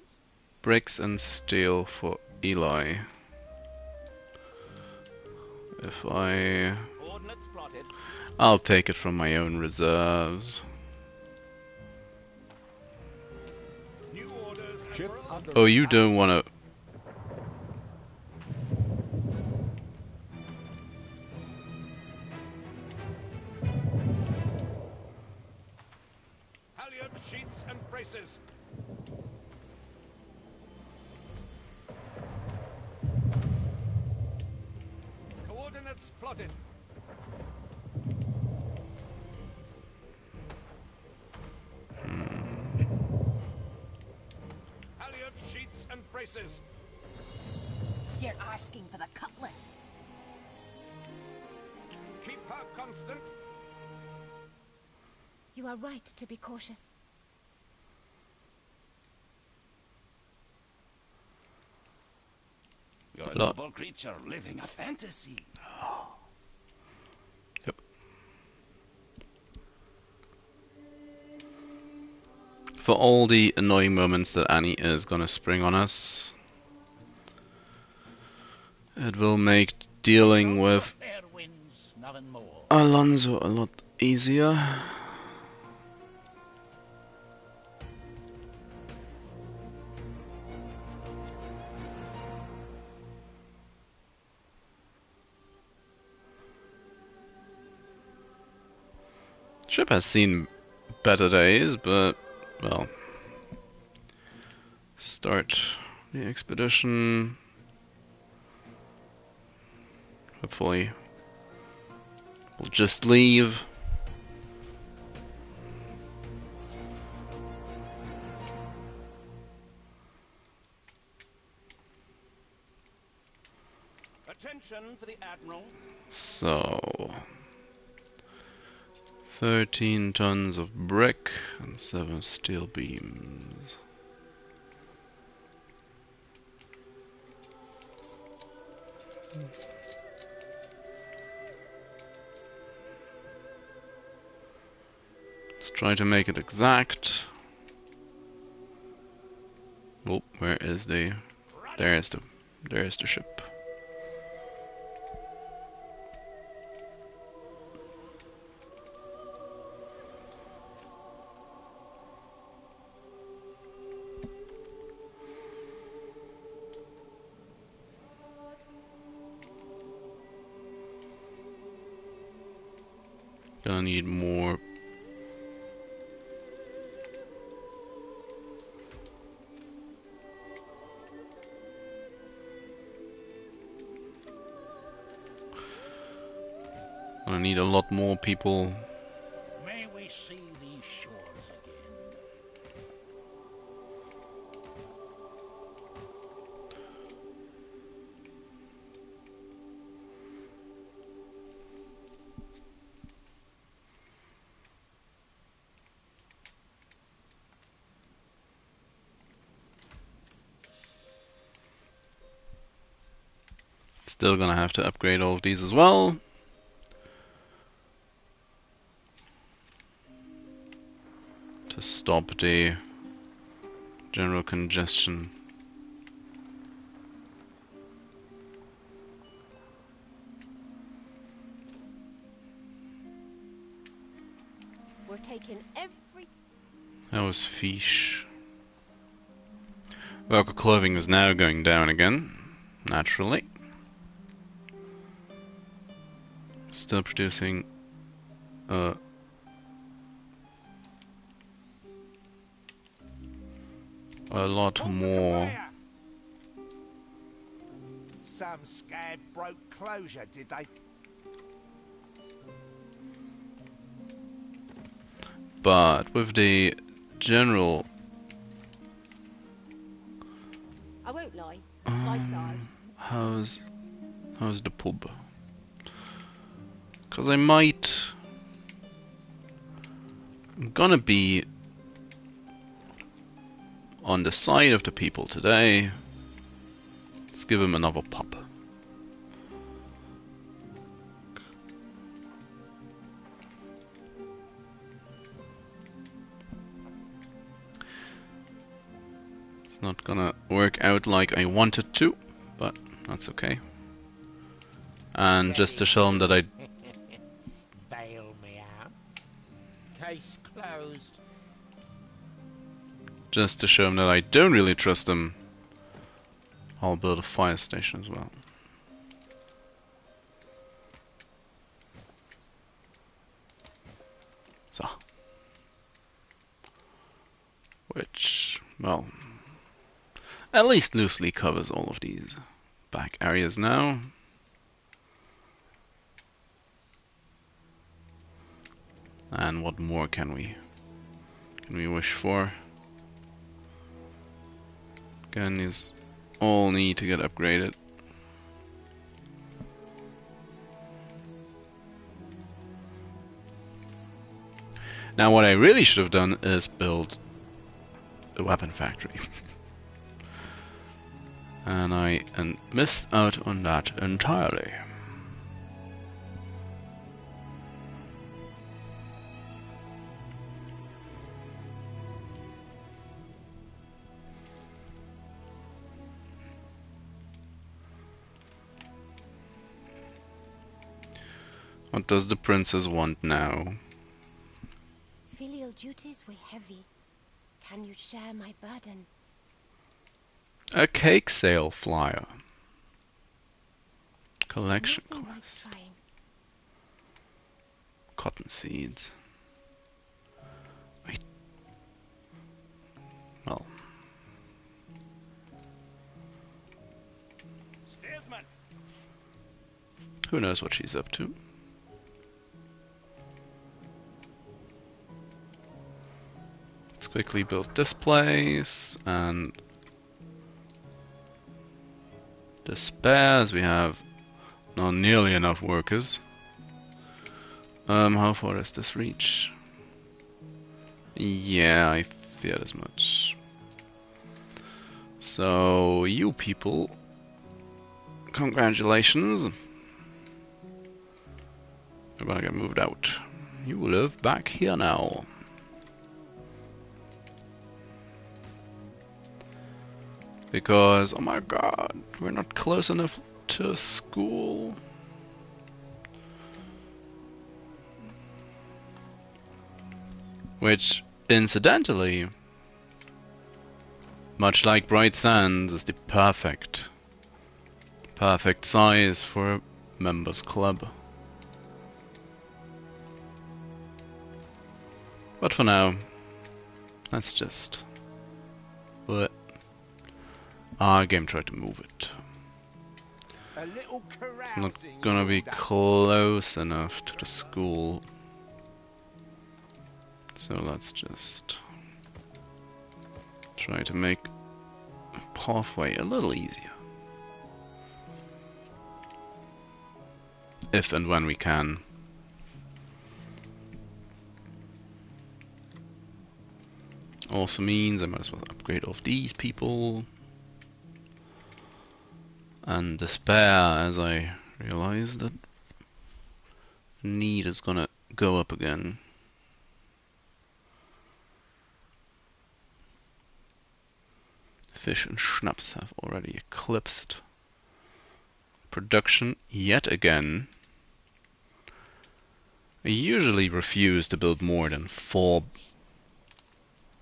[SPEAKER 1] Bricks and steel for Eli. If
[SPEAKER 5] Ordnance plotted.
[SPEAKER 1] I'll take it from my own reserves.
[SPEAKER 5] New orders,
[SPEAKER 2] Ship
[SPEAKER 5] Admiral.
[SPEAKER 2] under
[SPEAKER 1] Oh, you
[SPEAKER 2] attack.
[SPEAKER 1] don't want to.
[SPEAKER 5] Halyard sheets and braces. Coordinates plotted. Halyard sheets and braces.
[SPEAKER 7] You're asking for the cutlass.
[SPEAKER 5] Keep her constant.
[SPEAKER 4] You are right to be cautious.
[SPEAKER 8] You're a
[SPEAKER 1] Lot.
[SPEAKER 8] noble creature living a fantasy.
[SPEAKER 1] Yep. For all the annoying moments that Annie is gonna spring on us, it will make dealing with
[SPEAKER 11] Fair winds, nothing more.
[SPEAKER 1] Alonso a lot easier. Ship has seen better days, but, well, start the expedition. Hopefully, we'll just leave.
[SPEAKER 5] Attention for the Admiral.
[SPEAKER 1] So, 13 tons of brick and 7 steel beams. Let's try to make it exact. Oh, where is the? There's the ship. Gonna need more. Gonna need a lot more people.
[SPEAKER 11] May we see these shores again?
[SPEAKER 1] Still gonna have to upgrade all of these as well. To stop the general congestion.
[SPEAKER 4] We're taking every...
[SPEAKER 1] That was fish. Worker clothing is now going down again, naturally. Still producing a lot more.
[SPEAKER 10] Some scab broke closure, did they?
[SPEAKER 1] But with the general
[SPEAKER 4] I won't lie. Life's hard.
[SPEAKER 1] how's the pub? Cause I'm gonna be on the side of the people today. Let's give him another pub. It's not gonna work out like I wanted to, but that's okay. And just to show him that I
[SPEAKER 11] Bail me out. Case closed.
[SPEAKER 1] Just to show him that I don't really trust him, I'll build a fire station as well. So. Which, well, at least loosely covers all of these back areas now. And what more can we wish for? Again, these all need to get upgraded. Now what I really should have done is build a weapon factory. And I missed out on that entirely. What does the princess want now?
[SPEAKER 4] Filial duties weigh heavy. Can you share my burden?
[SPEAKER 1] A cake sale flyer. Collection
[SPEAKER 4] Nothing like
[SPEAKER 1] quest.
[SPEAKER 4] trying.
[SPEAKER 1] Cotton seeds. Well.
[SPEAKER 5] Steersman.
[SPEAKER 1] Who knows what she's up to? Let's quickly build this place and the spares. We have not nearly enough workers. How far does this reach? Yeah, I feared as much. So you people, congratulations. You're gonna get moved out. You live back here now. Because, oh my god, we're not close enough to school. Which, incidentally, much like Bright Sands, is the perfect size for a members club. But for now, let's just... What? Our game tried to move it.
[SPEAKER 10] A little
[SPEAKER 1] It's not
[SPEAKER 10] carousing
[SPEAKER 1] gonna
[SPEAKER 10] and
[SPEAKER 1] be
[SPEAKER 10] all that.
[SPEAKER 1] close enough to the school. So let's just try to make a pathway a little easier. If and when we can. Also means I might as well upgrade all of these people. And despair as I realize that need is gonna go up again. Fish and schnapps have already eclipsed production yet again. I usually refuse to build more than 4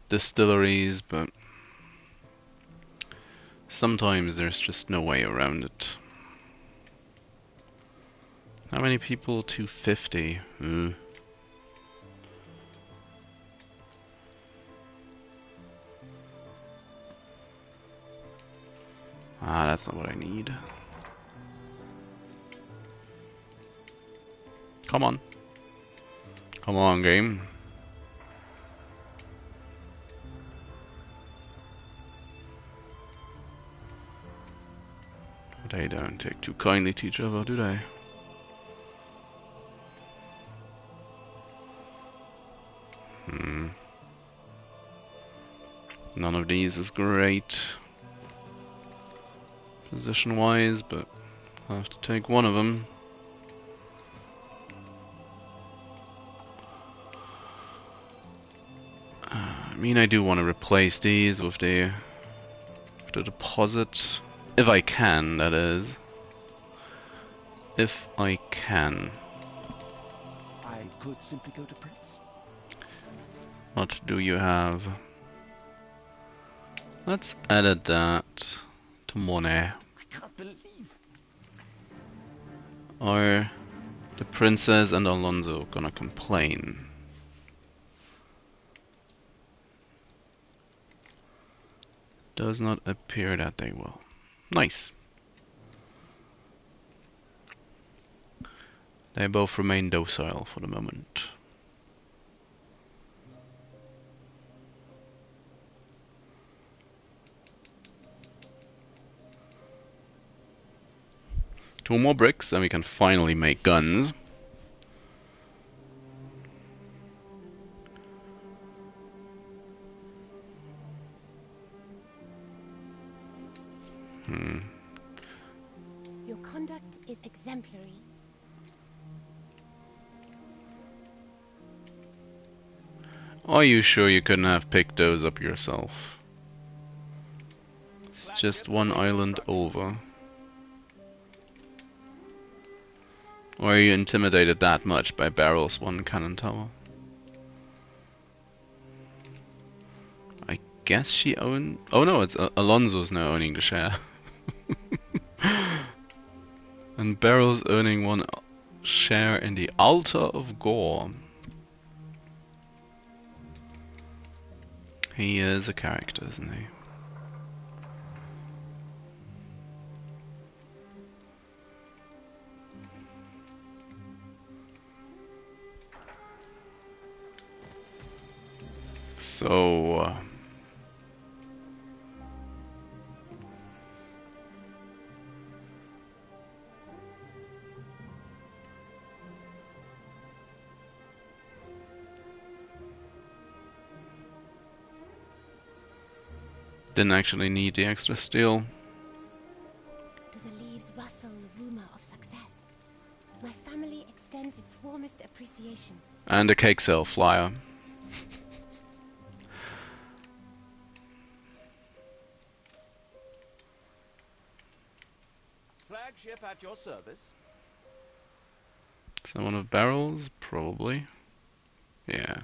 [SPEAKER 1] distilleries, but sometimes there's just no way around it. How many people? 250. Ah, that's not what I need. Come on. Come on, game. They don't take too kindly to each other, do they? None of these is great position-wise, but I'll have to take one of them. I mean, I do want to replace these with the deposit. If I can, that is. If I can.
[SPEAKER 8] I could simply go to Prince.
[SPEAKER 1] What do you have? Let's edit that to money.
[SPEAKER 8] I can't believe.
[SPEAKER 1] Are the princess and Alonso gonna complain? Does not appear that they will. Nice. They both remain docile for the moment. Two more bricks and we can finally make guns.
[SPEAKER 4] Your conduct is exemplary.
[SPEAKER 1] Are you sure you couldn't have picked those up yourself? It's just one island over. Or are you intimidated that much by Barrel's one cannon tower? I guess she owned... Oh no, it's Alonso's now owning the share. And Barrel's owning one share in the Altar of Gore. He is a character, isn't he? So... didn't actually need the extra steel.
[SPEAKER 4] Do the leaves rustle the rumor of success? My family extends its warmest appreciation.
[SPEAKER 1] And a cake sale flyer.
[SPEAKER 5] Flagship at your service.
[SPEAKER 1] Is that one of Barrel's? Probably. Yeah.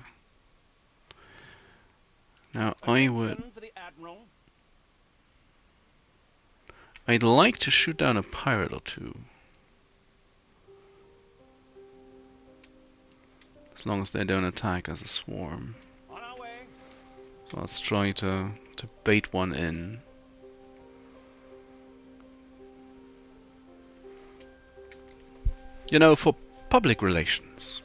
[SPEAKER 1] Now I would...
[SPEAKER 5] Attention for the Admiral.
[SPEAKER 1] I'd like to shoot down a pirate or two. as long as they don't attack as a swarm.
[SPEAKER 5] On our way.
[SPEAKER 1] So let's try to bait one in. You know, for public relations.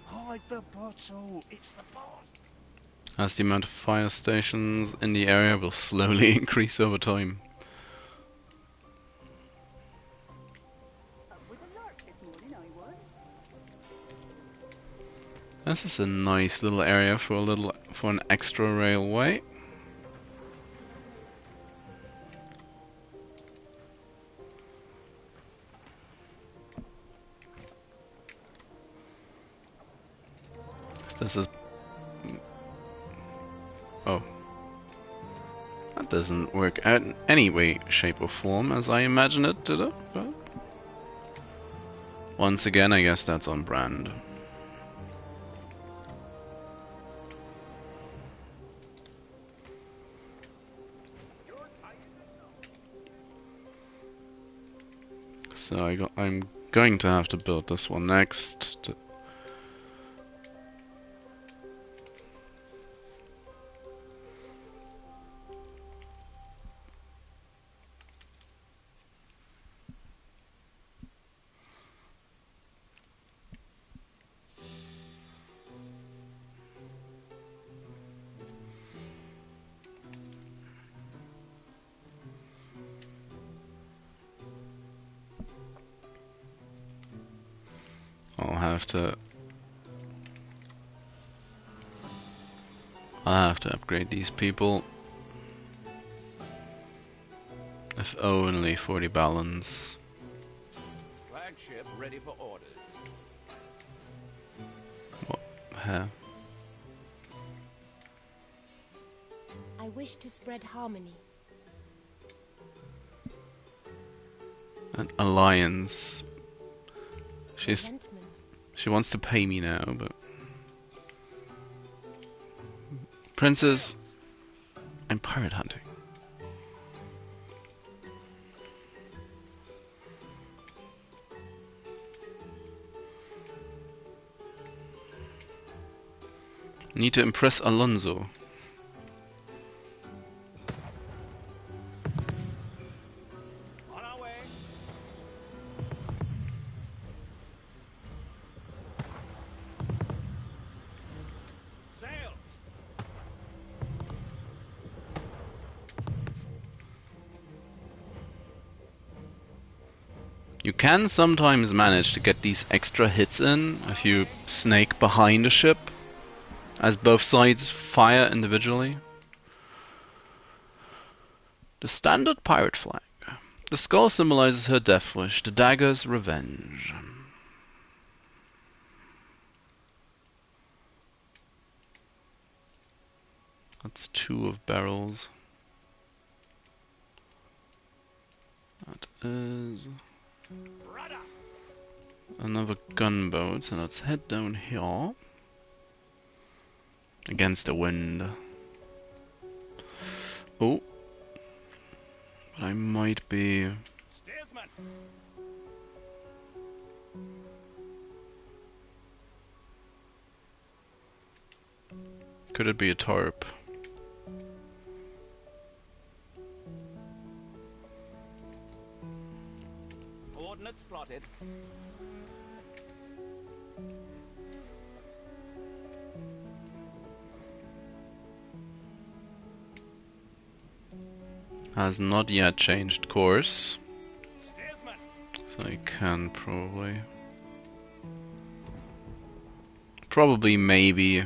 [SPEAKER 10] Hide the bottle. It's the boss.
[SPEAKER 1] As the amount of fire stations in the area will slowly increase over time. This is a nice little area for an extra railway. This is... Oh. That doesn't work out in any way, shape or form as I imagine it, did it? But once again, I guess that's on brand. So I'm going to have to build this one next. I'll have to upgrade these people. If only for the balance.
[SPEAKER 5] Flagship ready for orders.
[SPEAKER 1] What? Huh?
[SPEAKER 4] I wish to spread harmony.
[SPEAKER 1] An alliance.
[SPEAKER 4] Resentment.
[SPEAKER 1] She wants to pay me now, but Princess, I'm pirate hunting. Need to impress Alonso.
[SPEAKER 5] On our way. Sails.
[SPEAKER 1] You can sometimes manage to get these extra hits in if you snake behind a ship, as both sides fire individually. The standard pirate flag. The skull symbolizes her death wish, the dagger's revenge. That's 2 of barrels. That is another gunboat, so let's head down here. Against the wind. Oh. But I might be...
[SPEAKER 5] Steersman.
[SPEAKER 1] Could it be a tarp?
[SPEAKER 5] Coordinates plotted.
[SPEAKER 1] Has not yet changed course.
[SPEAKER 5] Steersman.
[SPEAKER 1] So I can probably maybe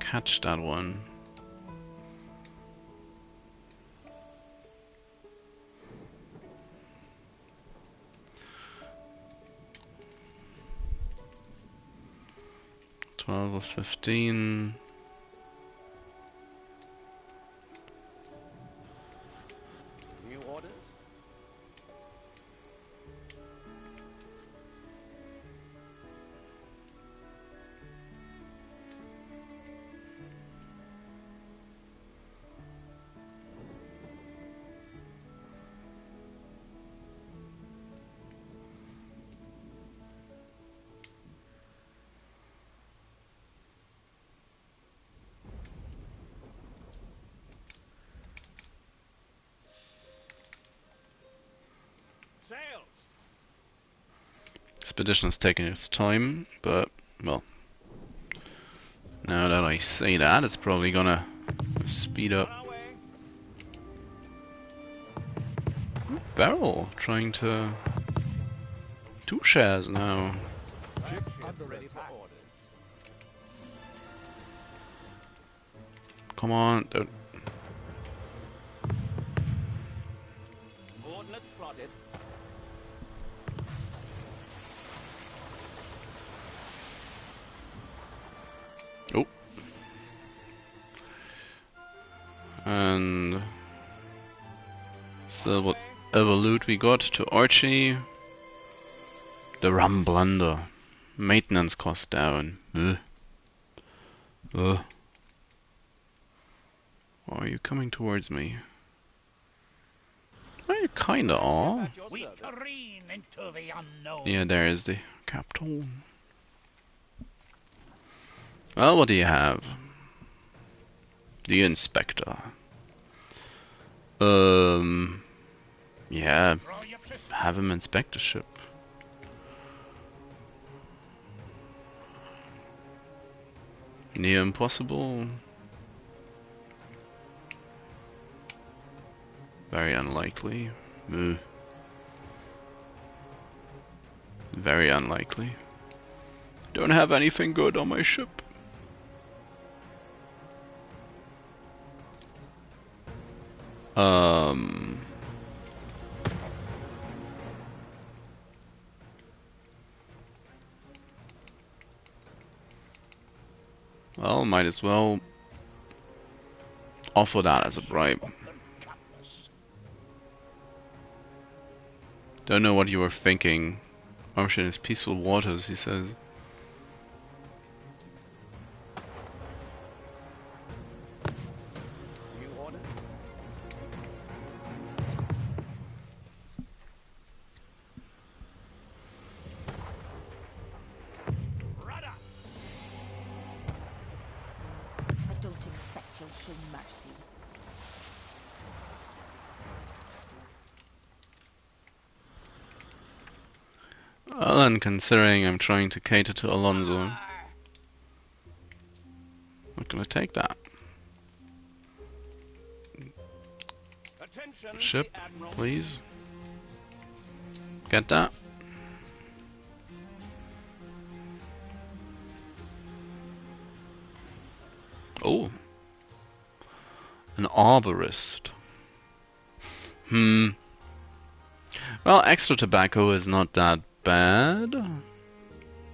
[SPEAKER 1] catch that one. $12 or $15.
[SPEAKER 5] Sails.
[SPEAKER 1] Expedition is taking its time, but, well, now that I say that, it's probably gonna speed up.
[SPEAKER 5] On our way.
[SPEAKER 1] Barrel trying to 2 shares now.
[SPEAKER 9] Ready for orders.
[SPEAKER 1] Come on, don't.
[SPEAKER 5] Coordinates plotted.
[SPEAKER 1] Oh. And so whatever loot we got to Archie. The rum blunder. Maintenance cost down. Ugh. Ugh. Why are you coming towards me? Well, you kinda are.
[SPEAKER 11] We careen into the unknown.
[SPEAKER 1] Yeah, there is the capital. Well, what do you have? The inspector. Yeah, have him inspect the ship. Near impossible. Very unlikely. Ugh. Very unlikely. Don't have anything good on my ship. Well, might as well offer that as a bribe. Don't know what you were thinking. Ocean is peaceful waters, he says.
[SPEAKER 5] New orders. Rudder.
[SPEAKER 7] I don't expect you'll show mercy.
[SPEAKER 1] Well, and considering I'm trying to cater to Alonso, I'm not gonna take that.
[SPEAKER 5] Attention,
[SPEAKER 1] Ship,
[SPEAKER 5] the Admiral.
[SPEAKER 1] please. Get that. Oh. An arborist. Well, extra tobacco is not that bad.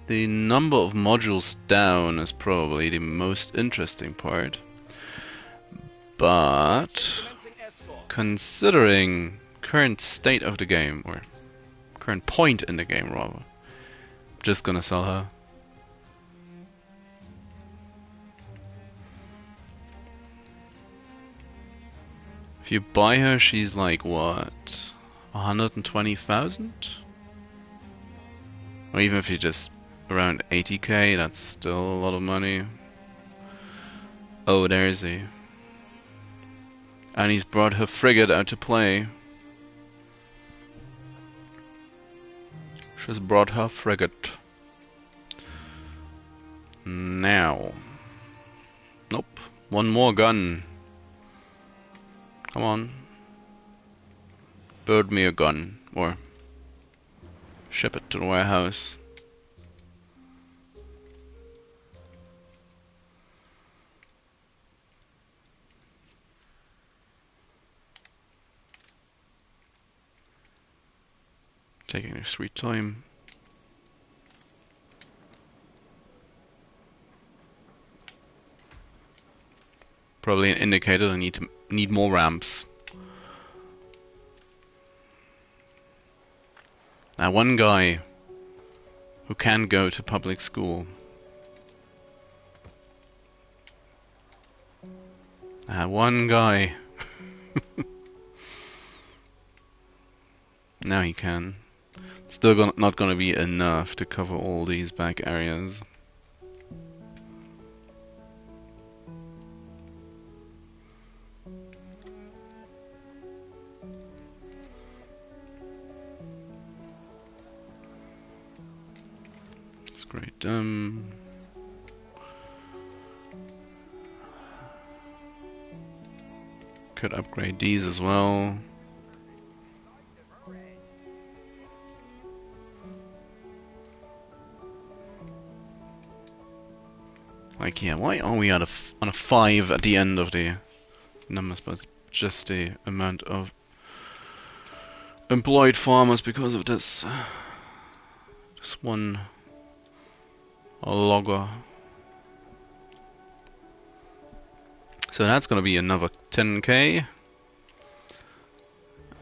[SPEAKER 1] The number of modules down is probably the most interesting part. But
[SPEAKER 5] Commencing escort.
[SPEAKER 1] considering current state of the game, or current point in the game rather, I'm just gonna sell her. If you buy her, she's like what? 120,000? Or even if you just around 80k, that's still a lot of money. Oh, there's he. And he's brought her frigate out to play. She's brought her frigate. Now. Nope. One more gun. Come on. Build me a gun. Or ship it to the warehouse. Taking their sweet time. Probably an indicator I need more ramps. Now one guy who can go to public school. One guy. Now he can. Still not gonna be enough to cover all these back areas. upgrade them. Could upgrade these as well. Like, yeah, why are we on a 5 at the end of the numbers? But it's just the amount of employed farmers because of this one logger. So that's gonna be another 10k,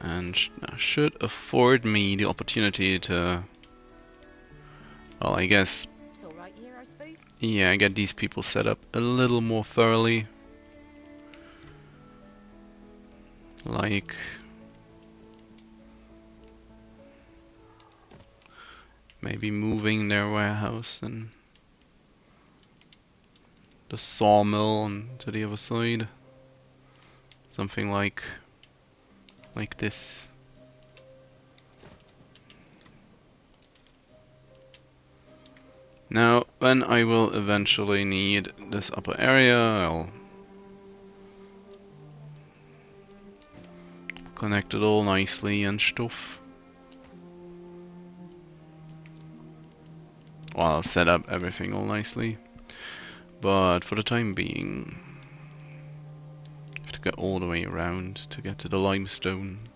[SPEAKER 1] and should afford me the opportunity to, well, I guess,
[SPEAKER 4] It's all right here, I suppose.
[SPEAKER 1] yeah, get these people set up a little more thoroughly. Like, maybe moving their warehouse and the sawmill and to the other side. Something like this. Now, when I will eventually need this upper area, I'll connect it all nicely and stuff. Well, I'll set up everything all nicely. But for the time being, I have to get all the way around to get to the limestone.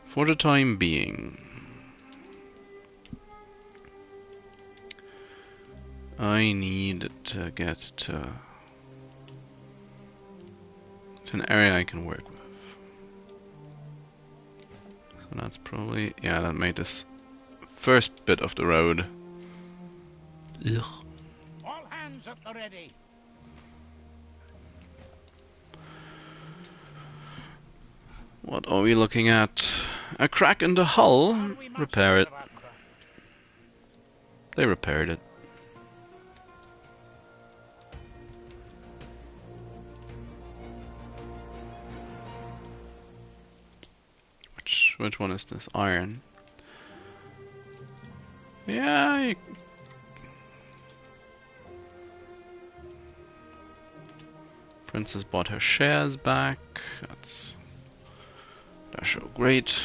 [SPEAKER 1] For the time being, I need to get to an area I can work with. So that's probably, yeah, that made this first bit of the road. Ugh.
[SPEAKER 11] All hands at the ready.
[SPEAKER 1] What are we looking at? A crack in the hull? Repair it. They repaired it. Which one is this? Iron. Yeah. Princess bought her shares back. That's sure great.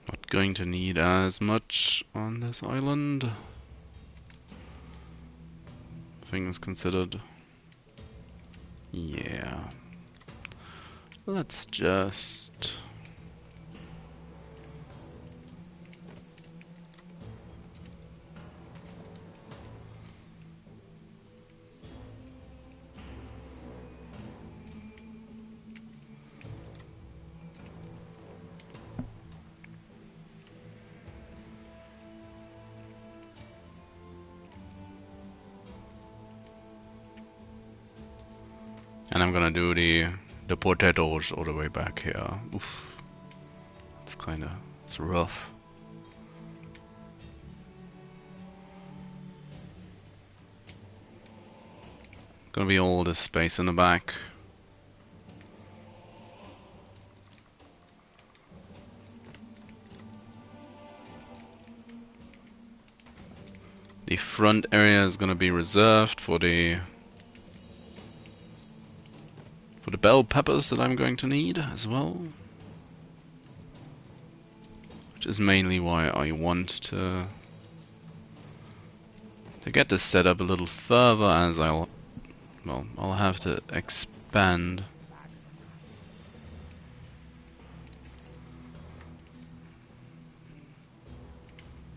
[SPEAKER 1] Not going to need as much on this island. Things considered. Yeah. Let's just... And I'm gonna do the potatoes all the way back here. Oof. It's rough. Gonna be all this space in the back. The front area is gonna be reserved for the bell peppers that I'm going to need as well. Which is mainly why I want to get this set up a little further, as I'll have to expand.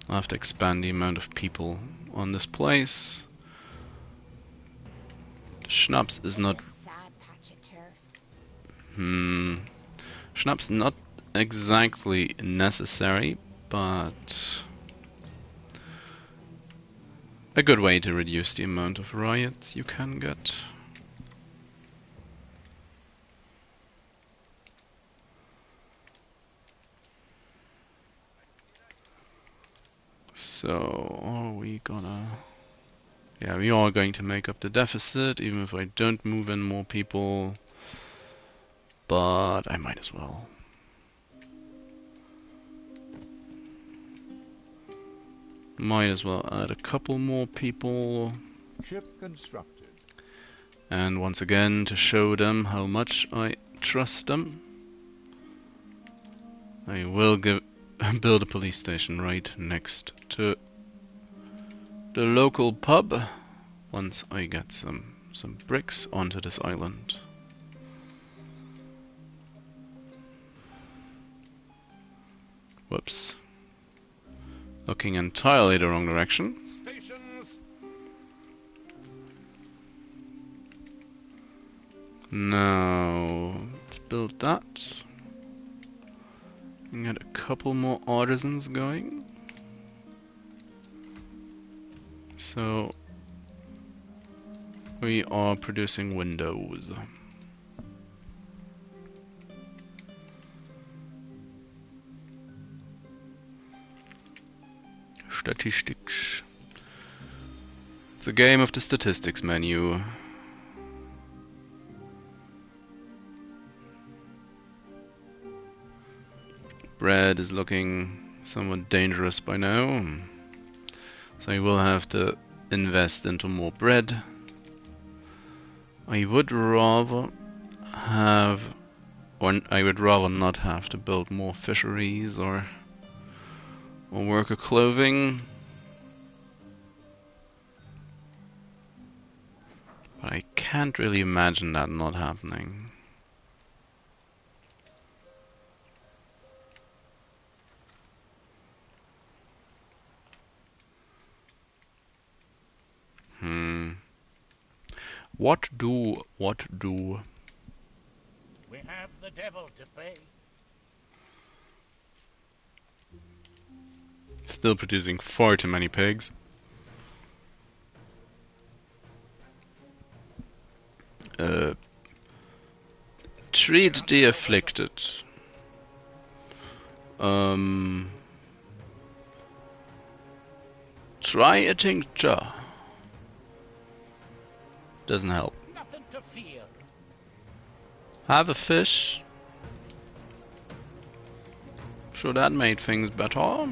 [SPEAKER 1] I'll have to expand the amount of people on this place. The schnapps is not... Schnapps not exactly necessary, but a good way to reduce the amount of riots you can get. So, are we gonna... Yeah, we are going to make up the deficit, even if I don't move in more people. But I might as well. Might as well add a couple more people.
[SPEAKER 2] Ship constructed.
[SPEAKER 1] And once again, to show them how much I trust them, I will build a police station right next to the local pub once I get some bricks onto this island. Whoops. Looking entirely the wrong direction.
[SPEAKER 5] Stations.
[SPEAKER 1] Now, let's build that. And get a couple more artisans going. So, we are producing windows. Statistics. It's a game of the statistics menu. Bread is looking somewhat dangerous by now, so I will have to invest into more bread. I would rather have, or I would rather not have to build more fisheries or worker clothing. But I can't really imagine that not happening. What do?
[SPEAKER 11] We have the devil to pay.
[SPEAKER 1] Still producing far too many pigs. Treat the afflicted. Try a tincture. Doesn't help.
[SPEAKER 11] Nothing to fear.
[SPEAKER 1] Have a fish. Sure, that made things better.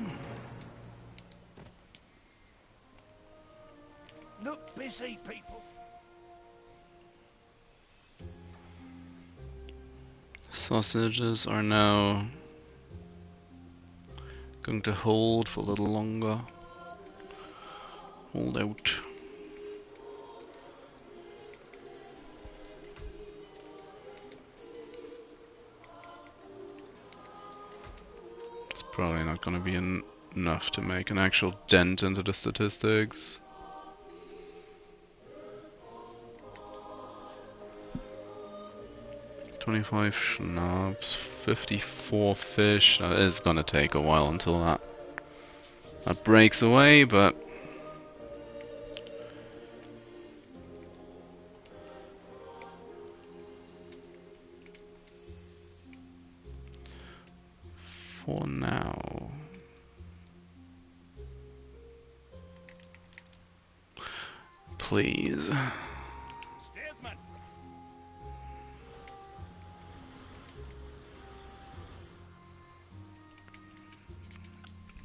[SPEAKER 5] Look busy, people.
[SPEAKER 1] Sausages are now going to hold for a little longer. Hold out. It's probably not going to be enough to make an actual dent into the statistics. $25 schnapps, 54 fish. That is gonna take a while until that breaks away, but for now, please.
[SPEAKER 5] Steersman.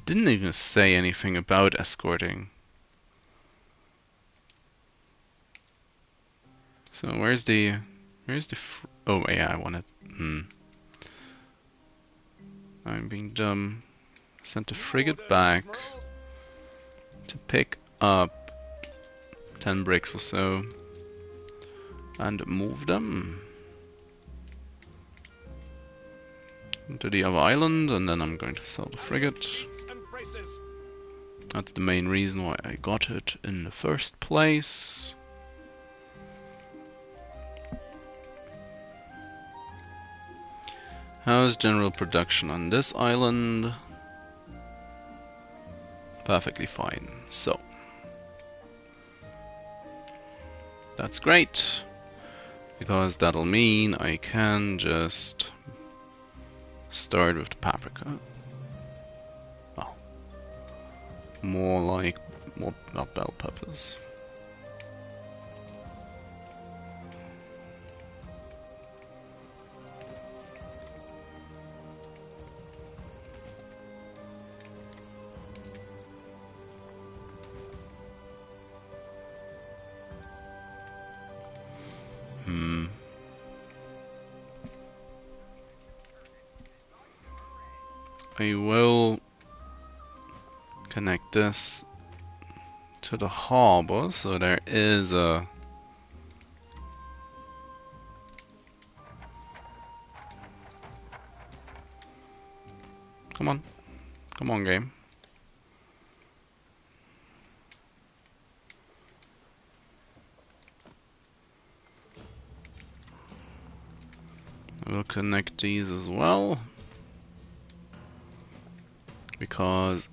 [SPEAKER 1] Didn't even say anything about escorting. So where's the oh yeah, I want it. I'm being dumb. Sent the frigate back to pick up 10 bricks or so and move them into the other island, and then I'm going to sell the frigate. That's the main reason why I got it in the first place. How's general production on this island? Perfectly fine. So that's great, because that'll mean I can just start with the paprika. Well, more not bell peppers. I will connect this to the harbor, so there is a come on game. I will connect these as well, because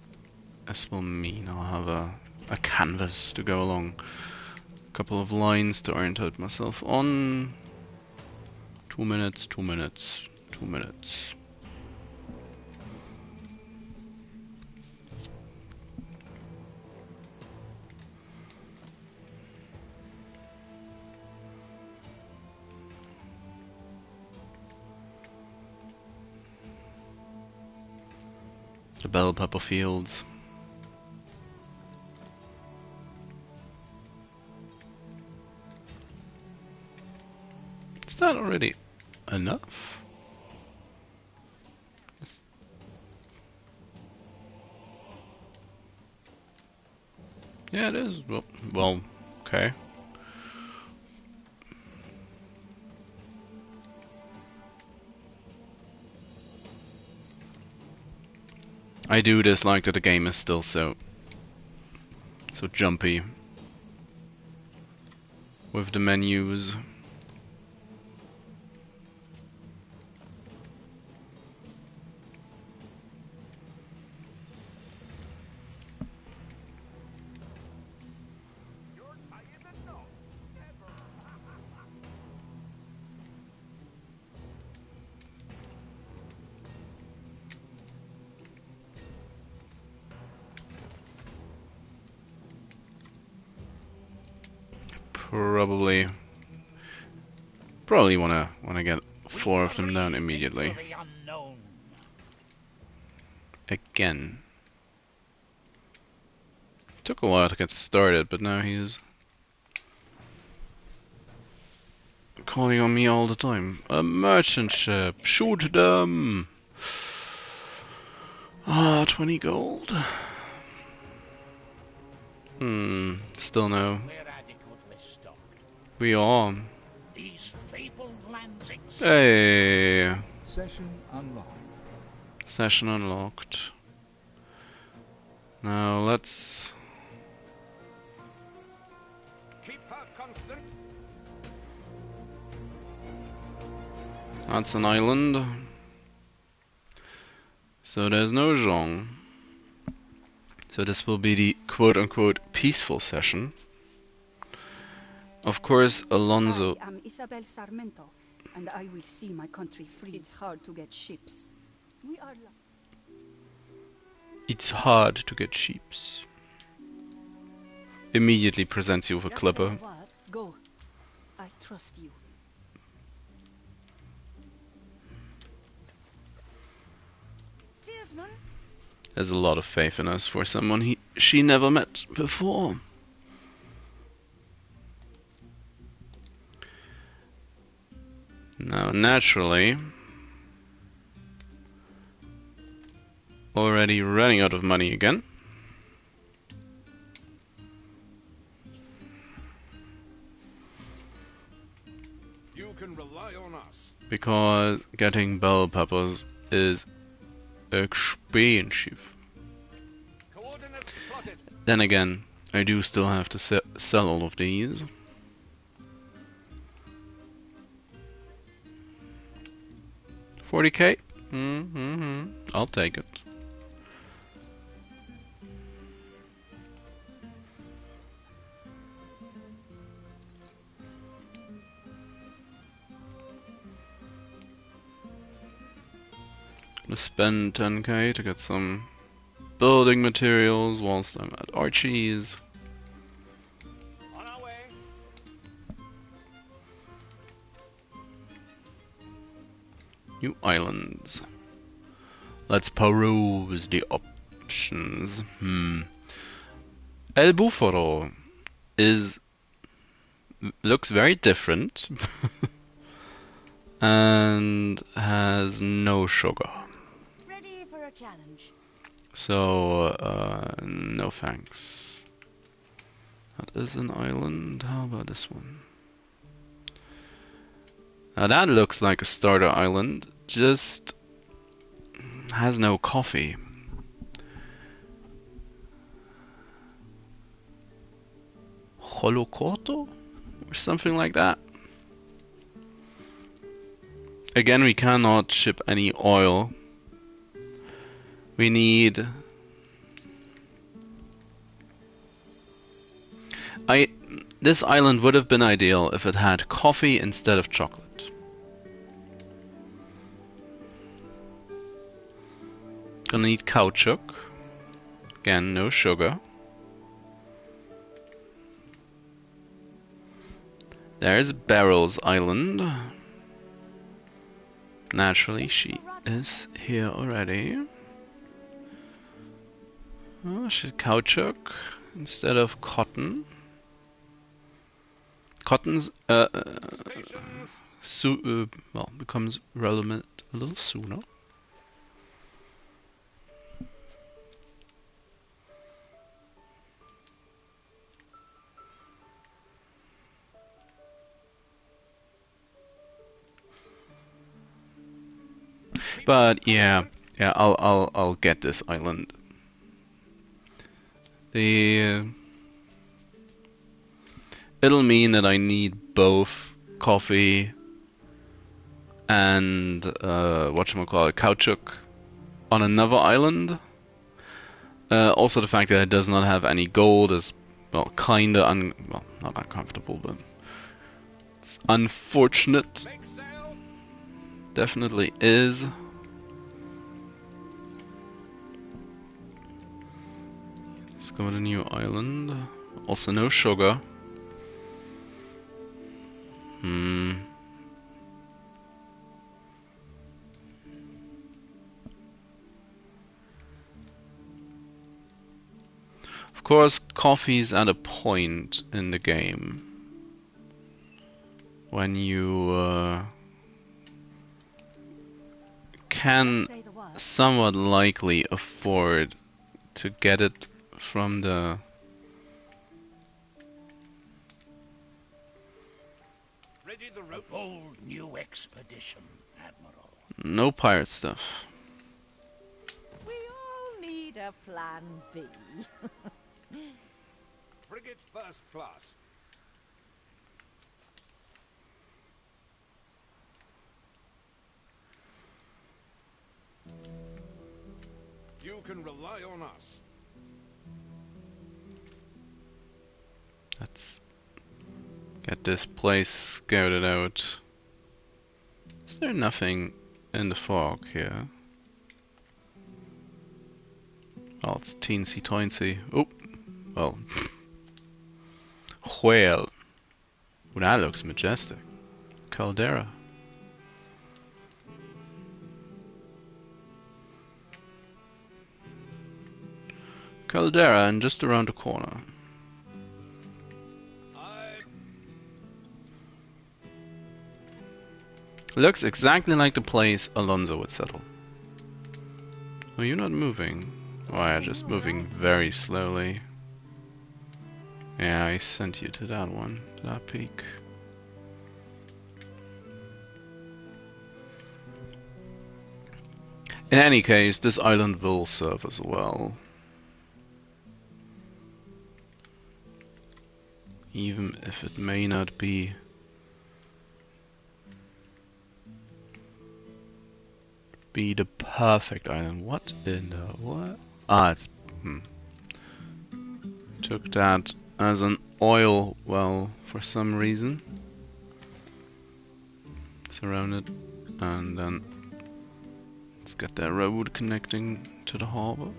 [SPEAKER 1] this will mean I'll have a canvas to go along, a couple of lines to orientate myself on. 2 minutes, 2 minutes, 2 minutes. The bell pepper fields. Is that already enough? Yeah, it is. Well, okay. I do dislike that the game is still so jumpy with the menus. Probably wanna get 4 of them down immediately. Again. Took a while to get started, but now he's calling on me all the time. A merchant ship, shoot them! 20 gold. Still no. We are. Hey.
[SPEAKER 2] Session unlocked.
[SPEAKER 1] Session unlocked. Now let's
[SPEAKER 5] Keep her constant.
[SPEAKER 1] That's an island. So there's no Zhong. So this will be the quote-unquote peaceful session. Of course, Alonso.
[SPEAKER 6] I am Isabel Sarmento, and I will see my country free. It's hard to get ships.
[SPEAKER 1] It's hard to get sheeps. Immediately presents you with a clipper.
[SPEAKER 6] Go. I trust you.
[SPEAKER 3] Steersman?
[SPEAKER 1] There's a lot of faith in us for someone she never met before. Now, naturally, already running out of money again.
[SPEAKER 5] You can rely on us.
[SPEAKER 1] Because getting bell peppers is expensive.
[SPEAKER 5] Coordinates plotted.
[SPEAKER 1] Then again, I do still have to sell all of these. $40K? I'll take it. Gonna spend 10K to get some building materials whilst I'm at Archie's.
[SPEAKER 5] On our way.
[SPEAKER 1] New islands. Let's peruse the options. El Bufalo looks very different and has no sugar.
[SPEAKER 6] Ready for a challenge.
[SPEAKER 1] So, no thanks. That is an island. How about this one? Now that looks like a starter island, just has no coffee. Holocorto? Or something like that. Again, we cannot ship any oil. We need... This island would have been ideal if it had coffee instead of chocolate. Gonna need caoutchouc. Again, no sugar. There's Barrel's Island. Naturally, she is here already. Oh, she's caoutchouc instead of cotton. Cotton's well, becomes relevant a little sooner. But yeah, I'll get this island. It'll mean that I need both coffee and whatchamacallit, caoutchouc on another island. Also, the fact that it does not have any gold is, well, kinda well, not uncomfortable, but it's unfortunate. Definitely is. Let's go to a new island. Also, no sugar. Of course, coffee's at a point in the game when you can somewhat likely afford to get it from the
[SPEAKER 11] A bold new expedition, Admiral.
[SPEAKER 1] no pirate stuff.
[SPEAKER 3] We all need a plan B.
[SPEAKER 5] Frigate first class. You can rely on us.
[SPEAKER 1] Let's get this place scouted out. Is there nothing in the fog here? Oh, it's teensy tiny. Oh, well. Whale. Well, that looks majestic. Caldera. Caldera, and just around the corner. Looks exactly like the place Alonso would settle. Oh, you're not moving. Oh, you're just moving very slowly. Yeah, I sent you to that one, to that peak. In any case, this island will serve as well. Even if it may not be the perfect island. What in the what? Ah, it's took that as an oil well for some reason. Surrounded, and then let's get that road connecting to the harbor.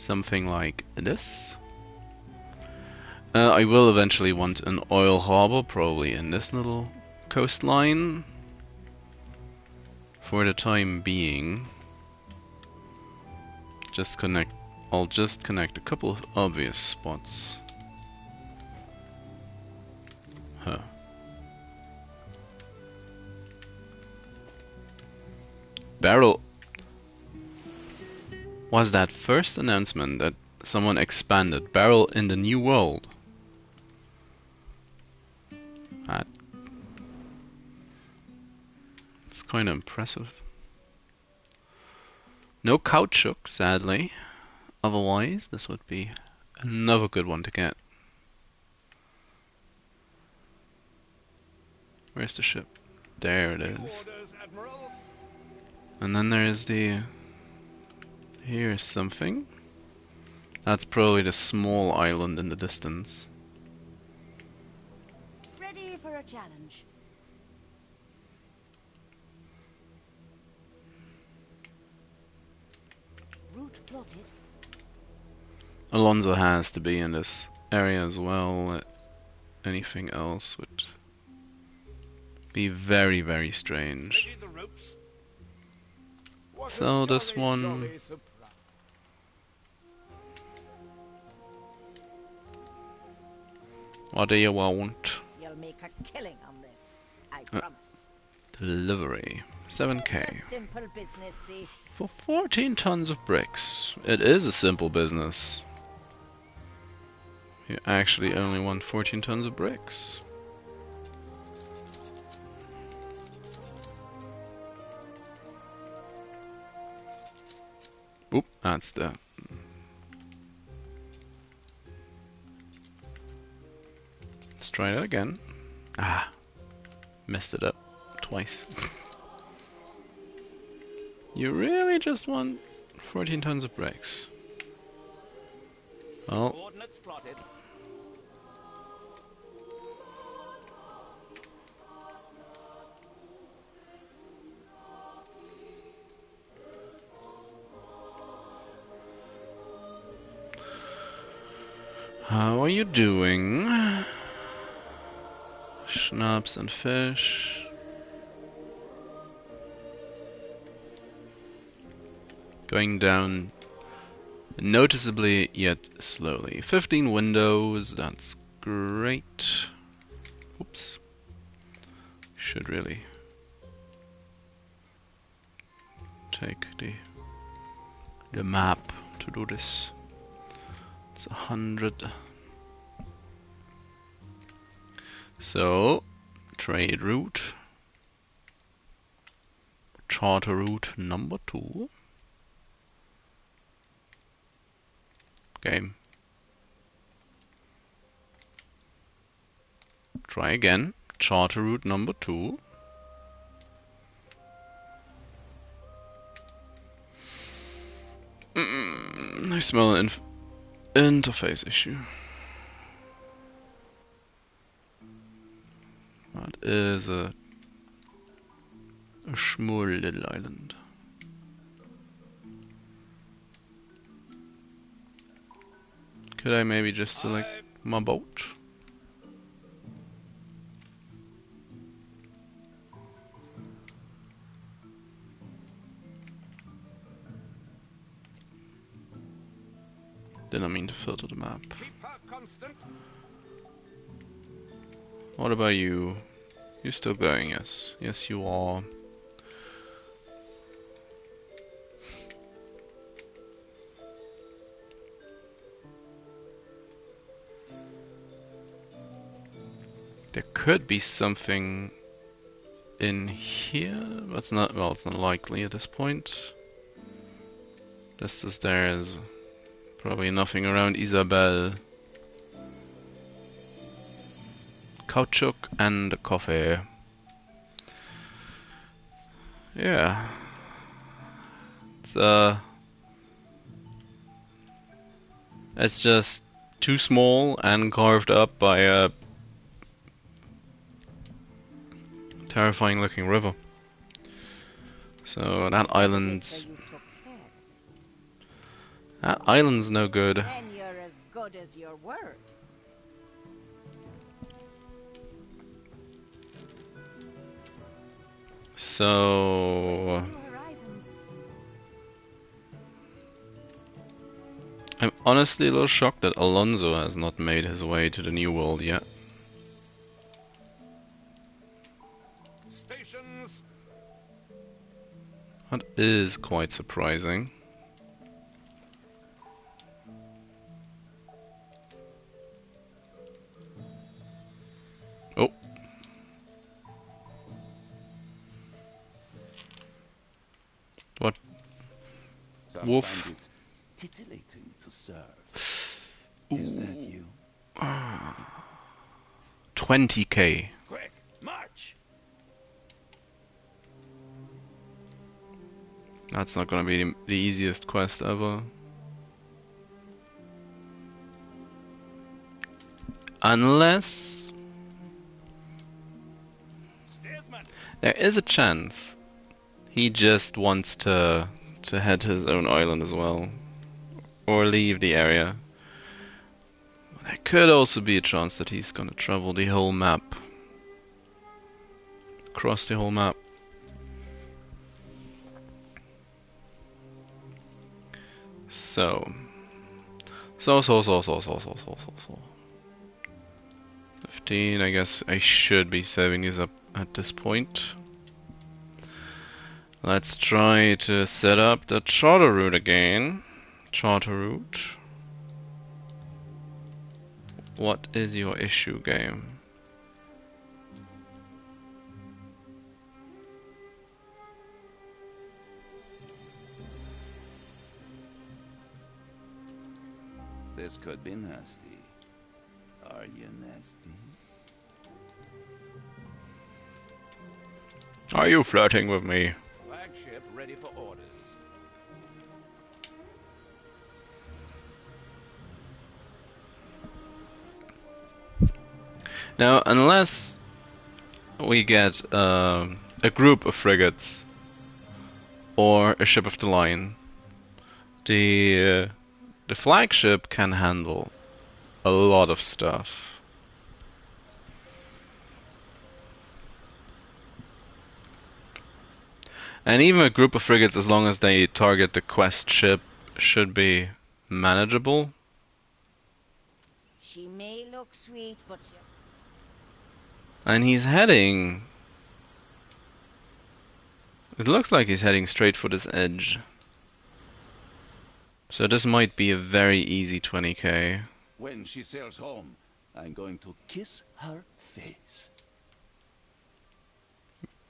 [SPEAKER 1] something like this. I will eventually want an oil harbor, probably in this little coastline. For the time being, I'll just connect a couple of obvious spots. Huh. Barrel. Was that first announcement that someone expanded Barrel in the New World? It's kind of impressive. No caoutchouc, sadly. Otherwise, this would be another good one to get. Where's the ship? There it is. And then there's the... Here's something. That's probably the small island in the distance.
[SPEAKER 6] Ready for a challenge. Route plotted.
[SPEAKER 1] Alonso has to be in this area as well. Anything else would be very, very strange. So this one... What do you want?
[SPEAKER 6] You'll make a killing on this, I promise.
[SPEAKER 1] Delivery. 7k.
[SPEAKER 6] It's a simple business, see?
[SPEAKER 1] For 14 tons of bricks. It is a simple business. You actually only want 14 tons of bricks. Oop, that's the... Let's try that again. Ah, messed it up twice. You really just want 14 tons of bricks? Well,
[SPEAKER 10] Coordinates plotted.
[SPEAKER 1] how are you doing? Schnapps and fish. Going down noticeably yet slowly. 15 windows, that's great. Oops. Should really take the map to do this. It's 100. So, trade route. Charter route number 2. Game. Try again. Charter route number 2. I smell an interface issue. That is a small little island. Could I maybe just select my boat? Didn't mean to filter the map. What about you? You're still going, yes. Yes, you are. There could be something in here, but it's not, well, it's not likely at this point. Just as there is probably nothing around Isabel. Caoutchouc and coffee. Yeah. It's just too small and carved up by a terrifying looking river. So that island's That island's no good.
[SPEAKER 3] Then you're as good as your word.
[SPEAKER 1] So I'm honestly a little shocked that Alonso has not made his way to the New World yet.
[SPEAKER 5] Stations.
[SPEAKER 1] That is quite surprising. Oh. What?
[SPEAKER 8] Some
[SPEAKER 1] Wolf.
[SPEAKER 8] find it titillating to serve. Is that you?
[SPEAKER 1] 20k.
[SPEAKER 8] Quick, march!
[SPEAKER 1] That's not gonna be the easiest quest ever. Unless there is a chance he just wants to head to his own island as well, or leave the area. There could also be a chance that he's gonna travel the whole map, across the whole map. So 15, I guess I should be saving these up at this point. Let's try to set up the charter route again. Charter route. What is your issue, game?
[SPEAKER 8] This could be nasty. Are you nasty?
[SPEAKER 1] Are you flirting with me?
[SPEAKER 5] Flagship ready for orders.
[SPEAKER 1] Now, unless we get a group of frigates or a ship of the line, the flagship can handle a lot of stuff. And even a group of frigates, as long as they target the quest ship, should be manageable.
[SPEAKER 3] She may look sweet, but she...
[SPEAKER 1] And he's heading... It looks like he's heading straight for this edge. So this might be a very easy 20k.
[SPEAKER 8] When she sails home, I'm going to kiss her face.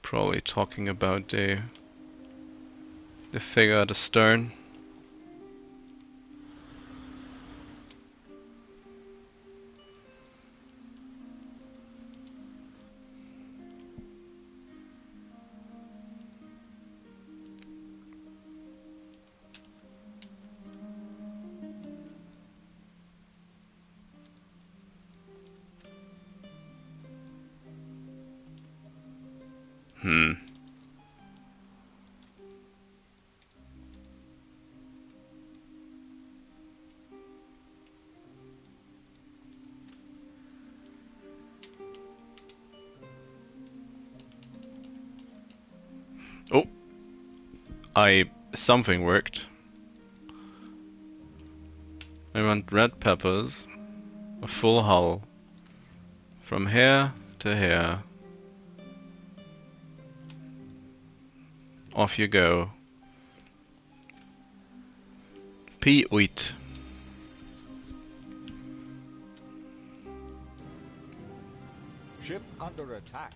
[SPEAKER 1] Probably talking about the figure at the stern. Oh, something worked. I want red peppers, a full hull, from here to here. Off you go. Pea wheat.
[SPEAKER 2] Ship under attack.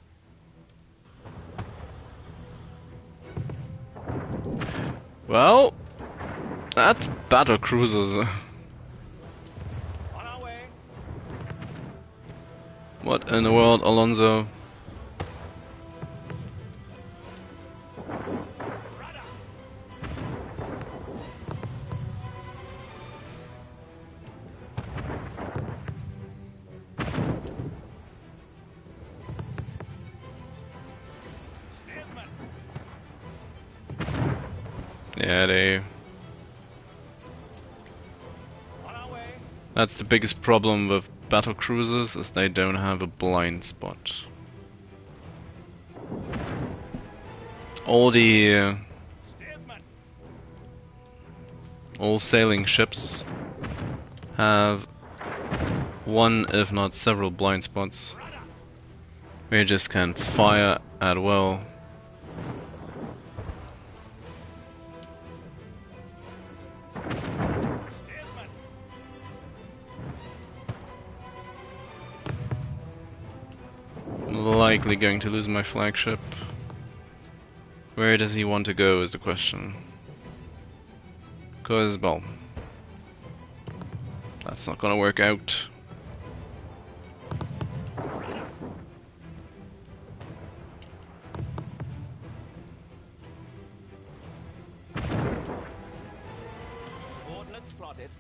[SPEAKER 1] Well, that's battle cruisers.
[SPEAKER 5] On our way.
[SPEAKER 1] What in the world, Alonso? Yeah, That's the biggest problem with battle cruisers, is they don't have a blind spot. All the all sailing ships have one, if not several, blind spots. We just can fire at will. Likely going to lose my flagship. Where does he want to go is the question. Cause, well, that's not gonna work out.
[SPEAKER 5] Ordnance plotted.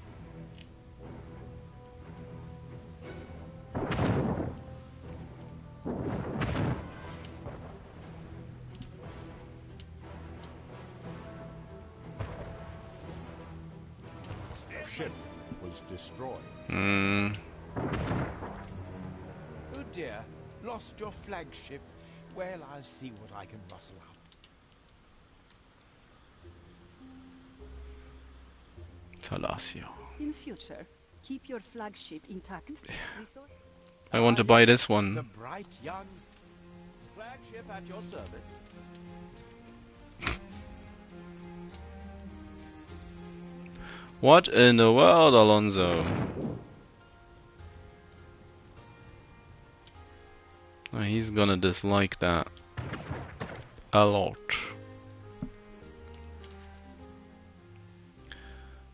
[SPEAKER 2] Ship was destroyed.
[SPEAKER 1] Hmm.
[SPEAKER 9] Oh dear, lost your flagship. Well, I'll see what I can rustle up.
[SPEAKER 1] Talasio.
[SPEAKER 6] In future, keep your flagship intact. Resort-
[SPEAKER 1] I want to buy
[SPEAKER 9] yes,
[SPEAKER 1] this
[SPEAKER 9] The
[SPEAKER 1] one.
[SPEAKER 9] bright young...
[SPEAKER 5] Flagship at your service.
[SPEAKER 1] What in the world, Alonso? Oh, he's gonna dislike that a lot.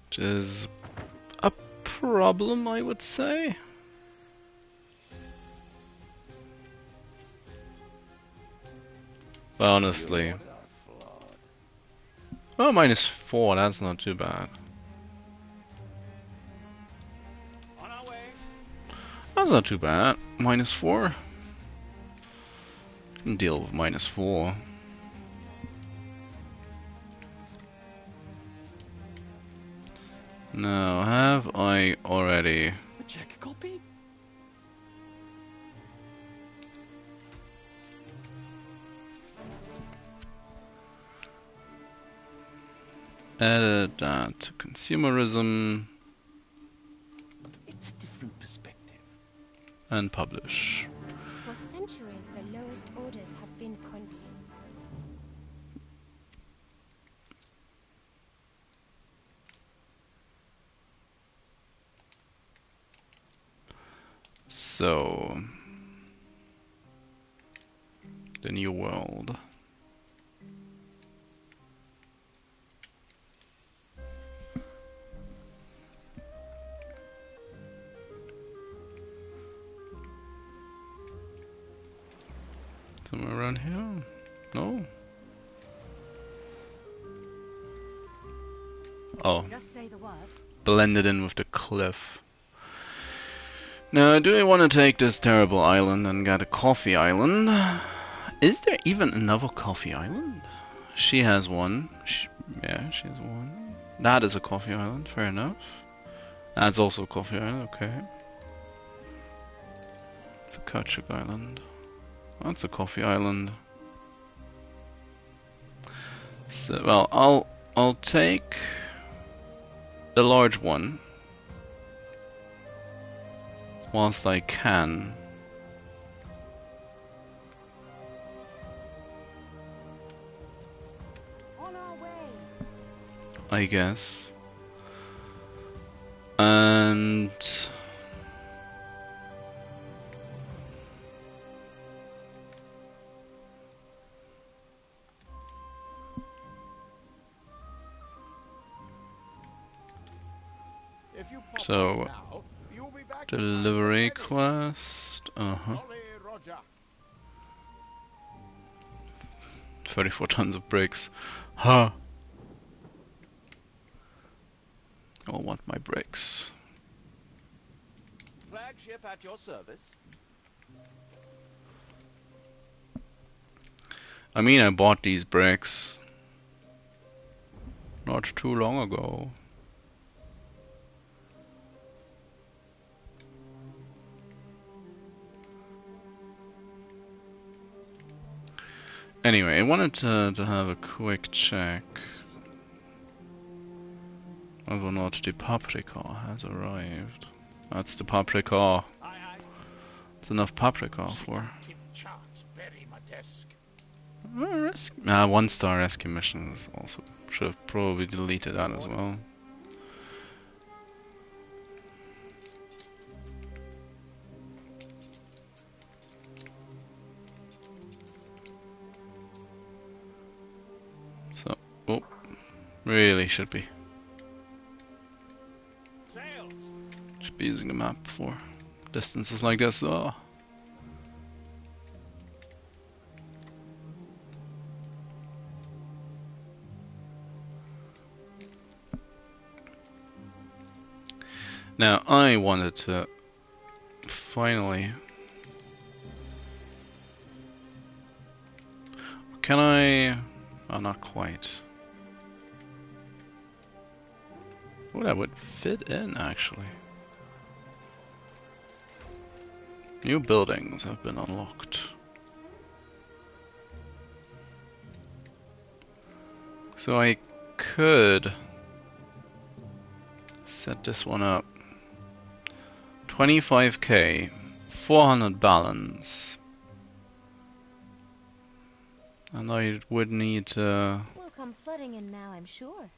[SPEAKER 1] Which is a problem, I would say. But honestly. Oh, -4, that's not too bad.
[SPEAKER 5] On our way.
[SPEAKER 1] That's not too bad. -4. Can deal with -4. Now, have I already?
[SPEAKER 8] A check copy?
[SPEAKER 1] Added that to consumerism
[SPEAKER 8] It's a different perspective.
[SPEAKER 1] and publish.
[SPEAKER 4] For centuries, the lowest orders have been content.
[SPEAKER 1] So, the new world. Somewhere around here? No? Oh,
[SPEAKER 6] Just say the word.
[SPEAKER 1] blended in with the cliff. Now, do I want to take this terrible island and get a coffee island? Is there even another coffee island? She has one. Yeah, she has one. That is a coffee island, fair enough. That's also a coffee island, okay. It's a Kachuk island. That's a coffee island. So, well, I'll take the large one whilst I can.
[SPEAKER 6] On our way.
[SPEAKER 1] I guess. And
[SPEAKER 9] If you pop
[SPEAKER 1] so
[SPEAKER 9] off now, you'll be back in time for
[SPEAKER 1] delivery
[SPEAKER 9] tennis.
[SPEAKER 1] quest.
[SPEAKER 9] Jolly Roger.
[SPEAKER 1] 34 tons of bricks. Huh. I'll want my bricks.
[SPEAKER 5] Flagship at your service.
[SPEAKER 1] I mean, I bought these bricks not too long ago. Anyway, I wanted to have a quick check whether or not the paprika has arrived. That's the paprika. It's enough paprika for.
[SPEAKER 9] Charts bury my desk.
[SPEAKER 1] One star rescue missions also. Should have probably deleted that as well. So, oh, really should be. Should be using the map for distances like this. Oh. Now, I wanted to finally... Can I... Oh, not quite. Oh, that would fit in, actually. New buildings have been unlocked. So I could set this one up. 25k, 400 balance. And I would need
[SPEAKER 4] Will come flooding in now, I'm sure.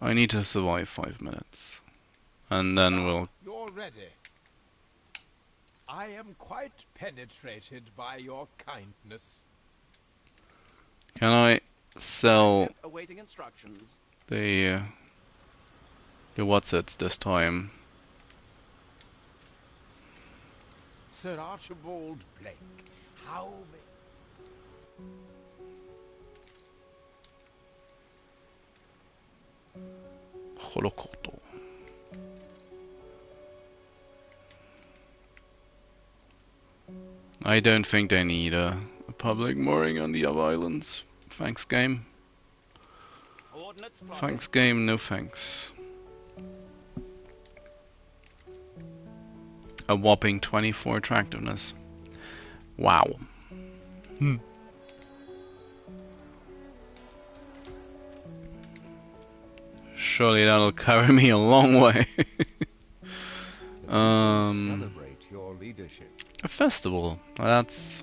[SPEAKER 1] I need to survive 5 minutes. And then we'll...
[SPEAKER 9] You're ready. I am quite penetrated by your kindness.
[SPEAKER 1] Can I sell
[SPEAKER 5] Awaiting instructions.
[SPEAKER 1] the what's-its this time?
[SPEAKER 9] Sir Archibald Blake, how
[SPEAKER 1] Holokoto. I don't think they need a public mooring on the other islands. Thanks, game. Thanks, game, no thanks. A whopping 24 attractiveness. Wow. Surely that'll carry me a long way.
[SPEAKER 2] Celebrate your leadership.
[SPEAKER 1] A festival. That's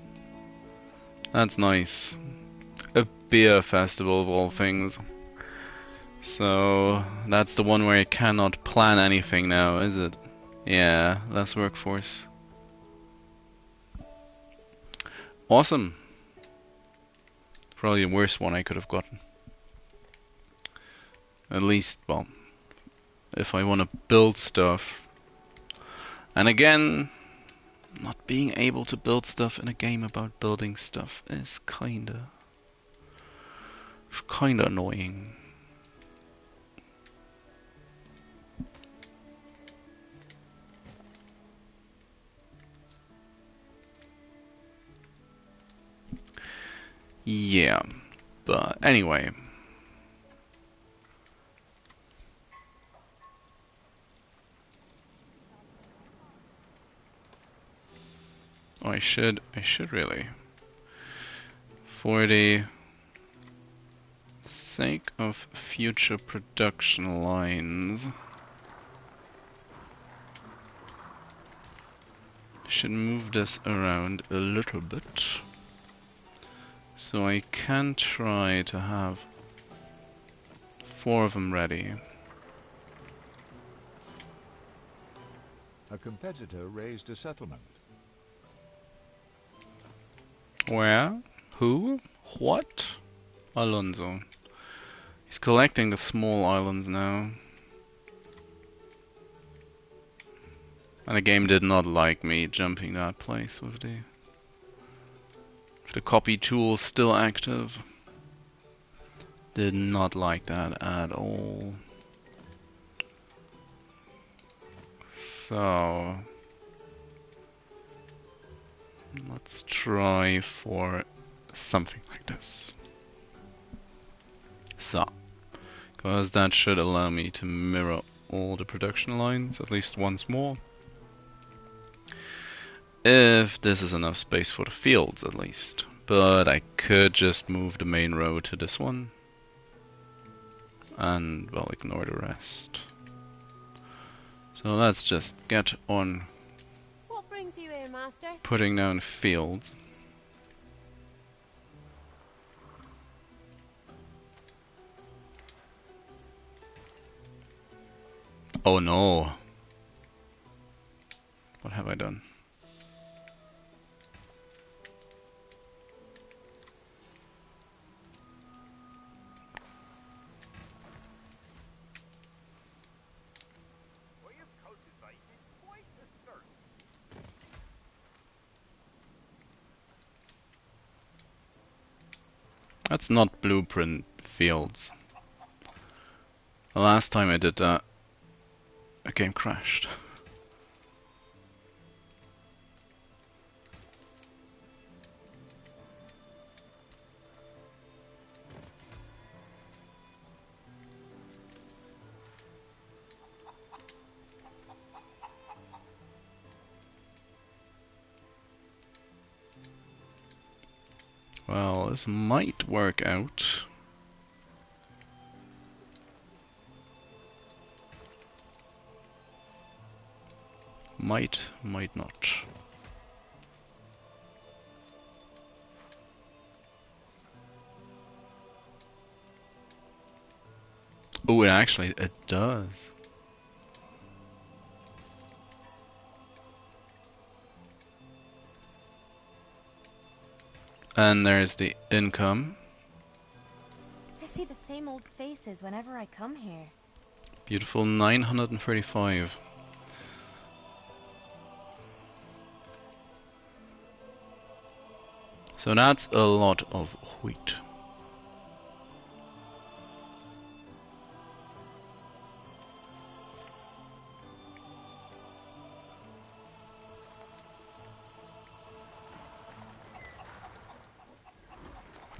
[SPEAKER 1] nice. A beer festival of all things. So that's the one where you cannot plan anything now, is it? Yeah, less workforce. Awesome. Probably the worst one I could have gotten. At least, well, if I want to build stuff. And again, not being able to build stuff in a game about building stuff is kinda annoying. Yeah, but anyway. Oh, I should really. For the sake of future production lines, should move this around a little bit. So I can try to have 4 of them ready.
[SPEAKER 2] A competitor raised a settlement.
[SPEAKER 1] Where? Who? What? Alonso. He's collecting the small islands now. And the game did not like me jumping that place with the copy tool still active. Did not like that at all. So let's try for something like this. So, because that should allow me to mirror all the production lines at least once more. If this is enough space for the fields, at least. But I could just move the main road to this one. And, well, ignore the rest. So let's just get on
[SPEAKER 4] What brings you here, Master?
[SPEAKER 1] putting down fields. Oh no. What have I done? That's not blueprint fields. The last time I did that, the game crashed. Well, this might work out. Might not. Oh, it does. And there's the income.
[SPEAKER 7] I see the same old faces whenever I come here.
[SPEAKER 1] Beautiful 935. So that's a lot of wheat.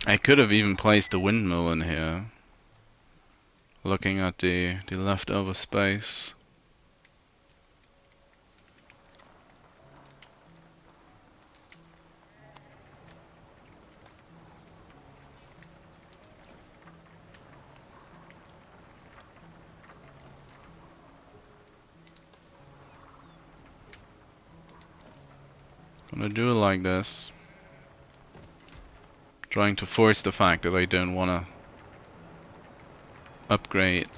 [SPEAKER 1] I could have even placed a windmill in here. Looking at the leftover space. Gonna do it like this. Trying to force the fact that I don't wanna upgrade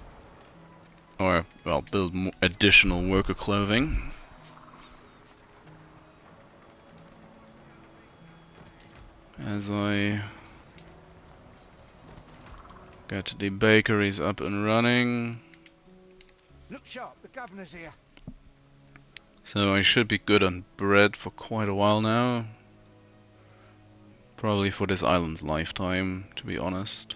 [SPEAKER 1] or, well, build more additional worker clothing. As I get the bakeries up and running.
[SPEAKER 10] Look sharp, the governor's here.
[SPEAKER 1] So I should be good on bread for quite a while now. Probably for this island's lifetime, to be honest.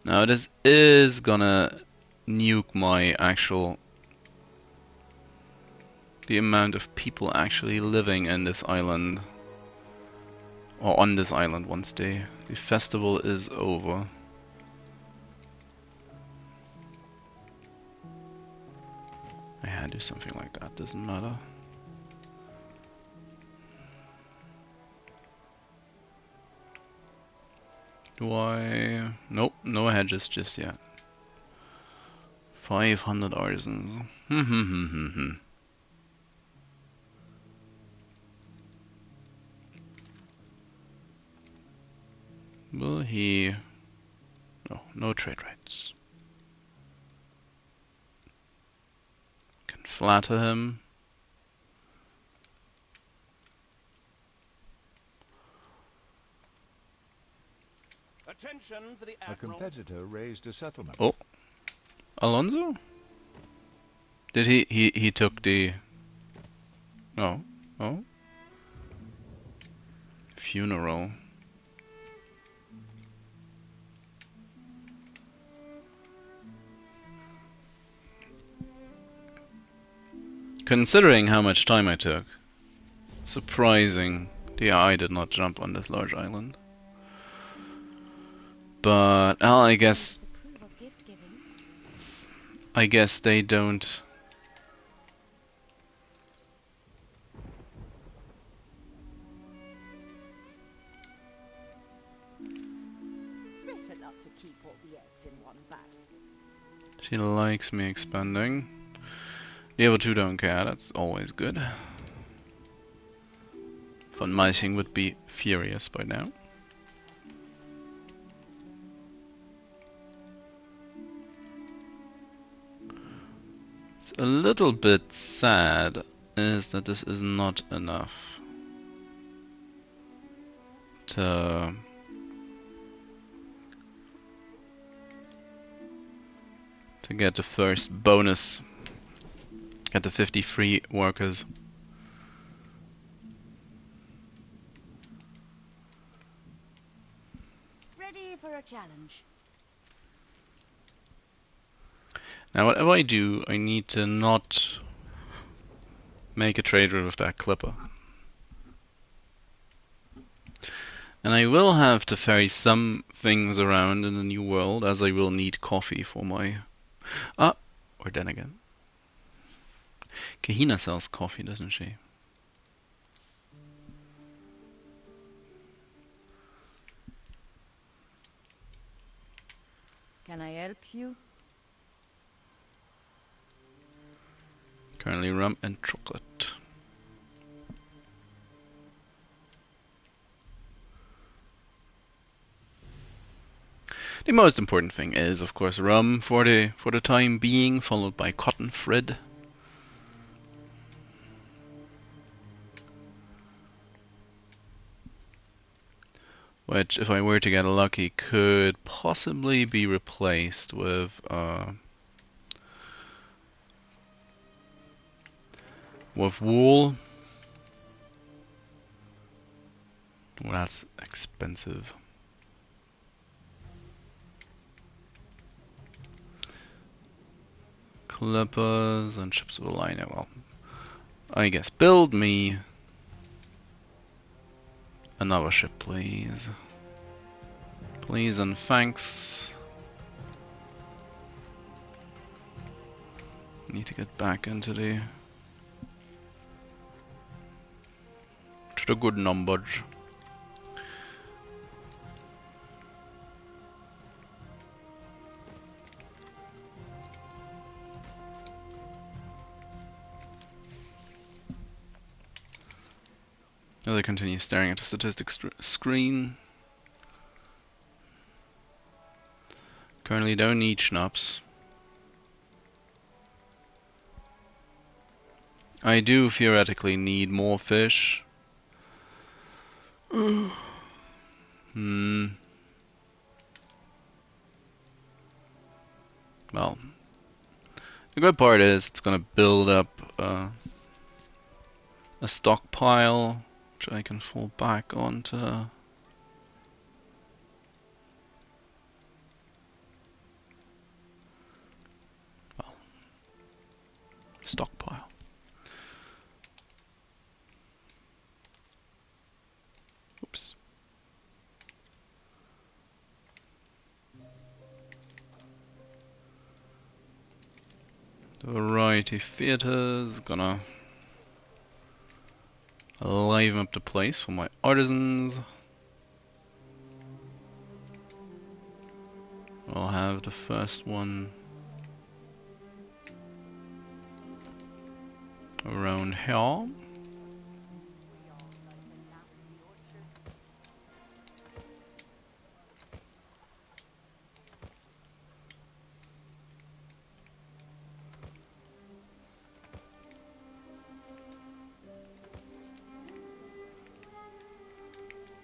[SPEAKER 1] Now this is gonna nuke my the amount of people actually living in this island, or on this island once the festival is over. Yeah, do something like that, doesn't matter. Do I? Nope, no hedges just yet. 500 artisans. Will he? No trade rates. Can flatter him.
[SPEAKER 5] Attention for the
[SPEAKER 2] A
[SPEAKER 5] Admiral.
[SPEAKER 2] competitor raised a settlement.
[SPEAKER 1] Oh, Alonso? Did he took the? Oh. Funeral. Considering how much time I took, surprising Yeah, I did not jump on this large island. But well, I guess they don't.
[SPEAKER 3] Better not to keep all the eggs in one basket.
[SPEAKER 1] She likes me expanding. The other two don't care, that's always good. Von Meising would be furious by now. It's a little bit sad is that this is not enough to get the first bonus, get the 53 workers.
[SPEAKER 3] Ready for a challenge.
[SPEAKER 1] Now whatever I do, I need to not make a trade with that clipper. And I will have to ferry some things around in the new world, as I will need coffee for my... Ah! Or then again. Kahina sells coffee, doesn't she?
[SPEAKER 6] Can I help you?
[SPEAKER 1] Currently rum and chocolate. The most important thing is, of course, rum for the time being, followed by cotton thread. Which, if I were to get lucky, could possibly be replaced with wool. Well, that's expensive. Clippers and ships with a liner. Well, I guess build me another ship, please. Please and thanks. Need to get back into the good numbers. As I continue staring at the statistics screen. Currently don't need schnapps. I do theoretically need more fish. Well, the good part is it's gonna build up a stockpile, which I can fall back onto. Well, stockpile. Oops. The variety theaters, gonna liven up the place for my artisans. I'll have the first one around here.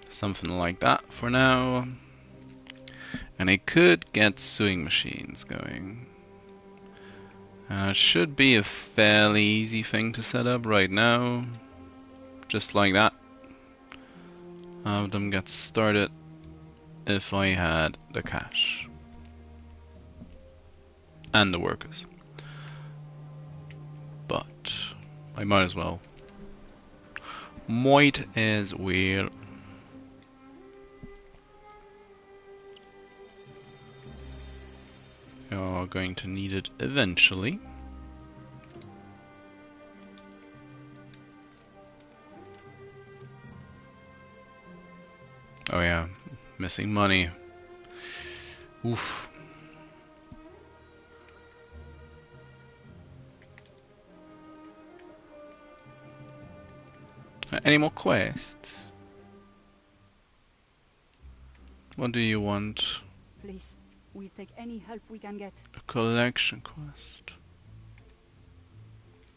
[SPEAKER 1] Something like that for now. And I could get sewing machines going. It should be a fairly easy thing to set up right now. Just like that. Have them get started if I had the cash. And the workers. But I might as well Might as well. You're going to need it eventually. Oh yeah, missing money. Oof. Any more quests? What do you want?
[SPEAKER 12] Please, we'll take any help we can get.
[SPEAKER 1] A collection quest.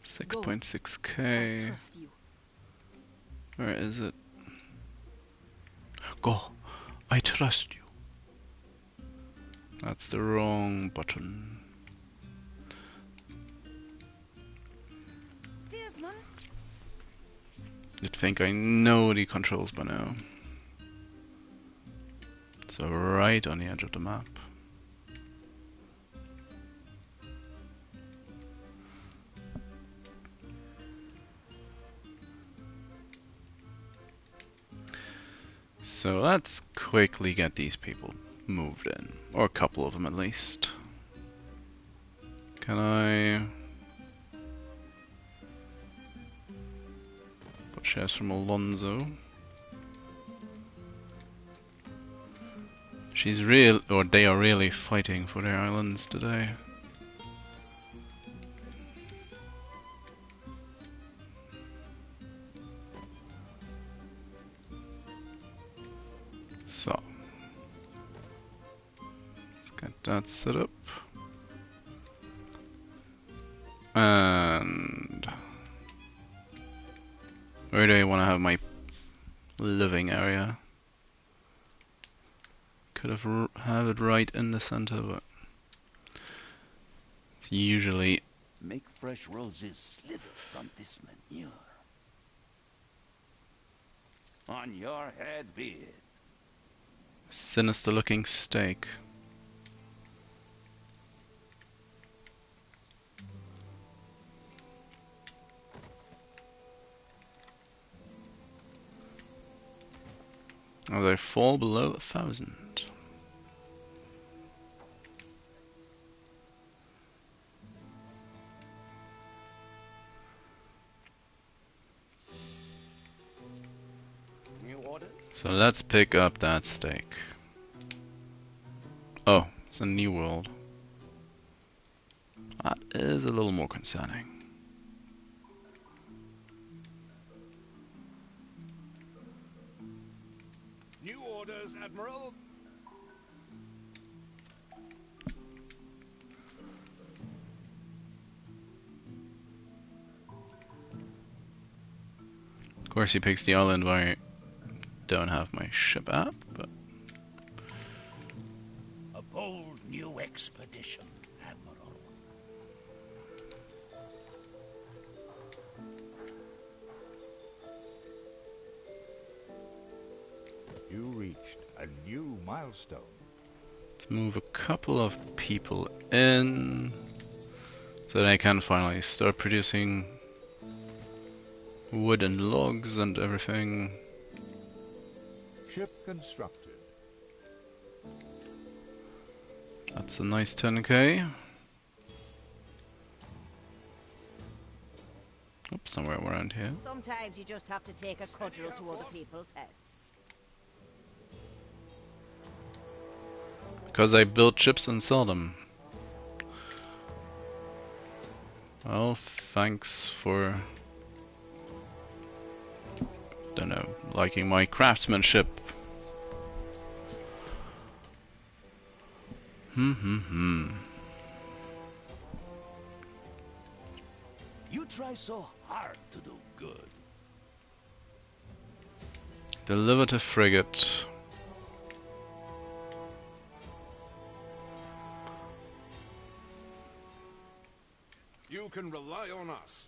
[SPEAKER 1] 6.6k.
[SPEAKER 12] Trust you.
[SPEAKER 1] Where is it? Go. I trust you. That's the wrong button.
[SPEAKER 3] Steersman?
[SPEAKER 1] You'd think I know the controls by now. So right on the edge of the map. So let's quickly get these people moved in. Or a couple of them at least. Can I... put shares from Alonso. She's real, or they are really fighting for their islands today. So, let's get that set up. And where do I want to have my living area? Could have it right in the center, but it's usually
[SPEAKER 8] make fresh roses slither from this manure. On your head be it.
[SPEAKER 1] Sinister looking steak. Oh, they fall below 1,000.
[SPEAKER 5] New orders?
[SPEAKER 1] So let's pick up that steak. Oh, it's a new world. That is a little more concerning.
[SPEAKER 5] New orders, Admiral.
[SPEAKER 1] Of course he picks the island where I don't have my ship at, but...
[SPEAKER 11] A bold new expedition, Admiral.
[SPEAKER 2] You reached a new milestone.
[SPEAKER 1] Let's move a couple of people in so that I can finally start producing wood and logs and everything.
[SPEAKER 2] Ship constructed.
[SPEAKER 1] That's a nice 10k. Oops, somewhere around here.
[SPEAKER 3] Sometimes you just have to take a cudgel to other people's heads.
[SPEAKER 1] Because I build ships and sell them. Well, thanks for... don't know, liking my craftsmanship.
[SPEAKER 8] You try so hard to do good.
[SPEAKER 1] Deliver to frigate.
[SPEAKER 5] You can rely on us.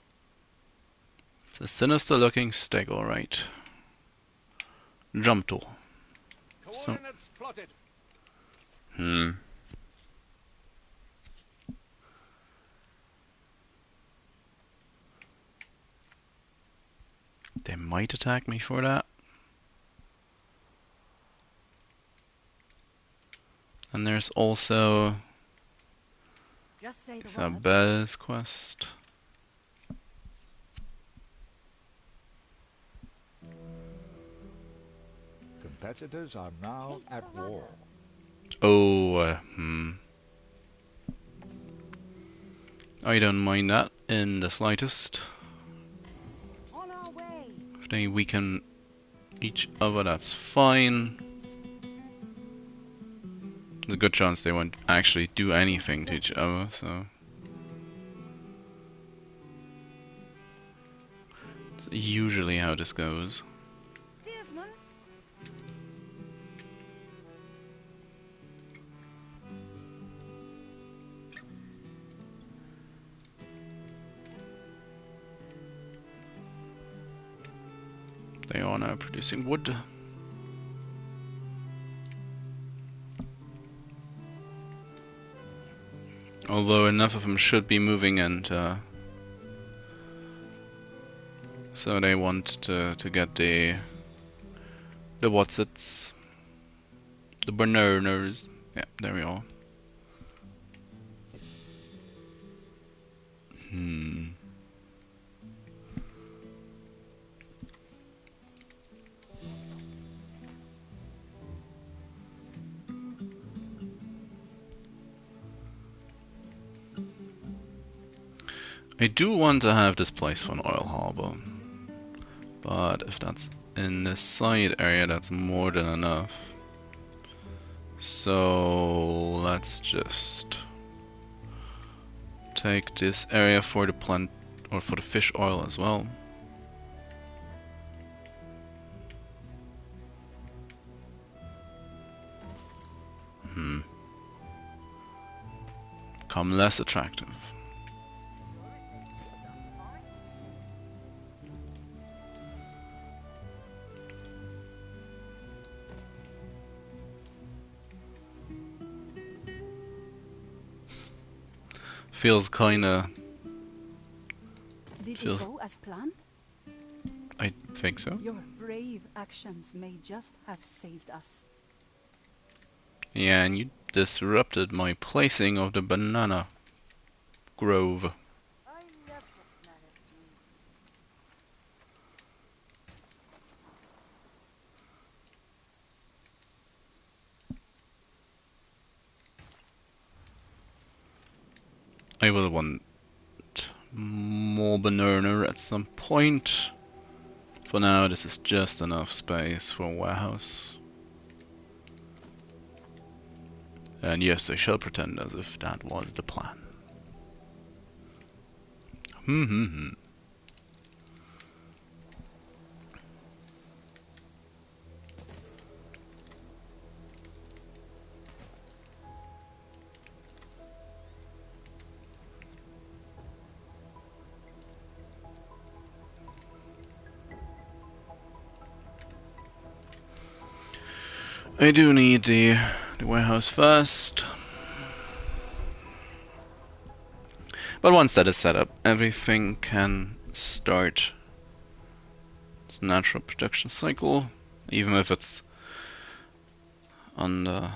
[SPEAKER 1] It's a sinister looking steak, alright. Jump to.
[SPEAKER 5] Coordinates plotted.
[SPEAKER 1] They might attack me for that. And there's also
[SPEAKER 6] Just say the word.
[SPEAKER 1] Isabel's quest.
[SPEAKER 2] Competitors are now at war.
[SPEAKER 1] Oh, I don't mind that in the slightest.
[SPEAKER 6] On our way.
[SPEAKER 1] If they weaken each other, that's fine. There's a good chance they won't actually do anything to each other, so... That's usually how this goes.
[SPEAKER 6] Steersman.
[SPEAKER 1] They are now producing wood. Although enough of them should be moving, and so they want to get the whatsits, the burners. Yeah, there we are. I do want to have this place for an oil harbor, but if that's in the side area, that's more than enough. So let's just take this area for the plant or for the fish oil as well. Become less attractive. Feels kinda...
[SPEAKER 12] Did it go as planned?
[SPEAKER 1] I think so.
[SPEAKER 12] Your brave actions may just have saved us.
[SPEAKER 1] Yeah, and you disrupted my placing of the banana grove.
[SPEAKER 6] I love the smell of dew.
[SPEAKER 1] I will want more banana at some point. For now, this is just enough space for a warehouse. And yes, I shall pretend as if that was the plan. I do need the warehouse first. But once that is set up, everything can start its natural production cycle, even if it's under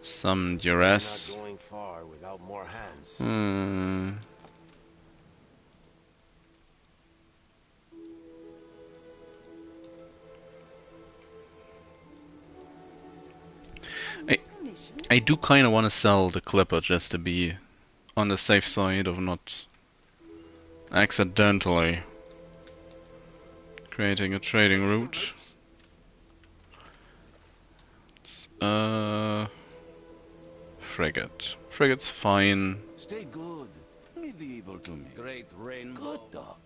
[SPEAKER 1] some duress.
[SPEAKER 11] Not going far without more hands.
[SPEAKER 1] I do kind of want to sell the clipper just to be on the safe side of not accidentally creating a trading route. Frigate. Frigate's fine.
[SPEAKER 8] Stay good. Medieval to me. Great rainbow. Good dog.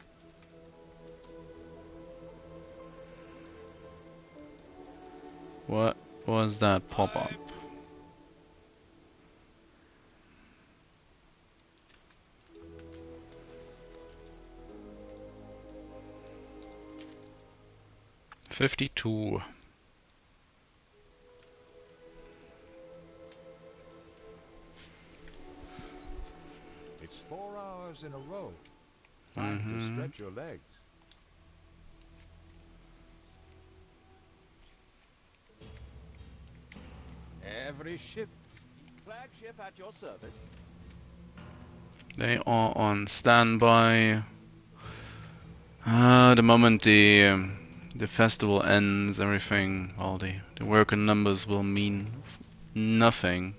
[SPEAKER 1] What was that pop-up? $52.
[SPEAKER 2] It's 4 hours in a row. Time to stretch your legs.
[SPEAKER 9] Every ship.
[SPEAKER 8] Flagship at your service.
[SPEAKER 1] They are on standby. The moment the festival ends, everything, all the worker numbers will mean nothing.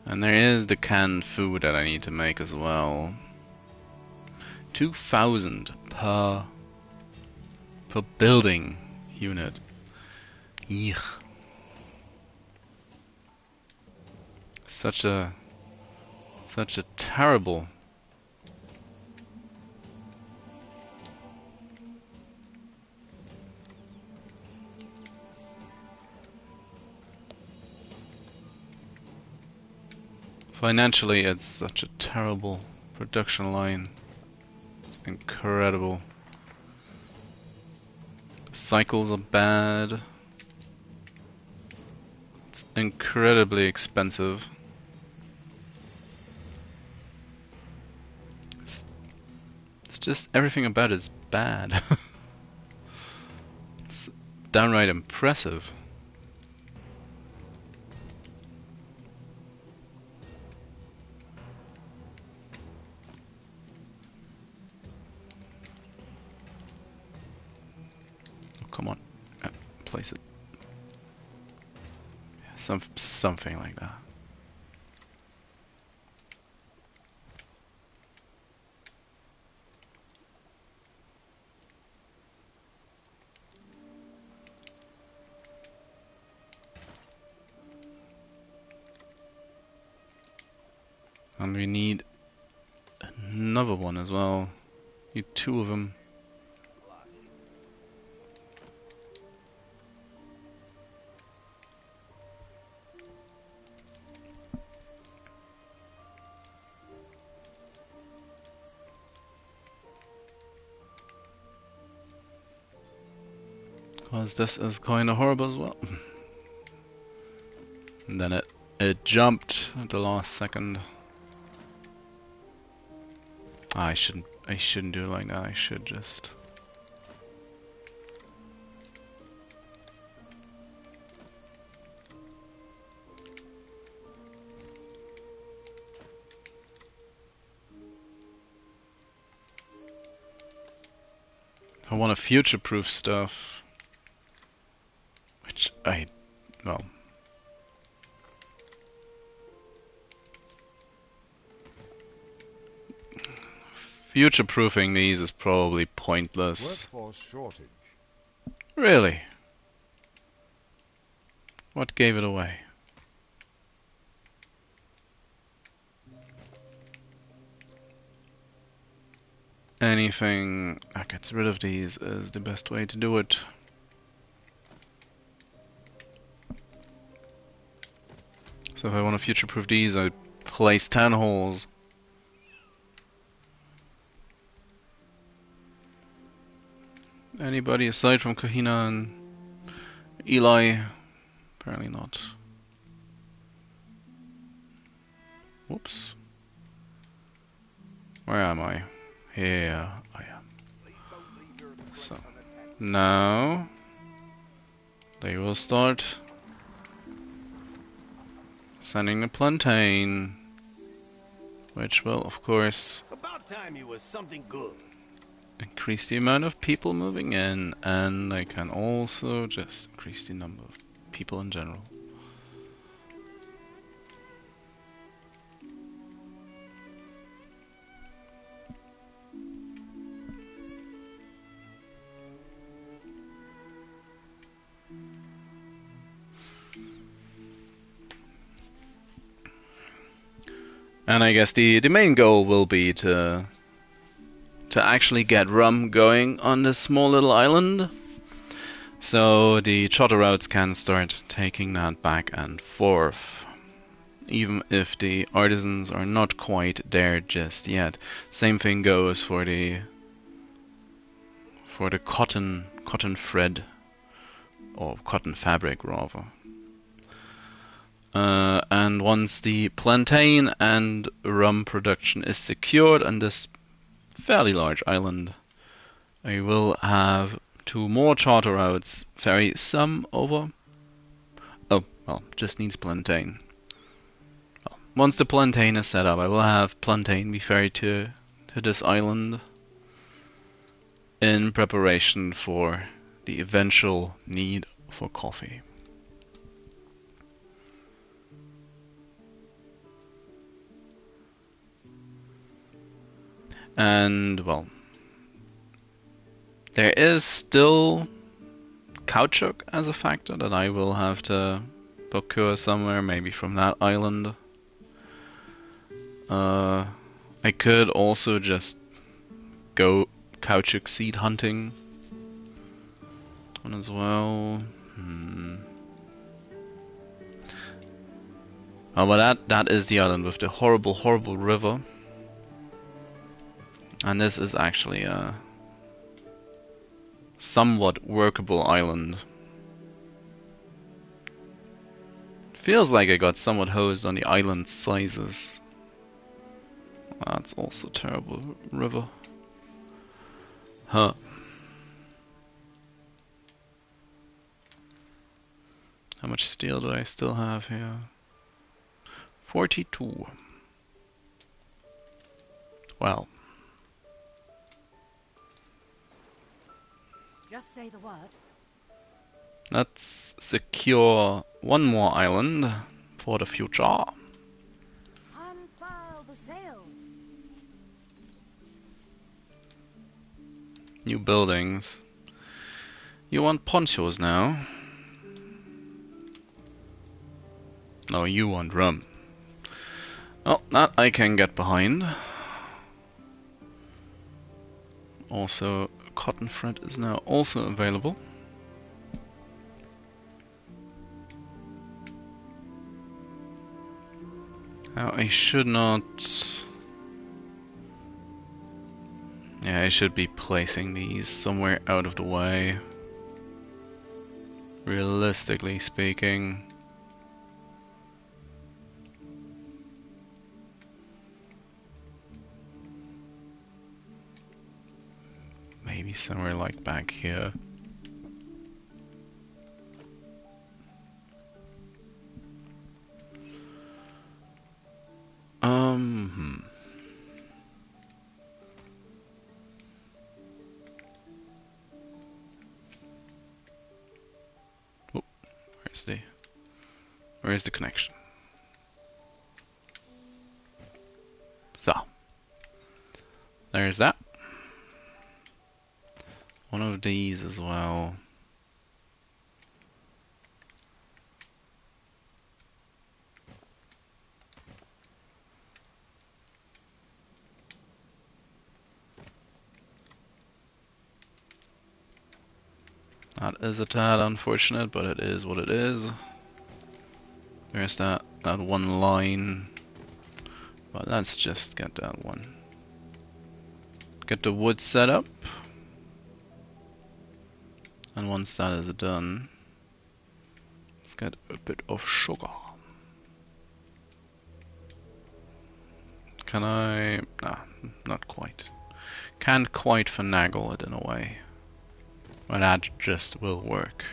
[SPEAKER 1] And there is the canned food that I need to make as well. 2,000 per building unit. Eek. Such a terrible. Financially, it's such a terrible production line. It's incredible. The cycles are bad. It's incredibly expensive. It's just everything about it is bad. It's downright impressive. Come on, place it. Something like that. And we need another one as well. Need 2 of them. Because this is kind of horrible as well. And then it jumped at the last second. I shouldn't do it like that. I should just. I want to future-proof stuff. Which well. Future-proofing these is probably pointless.
[SPEAKER 2] Workforce shortage.
[SPEAKER 1] Really? What gave it away? Anything that gets rid of these is the best way to do it. So if I want to future-proof these, I place town halls. Anybody aside from Kahina and Eli? Apparently not. Whoops. Where am I? Here I am. So now they will start sending the plantain, which will of course
[SPEAKER 13] about time you was something good.
[SPEAKER 1] Increase the amount of people moving in, and I can also just increase the number of people in general. And I guess the main goal will be to actually get rum going on this small little island, so the charter routes can start taking that back and forth. even if the artisans are not quite there just yet. Same thing goes for the cotton thread, or cotton fabric rather. And once the plantain and rum production is secured on this fairly large island, I will have 2 more charter routes ferry some over. Oh, well, just needs plantain. Well, once the plantain is set up, I will have plantain be ferried to this island in preparation for the eventual need for coffee. And, well, there is still caoutchouc as a factor that I will have to procure somewhere, maybe from that island. I could also just go caoutchouc seed hunting on as well. Oh, but that is the island with the horrible, horrible river. And this is actually a somewhat workable island. Feels like I got somewhat hosed on the island sizes. That's also terrible river. Huh. How much steel do I still have here? 42. Well.
[SPEAKER 3] Just say the word.
[SPEAKER 1] Let's secure 1 more island for the future.
[SPEAKER 3] Unfurl the sail.
[SPEAKER 1] New buildings. You want ponchos now? No, you want rum. Oh, that I can get behind. Also, cotton thread is now also available. Now I should not... Yeah, I should be placing these somewhere out of the way. Realistically speaking. Maybe somewhere like back here. Oh, where's the connection? So, there's that. One of these as well. That is a tad unfortunate, but it is what it is. There's that one line. But let's just get that one. Get the wood set up. And once that is done, let's get a bit of sugar. Can I? Nah, not quite. Can't quite finagle it in a way. But that just will work.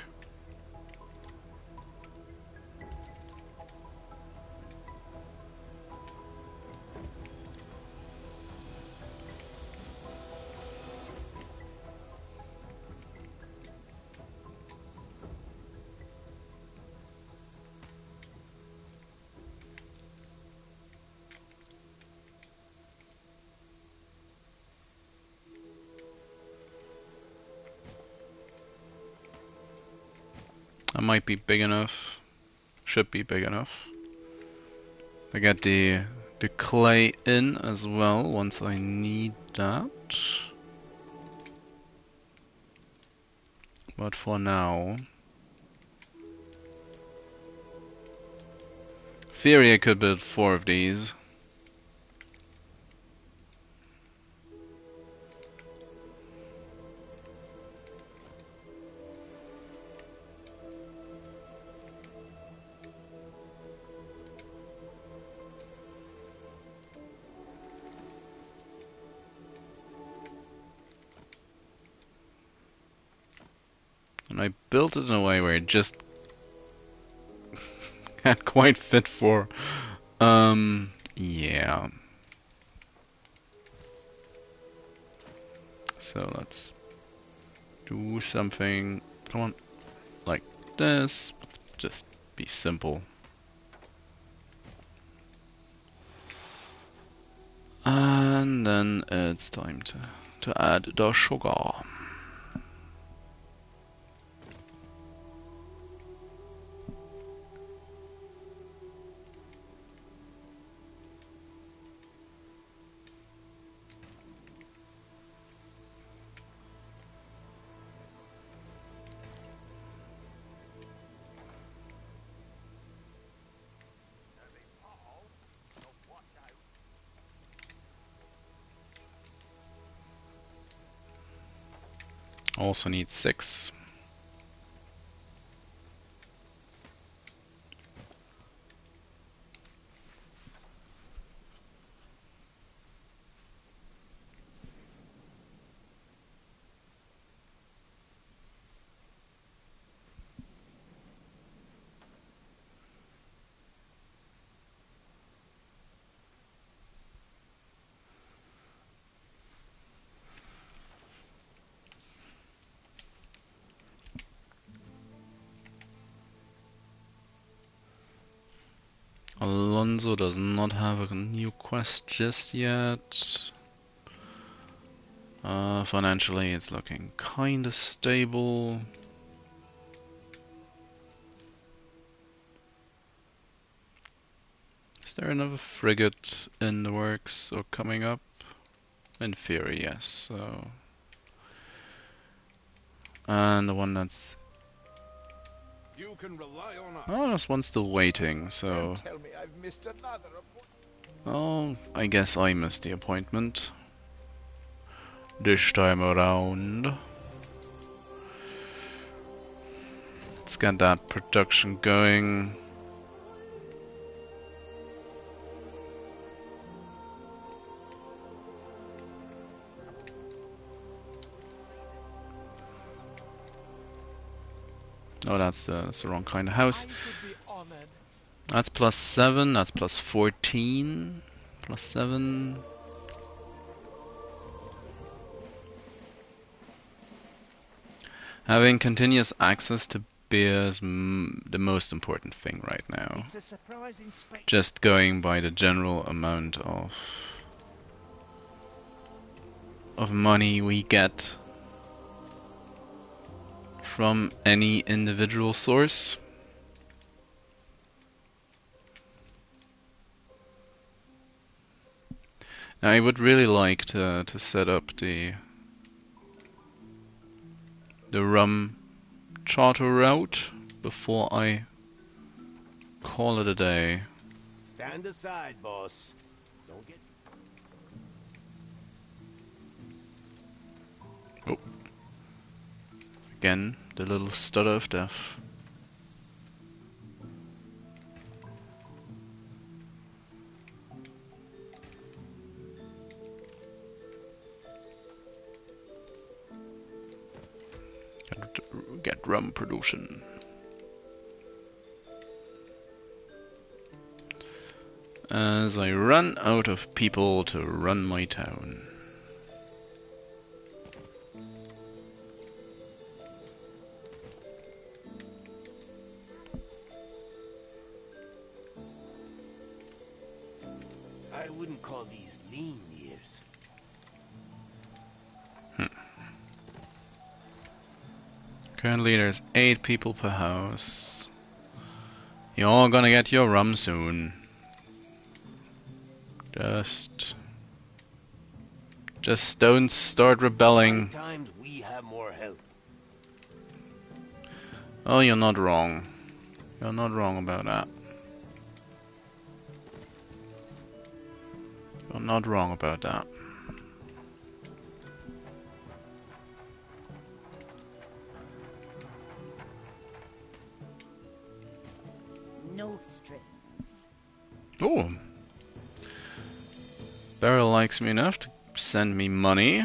[SPEAKER 1] That might be big enough. Should be big enough. I get the clay in as well once I need that. But for now, theory, I could build 4 of these. And I built it in a way where it just can't quite fit for, yeah. So let's do something, come on, like this, just be simple. And then it's time to add the sugar. Also need 6. Alonso does not have a new quest just yet. Financially, it's looking kinda stable. Is there another frigate in the works or coming up? In theory, yes. So, and the one that's
[SPEAKER 5] You can rely on us.
[SPEAKER 1] oh, there's one still waiting. So,
[SPEAKER 9] Don't tell me I've missed another appointment.
[SPEAKER 1] oh, I guess I missed the appointment this time around. Let's get that production going. Oh, that's the wrong kind of house. That's +7, that's +14, +7. Having continuous access to beer is the most important thing right now. Just going by the general amount of money we get from any individual source. Now, I would really like to set up the rum charter route before I call it a day.
[SPEAKER 13] Stand aside, boss. Don't get...
[SPEAKER 1] Oh. Again, the little stutter of death. Get rum production. As I run out of people to run my town.
[SPEAKER 13] I wouldn't call these lean years.
[SPEAKER 1] Currently there's 8 people per house. You're all gonna get your rum soon. Just don't start rebelling.
[SPEAKER 13] Times we have more help.
[SPEAKER 1] Oh, you're not wrong. You're not wrong about that. not wrong about that.
[SPEAKER 6] No strings.
[SPEAKER 1] Oh, Beryl likes me enough to send me money.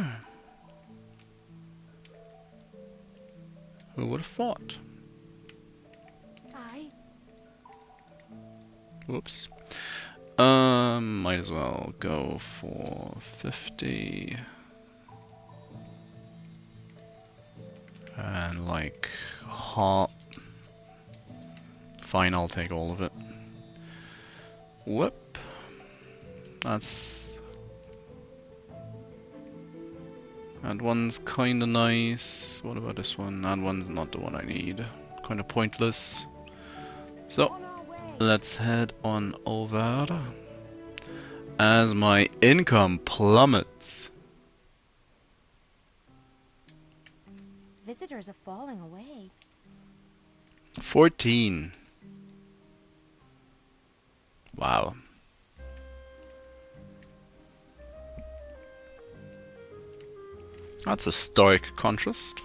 [SPEAKER 1] Who would have thought?
[SPEAKER 6] Aye.
[SPEAKER 1] Whoops. Might as well go for 50. And like hot. Fine, I'll take all of it. Whoop. That one's kinda nice. What about this one? That one's not the one I need. Kinda pointless. So, let's head on over. As my income plummets.
[SPEAKER 4] Visitors are falling away.
[SPEAKER 1] 14. Wow. That's a stark contrast.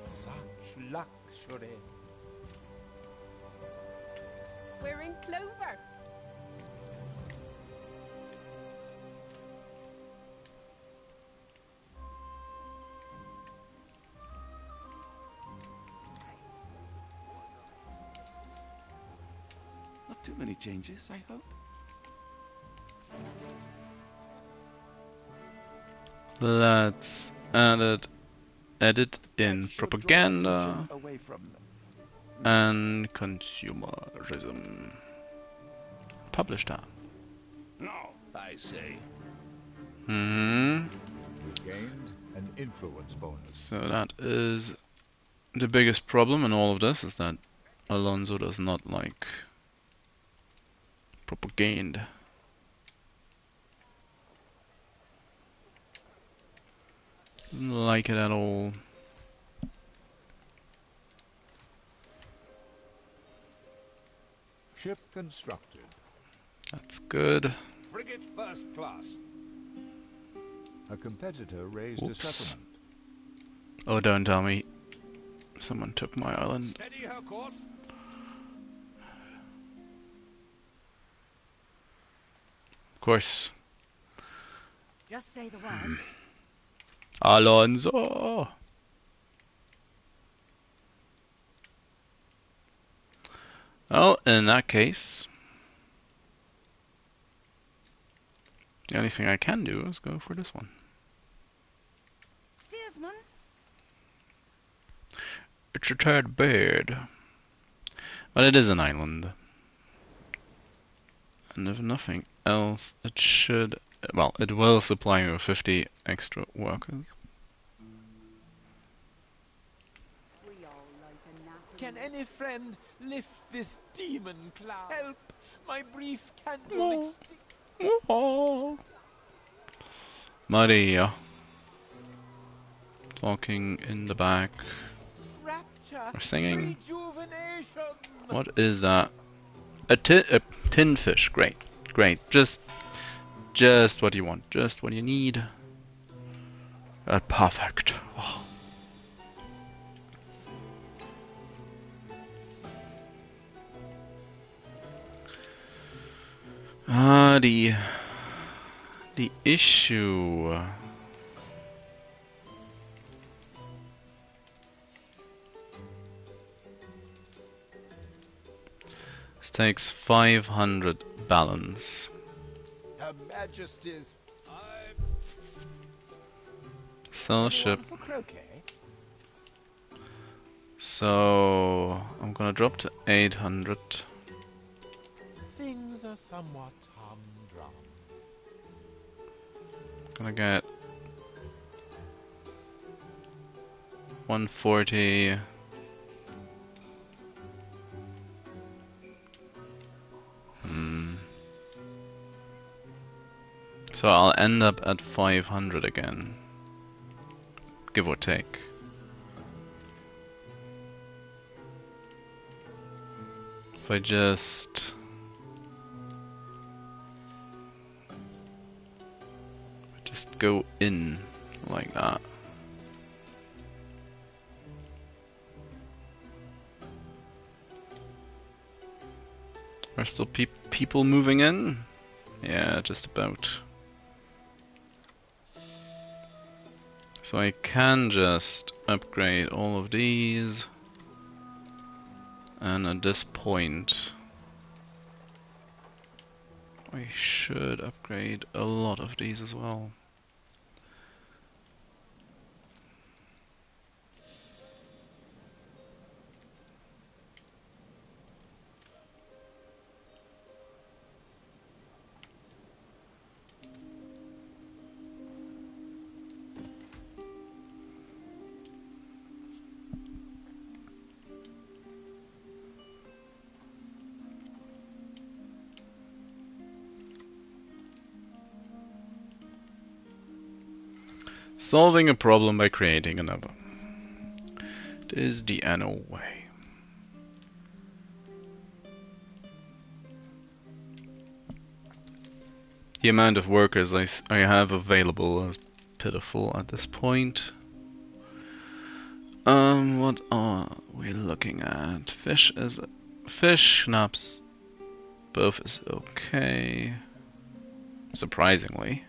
[SPEAKER 9] Such luxury.
[SPEAKER 12] We're in clover.
[SPEAKER 8] Not too many changes, I hope.
[SPEAKER 1] Let's edit in propaganda
[SPEAKER 8] Away from them.
[SPEAKER 1] and consumerism. Publish that.
[SPEAKER 13] No, I say.
[SPEAKER 1] Hmm.
[SPEAKER 2] You gained an influence bonus.
[SPEAKER 1] So that is the biggest problem in all of this, is that Alonso does not like propaganda. Doesn't like it at all.
[SPEAKER 2] Ship constructed.
[SPEAKER 1] That's good.
[SPEAKER 5] Frigate first class.
[SPEAKER 2] A competitor raised
[SPEAKER 1] Oops.
[SPEAKER 2] a settlement.
[SPEAKER 1] Oh, don't tell me someone took my island.
[SPEAKER 5] Steady her course.
[SPEAKER 1] Of course.
[SPEAKER 6] Just say the word.
[SPEAKER 1] Alonso! Well, in that case, the only thing I can do is go for this one.
[SPEAKER 6] Steersman.
[SPEAKER 1] It's a tad bad. But it is an island. And if nothing else, it should... Well, it will supply me with 50 extra workers.
[SPEAKER 9] Can any friend lift this demon cloud? Help! My brief candle extinct.
[SPEAKER 1] Maria. Talking in the back.
[SPEAKER 9] Rapture.
[SPEAKER 1] Or singing.
[SPEAKER 9] Rejuvenation.
[SPEAKER 1] What is that? A tin fish. Great. Great. Just what you want. Just what you need. Perfect. Oh. The issue. takes 500 balance.
[SPEAKER 9] Her Majesty's.
[SPEAKER 1] Sell ship.
[SPEAKER 9] For croquet?
[SPEAKER 1] So I'm gonna drop to 800.
[SPEAKER 9] Things are somewhat humdrum.
[SPEAKER 1] Gonna get 140. So I'll end up at 500 again, give or take. If I just go in like that. Are still people moving in? Yeah, just about. So I can just upgrade all of these, and at this point I should upgrade a lot of these as well. Solving a problem by creating another. It is the Anno way. The amount of workers I have available is pitiful at this point. What are we looking at? Fish, schnapps, both is okay. Surprisingly.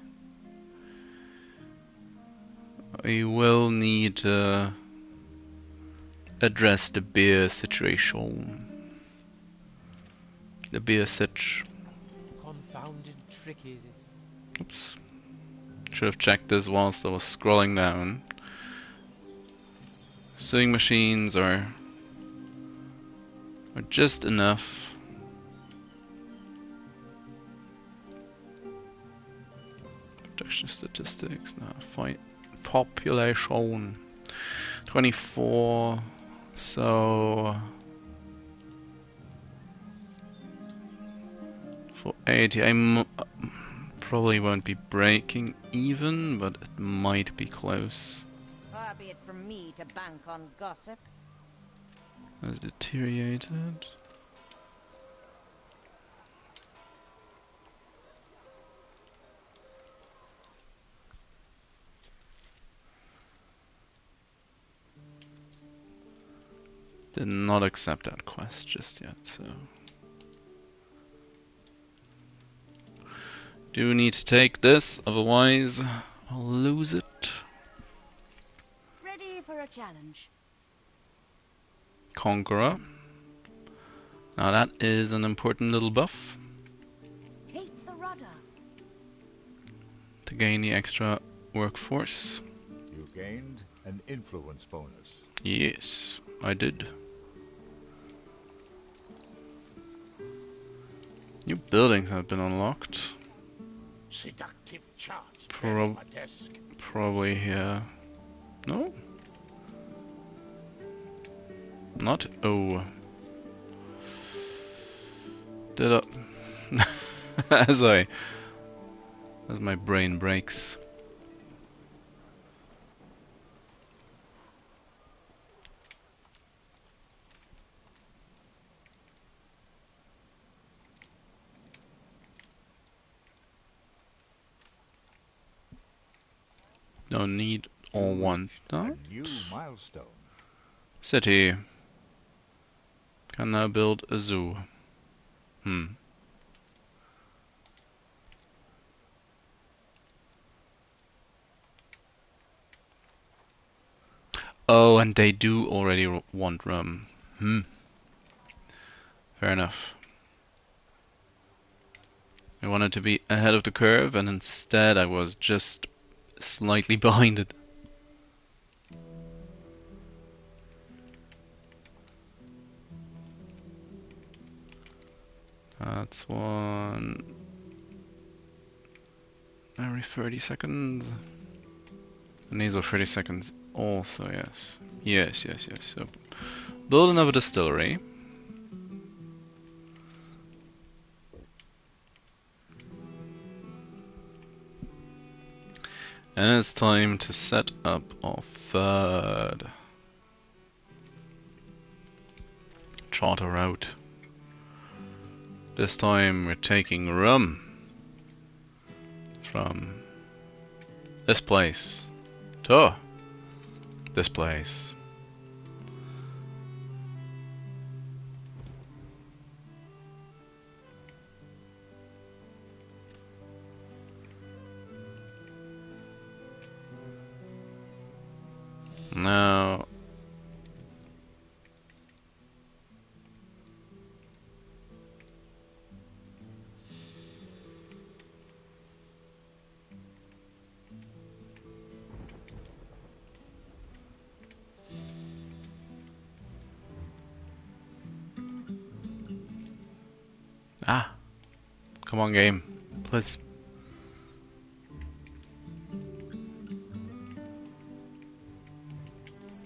[SPEAKER 1] I will need to address the beer situation. The beer sitch.
[SPEAKER 9] Confounded tricky this.
[SPEAKER 1] Oops. Should have checked this whilst I was scrolling down. Sewing machines are just enough. Production statistics, no, fine. Population 24, so for 80 I probably won't be breaking even, but it might be close.
[SPEAKER 3] Far be it from me to bank on gossip.
[SPEAKER 1] Has deteriorated. Did not accept that quest just yet, so do need to take this, otherwise I'll lose it.
[SPEAKER 6] Ready for a challenge.
[SPEAKER 1] Conqueror. Now that is an important little buff
[SPEAKER 6] Take the rudder.
[SPEAKER 1] to gain the extra workforce.
[SPEAKER 2] You gained an influence bonus.
[SPEAKER 1] Yes, I did. New buildings have been unlocked.
[SPEAKER 11] Seductive charts on my desk.
[SPEAKER 1] Probably here. No? Not? Oh. Did I? as my brain breaks. Don't need or want that.
[SPEAKER 2] A new milestone.
[SPEAKER 1] City. Can now build a zoo. Oh, and they do already want rum. Fair enough. I wanted to be ahead of the curve, and instead I was just slightly behind it. That's one every 30 seconds. And these are 30 seconds also, yes. Yes. So, build another distillery. And it's time to set up our third charter route. This time we're taking rum from this place to this place. Now come on game, please.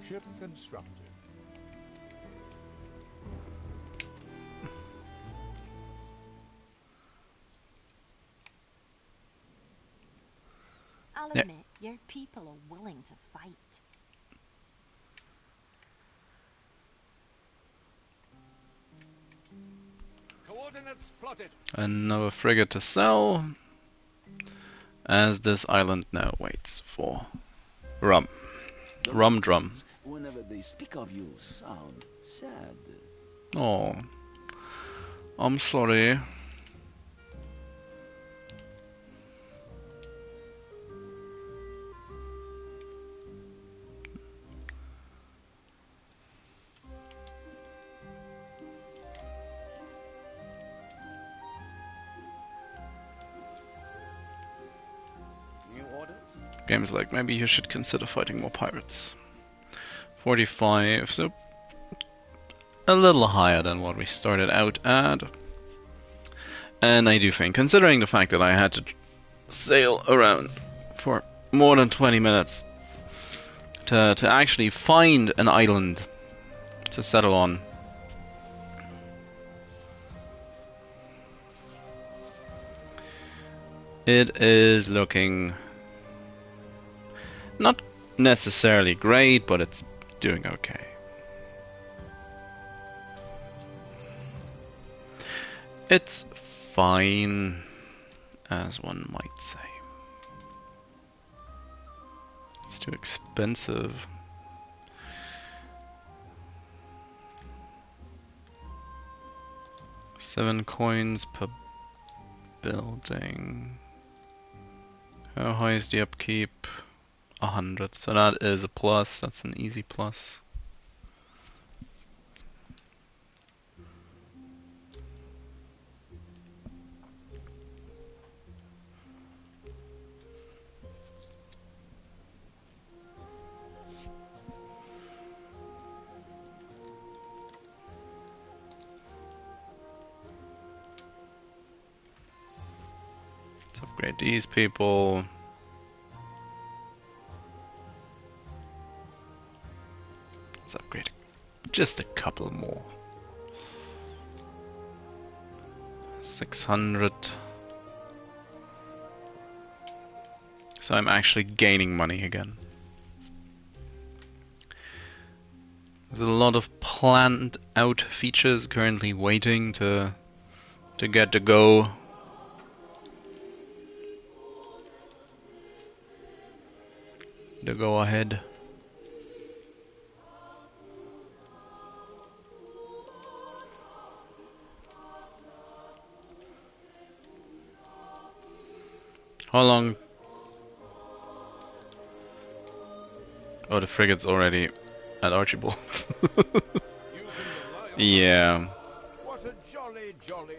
[SPEAKER 2] Ship constructed.
[SPEAKER 7] I'll admit, your people are willing to fight.
[SPEAKER 5] Coordinates plotted.
[SPEAKER 1] Another frigate to sell, as this island now waits for rum. Rum drum.
[SPEAKER 8] Whenever they speak of you, sound sad.
[SPEAKER 1] Oh, I'm sorry. Game's like, maybe you should consider fighting more pirates. 45, so a little higher than what we started out at. And I do think, considering the fact that I had to sail around for more than 20 minutes to actually find an island to settle on. It is looking not necessarily great, but it's doing okay. It's fine, as one might say. It's too expensive. Seven coins per building. How high is the upkeep? 100, so that is a plus. That's an easy plus. Let's upgrade these people. Let's upgrade just a couple more. 600. So I'm actually gaining money again. There's a lot of planned out features currently waiting to get to go. To go ahead. How long? Oh, the frigate's already at Archibald. Yeah.
[SPEAKER 9] What a jolly, jolly.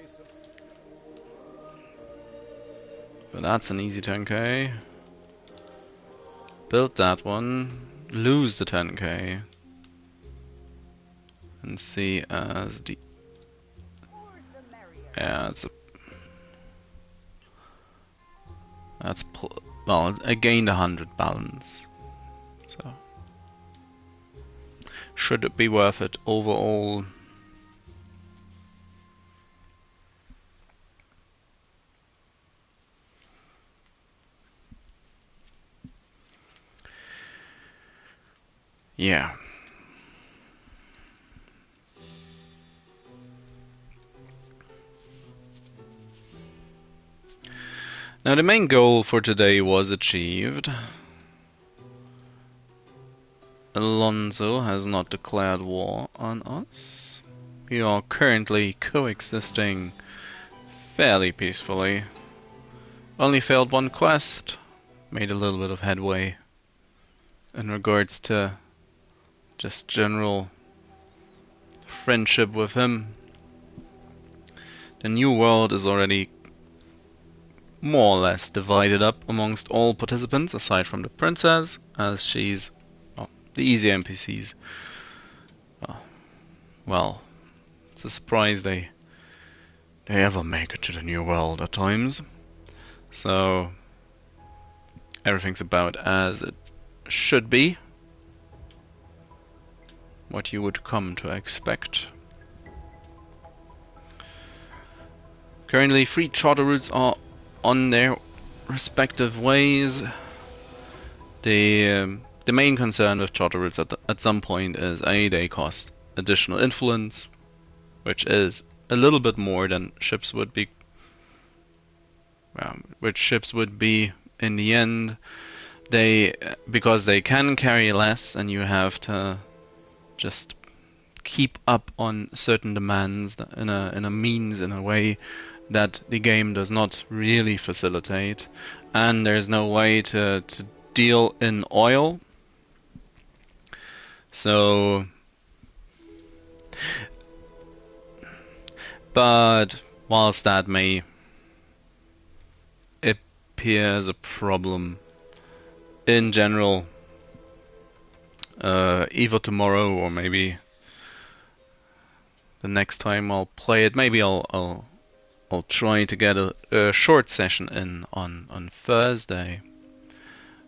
[SPEAKER 1] So that's an easy 10k. Build that one. Lose the 10k. And see as the... Yeah, it's a... That's... Well, I gained 100 balance. So... Should it be worth it overall? Yeah. Now the main goal for today was achieved. Alonso has not declared war on us. We are currently coexisting fairly peacefully. Only failed one quest. Made a little bit of headway in regards to just general friendship with him. The new world is already more or less divided up amongst all participants aside from the princess, as she's, well, the easy NPCs. Well, it's a surprise they ever make it to the new world at times. So everything's about as it should be. What you would come to expect. Currently 3 charter routes are on their respective ways. The main concern with charter routes at some point is they cost additional influence, which is a little bit more than ships would be. Which ships would be in the end. Because they can carry less, and you have to just keep up on certain demands in a way that the game does not really facilitate, and there's no way to deal in oil. So, but whilst that may appear as a problem in general, either tomorrow or maybe the next time I'll play it, maybe I'll try to get a short session in on Thursday,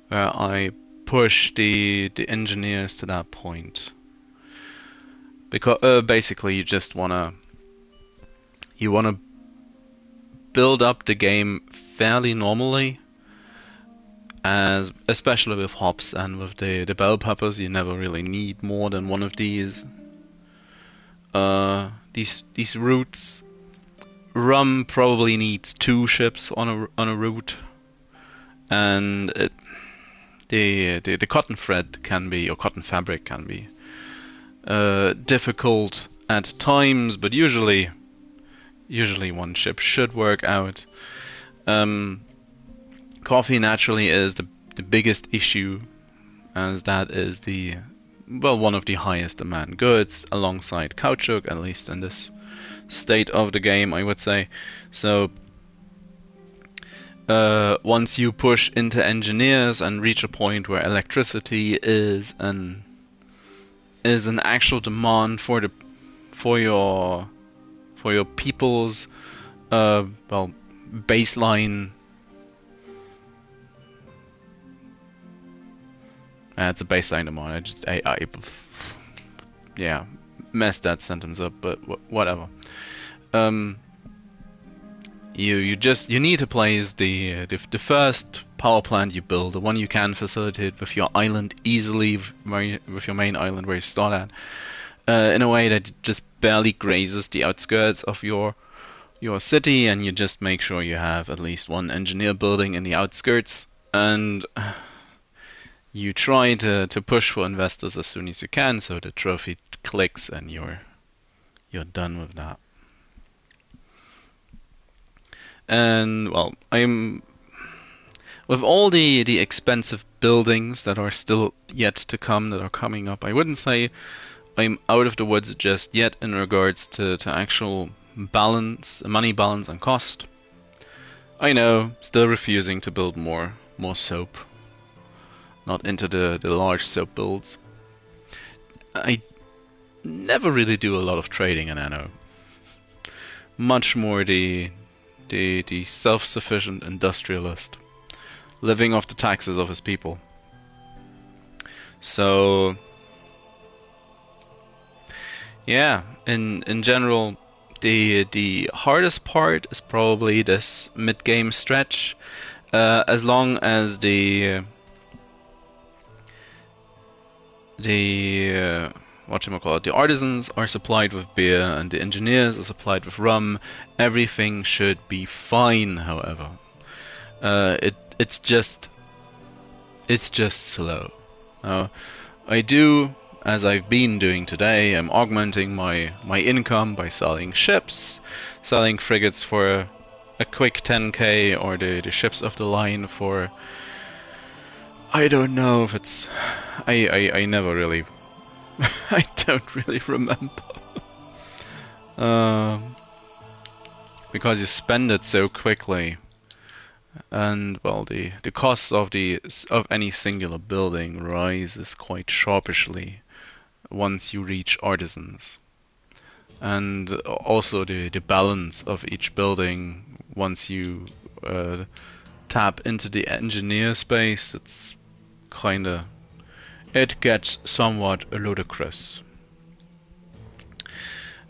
[SPEAKER 1] where I push the engineers to that point. Because basically you just wanna build up the game fairly normally, as especially with hops and with the bell peppers. You never really need more than one of these. These routes. Rum probably needs 2 ships on a route, and the cotton thread can be, or cotton fabric can be, difficult at times, but usually 1 ship should work out. Coffee naturally is the biggest issue, as that is one of the highest demand goods alongside caoutchouc, at least in this state of the game, I would say. So once you push into engineers and reach a point where electricity is an actual demand for your people's baseline. It's a baseline demand. I messed that sentence up, but whatever. You need to place the first power plant you build, the one you can facilitate with your island easily, with your main island where you start at, in a way that just barely grazes the outskirts of your city, and you just make sure you have at least 1 engineer building in the outskirts, and you try to push for investors as soon as you can, so the trophy clicks and you're done with that. And well, I'm with all the expensive buildings that are still yet to come, that are coming up, I wouldn't say I'm out of the woods just yet in regards to actual balance, money balance and cost. I know, still refusing to build more soap. Not into the large soap builds. I never really do a lot of trading in Anno. Much more the self-sufficient industrialist, living off the taxes of his people. So yeah, in general, the hardest part is probably this mid-game stretch. As long as the whatchamacallit, the artisans are supplied with beer and the engineers are supplied with rum, everything should be fine. However, it's just slow. I do, as I've been doing today, I'm augmenting my income by selling ships, selling frigates for a quick 10k, or the ships of the line for, I don't know if it's, I never really, I don't really remember. Because you spend it so quickly, and well, the cost of any singular building rises quite sharpishly once you reach artisans, and also the balance of each building once you tap into the engineer space. It's kinda, it gets somewhat ludicrous.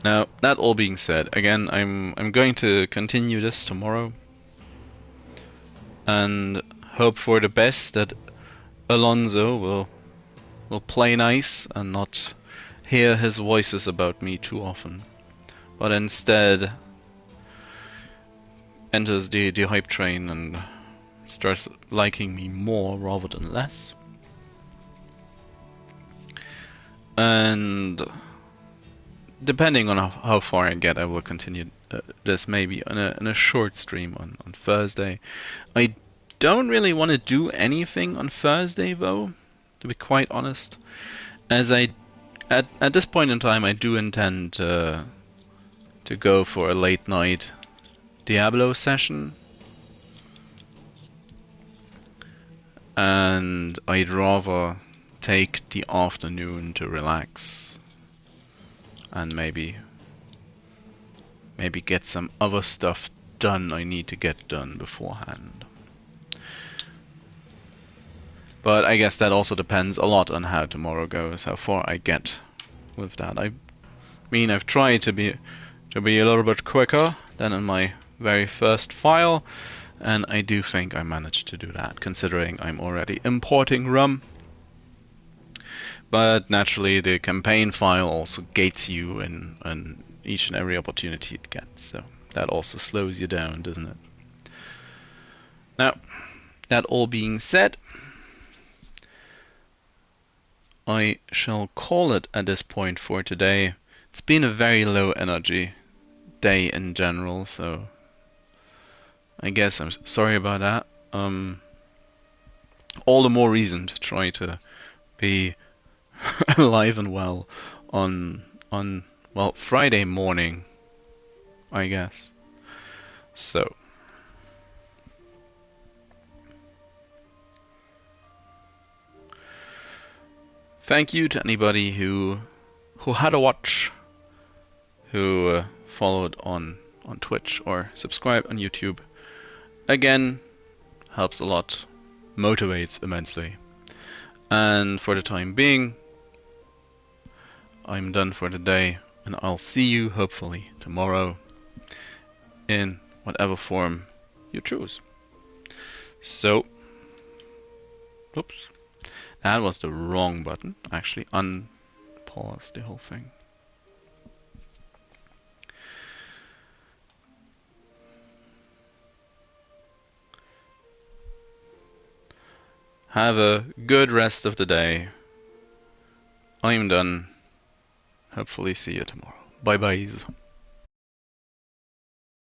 [SPEAKER 1] Now, that all being said, again, I'm going to continue this tomorrow and hope for the best, that Alonso will play nice and not hear his voices about me too often, but instead enters the hype train and starts liking me more rather than less. And depending on how far I get, I will continue this maybe in a short stream on Thursday. I don't really want to do anything on Thursday though, to be quite honest, as at this point in time I do intend to go for a late night Diablo session, and I'd rather take the afternoon to relax and maybe get some other stuff done I need to get done beforehand. But I guess that also depends a lot on how tomorrow goes, how far I get with that. I mean, I've tried to be a little bit quicker than in my very first file, and I do think I managed to do that, considering I'm already importing rum. But naturally, the campaign file also gates you in each and every opportunity it gets, so that also slows you down, doesn't it? Now, that all being said, I shall call it at this point for today. It's been a very low energy day in general, so I guess I'm sorry about that. All the more reason to try to be alive and well on well, Friday morning, I guess. So thank you to anybody who had a watch, who followed on Twitch or subscribed on YouTube. Again, helps a lot, motivates immensely. And for the time being, I'm done for the day, and I'll see you hopefully tomorrow in whatever form you choose. So, oops, that was the wrong button. Actually, unpause the whole thing. Have a good rest of the day. I'm done. Hopefully see you tomorrow. Bye bye.